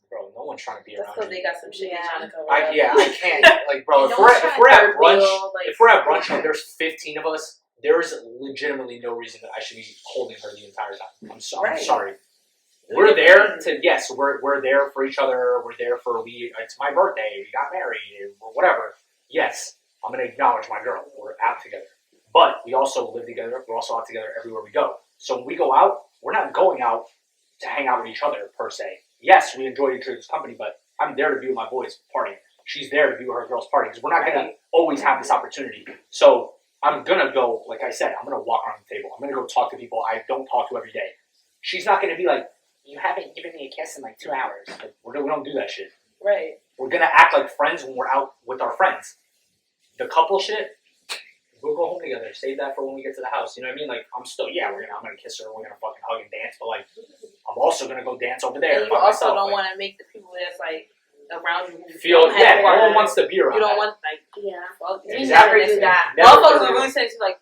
[SPEAKER 3] No one's trying to be
[SPEAKER 2] That's
[SPEAKER 3] around
[SPEAKER 2] because
[SPEAKER 3] you.
[SPEAKER 2] they got some shit
[SPEAKER 4] Yeah.
[SPEAKER 2] they're trying to cover
[SPEAKER 3] I
[SPEAKER 2] up.
[SPEAKER 3] can't. Like, bro,
[SPEAKER 4] No
[SPEAKER 3] if
[SPEAKER 4] one's
[SPEAKER 3] we're
[SPEAKER 4] trying
[SPEAKER 3] at
[SPEAKER 4] to hurt
[SPEAKER 3] brunch,
[SPEAKER 4] Will, like-
[SPEAKER 3] if we're at brunch and there's 15 of us, there's legitimately no reason that I should be holding her the entire time. I'm
[SPEAKER 2] Right.
[SPEAKER 3] sorry. We're there to we're there for each other. We're there for it's my birthday. We got married or whatever. Yes, I'm gonna acknowledge my girl. We're out together, but we also live together. We're also out together everywhere we go. So when we go out, we're not going out to hang out with each other per se. Yes, we enjoy each other's company, but I'm there to be with my boys partying. She's there to be with her girls partying because we're not gonna always have this opportunity. So I'm gonna go, like I said, I'm gonna walk around the table. I'm gonna go talk to people I don't talk to every day. She's not gonna be like, you haven't given me a kiss in like 2 hours. Like, we don't do that shit.
[SPEAKER 2] Right.
[SPEAKER 3] We're gonna act like friends when we're out with our friends. The couple shit, we'll go home together. Save that for when we get to the house. You know what I mean? Like, I'm gonna kiss her. We're gonna fucking hug and dance. But like, I'm also gonna go dance over there.
[SPEAKER 2] And you
[SPEAKER 3] by
[SPEAKER 2] also
[SPEAKER 3] myself.
[SPEAKER 2] don't
[SPEAKER 3] Like,
[SPEAKER 2] want to make the people that's like around you who
[SPEAKER 3] feel
[SPEAKER 2] don't have
[SPEAKER 3] yeah. No
[SPEAKER 2] words.
[SPEAKER 3] one wants to be around.
[SPEAKER 2] You don't
[SPEAKER 3] that.
[SPEAKER 2] want like
[SPEAKER 4] Yeah.
[SPEAKER 2] fuck.
[SPEAKER 4] We
[SPEAKER 3] Exactly.
[SPEAKER 4] never do that.
[SPEAKER 3] Never
[SPEAKER 2] Motherfuckers
[SPEAKER 3] do
[SPEAKER 2] are
[SPEAKER 3] that.
[SPEAKER 2] really saying like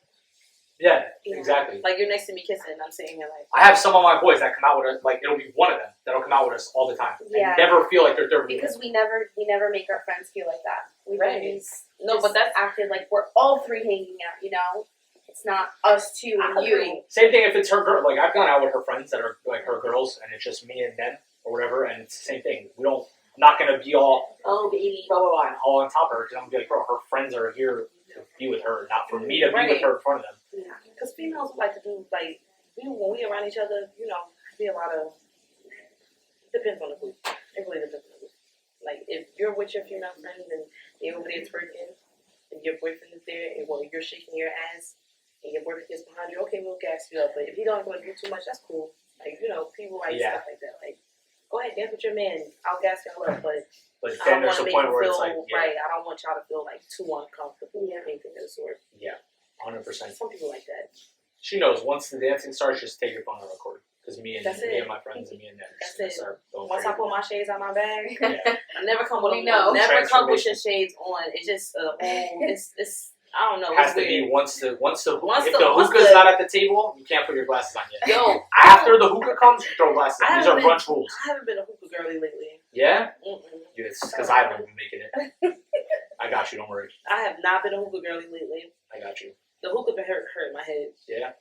[SPEAKER 3] Yeah,
[SPEAKER 4] Yeah.
[SPEAKER 3] exactly.
[SPEAKER 2] you're next to me kissing. And I'm sitting here like
[SPEAKER 3] I have some of my boys that come out with us. Like, it'll be one of them that'll come out with us all the time.
[SPEAKER 4] Yeah.
[SPEAKER 3] And never feel like they're
[SPEAKER 4] Because we never make our friends feel like that. We've
[SPEAKER 2] Right.
[SPEAKER 4] always
[SPEAKER 2] no,
[SPEAKER 4] just
[SPEAKER 2] but that's
[SPEAKER 4] acted like we're all three hanging out, you know? It's not us two
[SPEAKER 2] I
[SPEAKER 4] and you.
[SPEAKER 2] agree.
[SPEAKER 3] Same thing if it's her girl. Like, I've gone out with her friends that are like her girls, and it's just me and them or whatever, and it's the same thing. I'm not gonna be all baby blah blah blah and all on top of her because I'm gonna be like, bro, her friends are here to be with her, not for me to be with
[SPEAKER 2] Right.
[SPEAKER 3] her in front of them.
[SPEAKER 4] Yeah.
[SPEAKER 2] because females like to do like when we around each other, you know, be a lot of depends on the group. It really depends on the group. Like if you're with your female friends and they're over there twerking and your boyfriend is there and well you're shaking your ass and your boyfriend is behind you, okay, we'll gas you up. But if you don't want to do too much, that's cool. Like, you know, people like
[SPEAKER 3] Yeah.
[SPEAKER 2] stuff like that. Like, go ahead, dance with your man. I'll gas y'all up, but
[SPEAKER 3] But
[SPEAKER 2] I
[SPEAKER 3] then
[SPEAKER 2] don't
[SPEAKER 3] there's
[SPEAKER 2] want
[SPEAKER 3] a
[SPEAKER 2] to make
[SPEAKER 3] point
[SPEAKER 2] you
[SPEAKER 3] where
[SPEAKER 2] feel
[SPEAKER 3] it's like, yeah,
[SPEAKER 2] right. I don't want y'all to feel like too uncomfortable
[SPEAKER 4] Yeah.
[SPEAKER 2] or anything of the sort.
[SPEAKER 3] 100%.
[SPEAKER 2] Some people like that.
[SPEAKER 3] She knows once the dancing starts, just take your phone and record. Because me
[SPEAKER 2] That's
[SPEAKER 3] and
[SPEAKER 2] it.
[SPEAKER 3] my friends and me and them
[SPEAKER 2] That's
[SPEAKER 3] just gonna
[SPEAKER 2] it.
[SPEAKER 3] start going
[SPEAKER 2] Once I
[SPEAKER 3] crazy.
[SPEAKER 2] put my shades on my bag,
[SPEAKER 3] Yeah.
[SPEAKER 2] I never come with
[SPEAKER 4] We know.
[SPEAKER 2] never come with your
[SPEAKER 3] Transformation.
[SPEAKER 2] shades on. It's just it's I don't know.
[SPEAKER 3] Has
[SPEAKER 2] It's
[SPEAKER 3] to
[SPEAKER 2] weird.
[SPEAKER 3] be once the if
[SPEAKER 2] Once
[SPEAKER 3] the
[SPEAKER 2] once
[SPEAKER 3] hookah's
[SPEAKER 2] the-
[SPEAKER 3] not at the table, you can't put your glasses on yet.
[SPEAKER 2] Yo,
[SPEAKER 3] After the hookah comes, you throw glasses
[SPEAKER 2] I
[SPEAKER 3] on. These are
[SPEAKER 2] haven't been-
[SPEAKER 3] brunch rules.
[SPEAKER 2] I haven't been a hookah girly lately.
[SPEAKER 3] Yeah?
[SPEAKER 2] Mm-mm.
[SPEAKER 3] It's because I haven't been making it. I got you, don't worry.
[SPEAKER 2] I have not been a hookah girly lately.
[SPEAKER 3] I got you.
[SPEAKER 2] The hookah been hurting my head.
[SPEAKER 3] Yeah?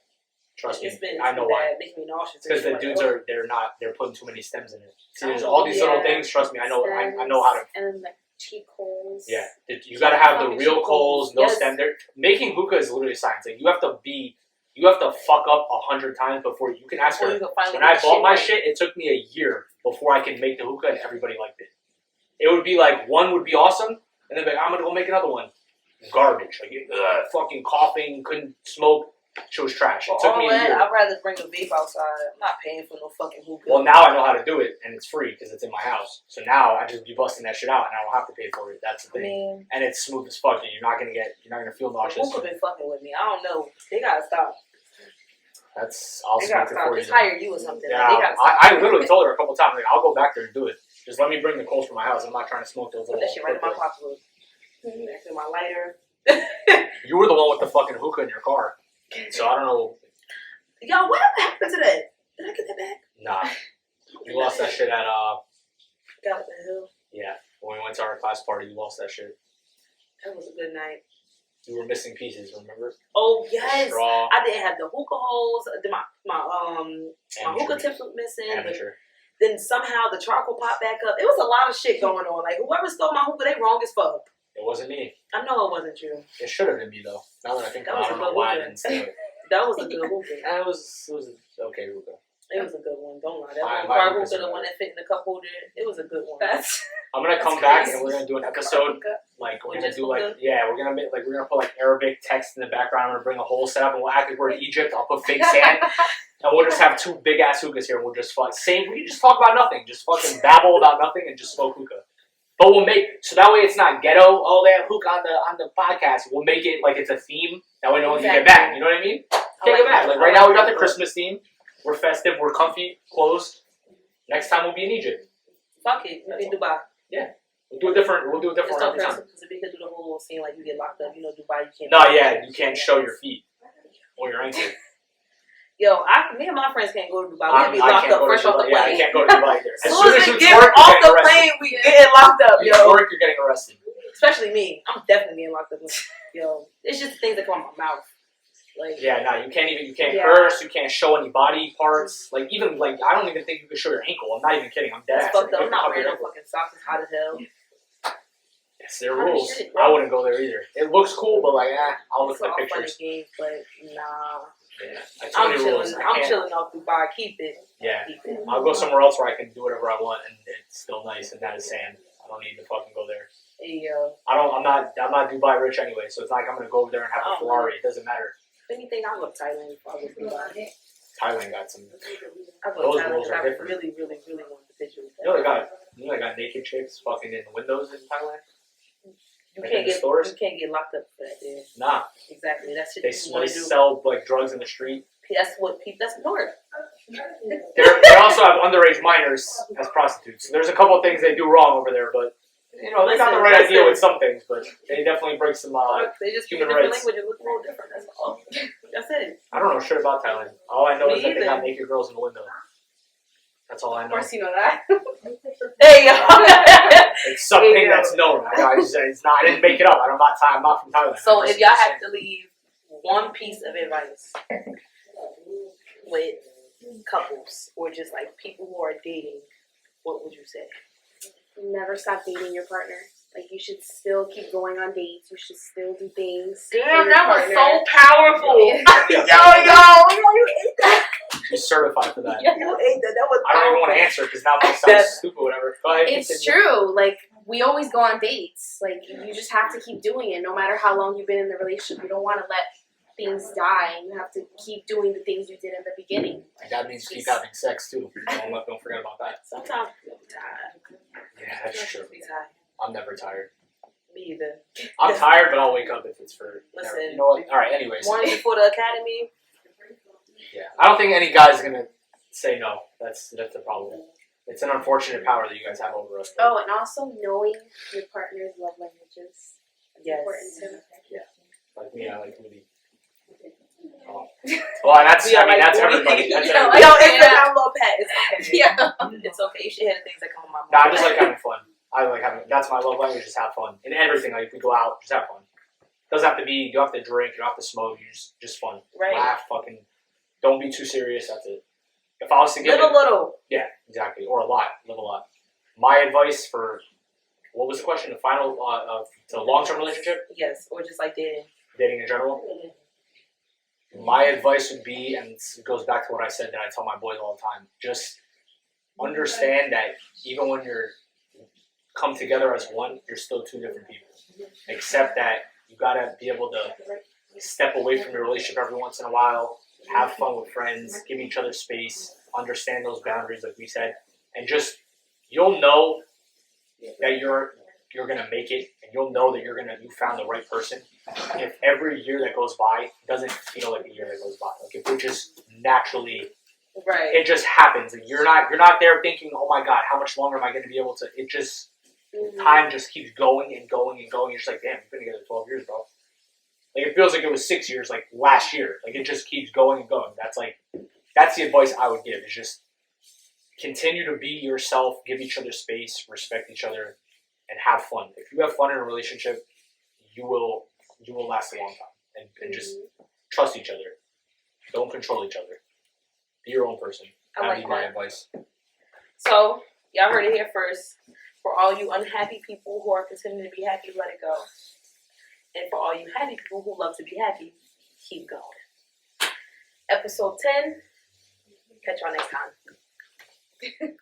[SPEAKER 3] Trust me.
[SPEAKER 2] It's been
[SPEAKER 3] I know why.
[SPEAKER 2] bad. Making me nauseous.
[SPEAKER 3] It's because the
[SPEAKER 2] Like,
[SPEAKER 3] dudes
[SPEAKER 2] oh,
[SPEAKER 3] they're putting too many stems in it. See, there's
[SPEAKER 2] Oh,
[SPEAKER 3] all these little
[SPEAKER 4] yeah.
[SPEAKER 3] things, trust me, I know how to.
[SPEAKER 4] And then like cheek holes.
[SPEAKER 3] Yeah, you gotta have the
[SPEAKER 2] Fucking
[SPEAKER 3] real
[SPEAKER 2] cheap
[SPEAKER 3] coals,
[SPEAKER 2] holes.
[SPEAKER 3] no
[SPEAKER 2] Yes.
[SPEAKER 3] stem. Making hookah is literally science. Like, you have to fuck up 100 times before you can ask
[SPEAKER 2] before
[SPEAKER 3] her.
[SPEAKER 2] you can finally
[SPEAKER 3] When I
[SPEAKER 2] get
[SPEAKER 3] bought my
[SPEAKER 2] right.
[SPEAKER 3] shit, it took me a year before I could make the hookah and everybody liked it. It would be like, one would be awesome, and then be like, I'm gonna go make another one. Garbage. Like, fucking coughing, couldn't smoke. Shit was trash.
[SPEAKER 2] For
[SPEAKER 3] It took
[SPEAKER 2] all
[SPEAKER 3] me a
[SPEAKER 2] that,
[SPEAKER 3] year.
[SPEAKER 2] I'd rather bring a vape outside. I'm not paying for no fucking hookah.
[SPEAKER 3] Well, now I know how to do it, and it's free because it's in my house. So now I just be busting that shit out, and I don't have to pay for it. That's the
[SPEAKER 2] I
[SPEAKER 3] thing.
[SPEAKER 2] mean,
[SPEAKER 3] And it's smooth as fuck, and you're not gonna feel
[SPEAKER 2] the
[SPEAKER 3] nauseous.
[SPEAKER 2] hookah been fucking with me. I don't know. They gotta stop.
[SPEAKER 3] I'll
[SPEAKER 2] They
[SPEAKER 3] smoke
[SPEAKER 2] gotta
[SPEAKER 3] it
[SPEAKER 2] stop.
[SPEAKER 3] for you.
[SPEAKER 2] Just hire you or something.
[SPEAKER 3] Yeah,
[SPEAKER 2] Like, they gotta stop.
[SPEAKER 3] I literally told her a couple times, like, I'll go back there and do it. Just let me bring the coals from my house. I'm not trying to smoke those
[SPEAKER 2] Put
[SPEAKER 3] little.
[SPEAKER 2] that shit right in my
[SPEAKER 3] quick
[SPEAKER 2] pocketbook. Next to my lighter.
[SPEAKER 3] ones. You were the one with the fucking hookah in your car, so I don't know.
[SPEAKER 2] Yo, what happened to that? Did I get that back?
[SPEAKER 3] Nah, you lost that shit at
[SPEAKER 2] Got the hill.
[SPEAKER 3] yeah. When we went to our class party, you lost that shit.
[SPEAKER 2] That was a good night.
[SPEAKER 3] You were missing pieces, remember?
[SPEAKER 2] Oh
[SPEAKER 3] The
[SPEAKER 2] yes.
[SPEAKER 3] straw,
[SPEAKER 2] I didn't have the hookah holes. My hookah
[SPEAKER 3] amateur.
[SPEAKER 2] tips was missing. But
[SPEAKER 3] Amateur.
[SPEAKER 2] then somehow the charcoal popped back up. It was a lot of shit going on. Like whoever stole my hookah, they wrong as fuck.
[SPEAKER 3] It wasn't me.
[SPEAKER 2] I know it wasn't you.
[SPEAKER 3] It should have been me though. Now that I think
[SPEAKER 2] That
[SPEAKER 3] about it, I
[SPEAKER 2] was
[SPEAKER 3] don't
[SPEAKER 2] a
[SPEAKER 3] know why I
[SPEAKER 2] good
[SPEAKER 3] didn't steal it.
[SPEAKER 2] That was a good hookah.
[SPEAKER 3] It was an okay hookah.
[SPEAKER 2] It was a good one. Don't lie. That
[SPEAKER 3] My
[SPEAKER 2] one car
[SPEAKER 3] hookahs
[SPEAKER 2] hookah, the
[SPEAKER 3] are-
[SPEAKER 2] one that fit in the cup holder, it was a good one.
[SPEAKER 4] That's
[SPEAKER 3] I'm gonna come
[SPEAKER 4] That's
[SPEAKER 3] back
[SPEAKER 4] crazy.
[SPEAKER 3] and we're gonna do an episode. Like we're
[SPEAKER 2] With
[SPEAKER 3] gonna
[SPEAKER 2] just
[SPEAKER 3] do like
[SPEAKER 2] hookah?
[SPEAKER 3] we're gonna make like we're gonna put like Arabic text in the background. I'm gonna bring a whole setup and we'll act like we're in Egypt. I'll put fake sand and we'll just have two big ass hookahs here and we'll just fuck same. We can just talk about nothing. Just fucking babble about nothing and just smoke hookah. But we'll make so that way it's not ghetto. Oh, they have hookah on the podcast. We'll make it like it's a theme. That way no one can get mad. You know what I mean? Can't get mad. Like right now we got the Christmas theme. We're festive. We're comfy clothes. Next time we'll be in Egypt.
[SPEAKER 2] Fuck it. You in Dubai.
[SPEAKER 3] We'll do a different one
[SPEAKER 2] It's no
[SPEAKER 3] every time.
[SPEAKER 2] person because if we could do the whole little scene like you get locked up, you know, Dubai, you can't.
[SPEAKER 3] No, yeah, you can't show your feet or your ankle.
[SPEAKER 5] Yo, me and my friends can't go to Dubai.
[SPEAKER 3] I
[SPEAKER 5] We'll be locked
[SPEAKER 3] can't
[SPEAKER 5] up
[SPEAKER 3] go
[SPEAKER 5] fresh
[SPEAKER 3] to
[SPEAKER 5] off the
[SPEAKER 3] Dubai. Yeah, I
[SPEAKER 5] plane.
[SPEAKER 3] can't go to Dubai either.
[SPEAKER 5] As soon as
[SPEAKER 3] you
[SPEAKER 5] we get
[SPEAKER 3] twerk,
[SPEAKER 5] off
[SPEAKER 3] you're
[SPEAKER 5] the
[SPEAKER 3] getting
[SPEAKER 5] plane,
[SPEAKER 3] arrested.
[SPEAKER 5] we getting locked up,
[SPEAKER 3] You
[SPEAKER 5] yo.
[SPEAKER 3] twerk, you're getting arrested.
[SPEAKER 5] Especially me. I'm definitely getting locked up. Yo, it's just the things that come out my mouth. Like,
[SPEAKER 3] Yeah, no, you can't
[SPEAKER 4] Yeah.
[SPEAKER 3] curse, you can't show any body parts. Like, even, like, I don't even think you can show your ankle. I'm not even kidding. I'm dead
[SPEAKER 5] that's
[SPEAKER 3] ass.
[SPEAKER 5] fucked up.
[SPEAKER 3] You
[SPEAKER 5] I'm not
[SPEAKER 3] can
[SPEAKER 5] wearing no
[SPEAKER 3] cover your
[SPEAKER 5] fucking socks. It's hot as hell.
[SPEAKER 3] It's their
[SPEAKER 5] How does
[SPEAKER 3] rules.
[SPEAKER 5] shit,
[SPEAKER 3] I
[SPEAKER 5] bro?
[SPEAKER 3] wouldn't go there either. It looks cool, but like, I'll look
[SPEAKER 5] It's
[SPEAKER 3] at
[SPEAKER 5] all
[SPEAKER 3] the
[SPEAKER 5] fun and
[SPEAKER 3] pictures.
[SPEAKER 5] games, but nah.
[SPEAKER 3] Yeah, like, too
[SPEAKER 5] I'm
[SPEAKER 3] many
[SPEAKER 5] chilling.
[SPEAKER 3] rules. I
[SPEAKER 5] I'm
[SPEAKER 3] can't-
[SPEAKER 5] chilling off Dubai. Keep it.
[SPEAKER 3] Yeah,
[SPEAKER 5] Keep it.
[SPEAKER 3] I'll go somewhere else where I can do whatever I want and it's still nice and that is sand. I don't need to fucking go there.
[SPEAKER 5] Hey, yo.
[SPEAKER 3] I'm not Dubai rich anyway, so it's not like I'm gonna go over there and have a
[SPEAKER 5] Oh,
[SPEAKER 3] Ferrari. It doesn't matter.
[SPEAKER 5] If anything, I love Thailand. If I go to Dubai.
[SPEAKER 3] Thailand got some.
[SPEAKER 5] I go
[SPEAKER 3] Those
[SPEAKER 5] to Thailand
[SPEAKER 3] rules
[SPEAKER 5] because
[SPEAKER 3] are
[SPEAKER 5] I
[SPEAKER 3] different.
[SPEAKER 5] really, really, really want the picture with that.
[SPEAKER 3] You know they got naked chicks fucking in the windows in Thailand.
[SPEAKER 5] You
[SPEAKER 3] like
[SPEAKER 5] can't
[SPEAKER 3] in the
[SPEAKER 5] get
[SPEAKER 3] stores?
[SPEAKER 5] you can't get locked up for that. There.
[SPEAKER 3] Nah,
[SPEAKER 5] Exactly. That's shit
[SPEAKER 3] they
[SPEAKER 5] you want to do.
[SPEAKER 3] sell like drugs in the street.
[SPEAKER 5] That's north.
[SPEAKER 3] They also have underage minors as prostitutes. So there's a couple of things they do wrong over there, but you know they got the right idea with some things, but they definitely break some.
[SPEAKER 5] They just speak a
[SPEAKER 3] human
[SPEAKER 5] different
[SPEAKER 3] rights.
[SPEAKER 5] language. It looks a little different. That's all. That's it.
[SPEAKER 3] I don't know shit about Thailand. All I know
[SPEAKER 5] Me
[SPEAKER 3] is that they got
[SPEAKER 5] either.
[SPEAKER 3] naked girls in the window. That's all I
[SPEAKER 4] Of
[SPEAKER 3] know.
[SPEAKER 4] course, you know that.
[SPEAKER 5] Hey yo.
[SPEAKER 3] It's something
[SPEAKER 5] Hey, yo.
[SPEAKER 3] that's known. It's not. I didn't make it up. I'm not from Thailand.
[SPEAKER 5] So
[SPEAKER 3] I'm
[SPEAKER 5] if
[SPEAKER 3] just
[SPEAKER 5] y'all
[SPEAKER 3] saying.
[SPEAKER 5] had to leave one piece of advice with couples or just like people who are dating, what would you say?
[SPEAKER 4] Never stop dating your partner. Like, you should still keep going on dates. You should still do things.
[SPEAKER 5] Damn,
[SPEAKER 4] for your
[SPEAKER 5] that was
[SPEAKER 4] partner.
[SPEAKER 5] so powerful.
[SPEAKER 3] Yeah.
[SPEAKER 5] You ate that.
[SPEAKER 3] She's certified for that.
[SPEAKER 5] You ate that. That was
[SPEAKER 3] I don't even want to
[SPEAKER 5] powerful.
[SPEAKER 3] answer because now it sounds
[SPEAKER 5] That's-
[SPEAKER 3] stupid. Whatever. Go ahead.
[SPEAKER 4] It's
[SPEAKER 3] continue.
[SPEAKER 4] true. Like, we always go on dates. Like, you just have to keep doing it, no matter how long you've been in the relationship. You don't want to let things die. You have to keep doing the things you did in the beginning.
[SPEAKER 3] That means keep having sex too. Don't forget about that.
[SPEAKER 5] Sometimes I'm tired.
[SPEAKER 3] Yeah, that's true.
[SPEAKER 5] Be tired.
[SPEAKER 3] I'm never tired.
[SPEAKER 5] Me either.
[SPEAKER 3] I'm tired, but I'll wake up if it's for.
[SPEAKER 5] Listen.
[SPEAKER 3] You know what? All right. Anyways.
[SPEAKER 5] One before the academy.
[SPEAKER 3] Yeah. I don't think any guy's gonna say no. That's the problem. It's an unfortunate power that you guys have over us.
[SPEAKER 4] Oh, and also knowing your partner's love languages. That's
[SPEAKER 5] Yes.
[SPEAKER 4] important too.
[SPEAKER 3] Like me, I like booty. Oh. Well, that's.
[SPEAKER 5] We
[SPEAKER 3] I
[SPEAKER 5] are
[SPEAKER 3] mean,
[SPEAKER 5] like
[SPEAKER 3] that's
[SPEAKER 5] booty.
[SPEAKER 3] everybody. That's
[SPEAKER 4] Yeah,
[SPEAKER 3] everybody.
[SPEAKER 5] Yo,
[SPEAKER 4] like-
[SPEAKER 5] it's the little pet. It's okay.
[SPEAKER 4] Yeah.
[SPEAKER 5] It's okay. You should hear the things that come on my mind.
[SPEAKER 3] No, I just like having fun. I like having. That's my love language. Just have fun in everything. Like if we go out, just have fun. Doesn't have to be. You don't have to drink. You don't have to smoke. You just fun.
[SPEAKER 5] Right.
[SPEAKER 3] Laugh. Fucking. Don't be too serious. That's it. If I was to give
[SPEAKER 5] Live
[SPEAKER 3] it,
[SPEAKER 5] a little.
[SPEAKER 3] yeah, exactly, or a lot. Live a lot. My advice for what was the question? The final to long-term relationship,
[SPEAKER 5] Yes, or just like dating.
[SPEAKER 3] dating in general. My advice would be, and it goes back to what I said that I tell my boys all the time. Just understand that even when you're come together as one, you're still two different people. Except that you gotta be able to step away from your relationship every once in a while, have fun with friends, give each other space, understand those boundaries, like we said, and just you'll know that you're gonna make it, and you'll know that you found the right person. If every year that goes by doesn't feel like a year that goes by, like if it just naturally.
[SPEAKER 5] Right.
[SPEAKER 3] It just happens. Like you're not there thinking, oh my god, how much longer am I going to be able to? It just time just keeps going and going and going. You're just like, damn, we've been together 12 years, bro. Like it feels like it was 6 years, like last year. Like it just keeps going and going. That's the advice I would give. Is just continue to be yourself, give each other space, respect each other, and have fun. If you have fun in a relationship, you will last a long time. And just trust each other. Don't control each other. Be your own person.
[SPEAKER 5] I
[SPEAKER 3] That'd
[SPEAKER 5] like
[SPEAKER 3] be my
[SPEAKER 5] that.
[SPEAKER 3] advice.
[SPEAKER 5] So, y'all heard it here first. For all you unhappy people who are pretending to be happy, let it go. And for all you happy people who love to be happy, keep going. Episode 10. Catch y'all next time.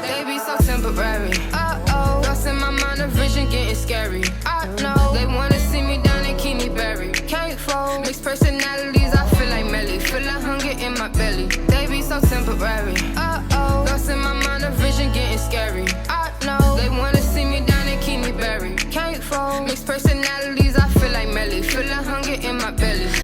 [SPEAKER 1] They be so temporary. Lost in my mind, the vision getting scary. I know they wanna see me down and keep me buried. Can't fold. Mixed personalities, I feel like Melly. Feel like hunger in my belly. They be so temporary. Lost in my mind, the vision getting scary. I know they wanna see me down and keep me buried. nice person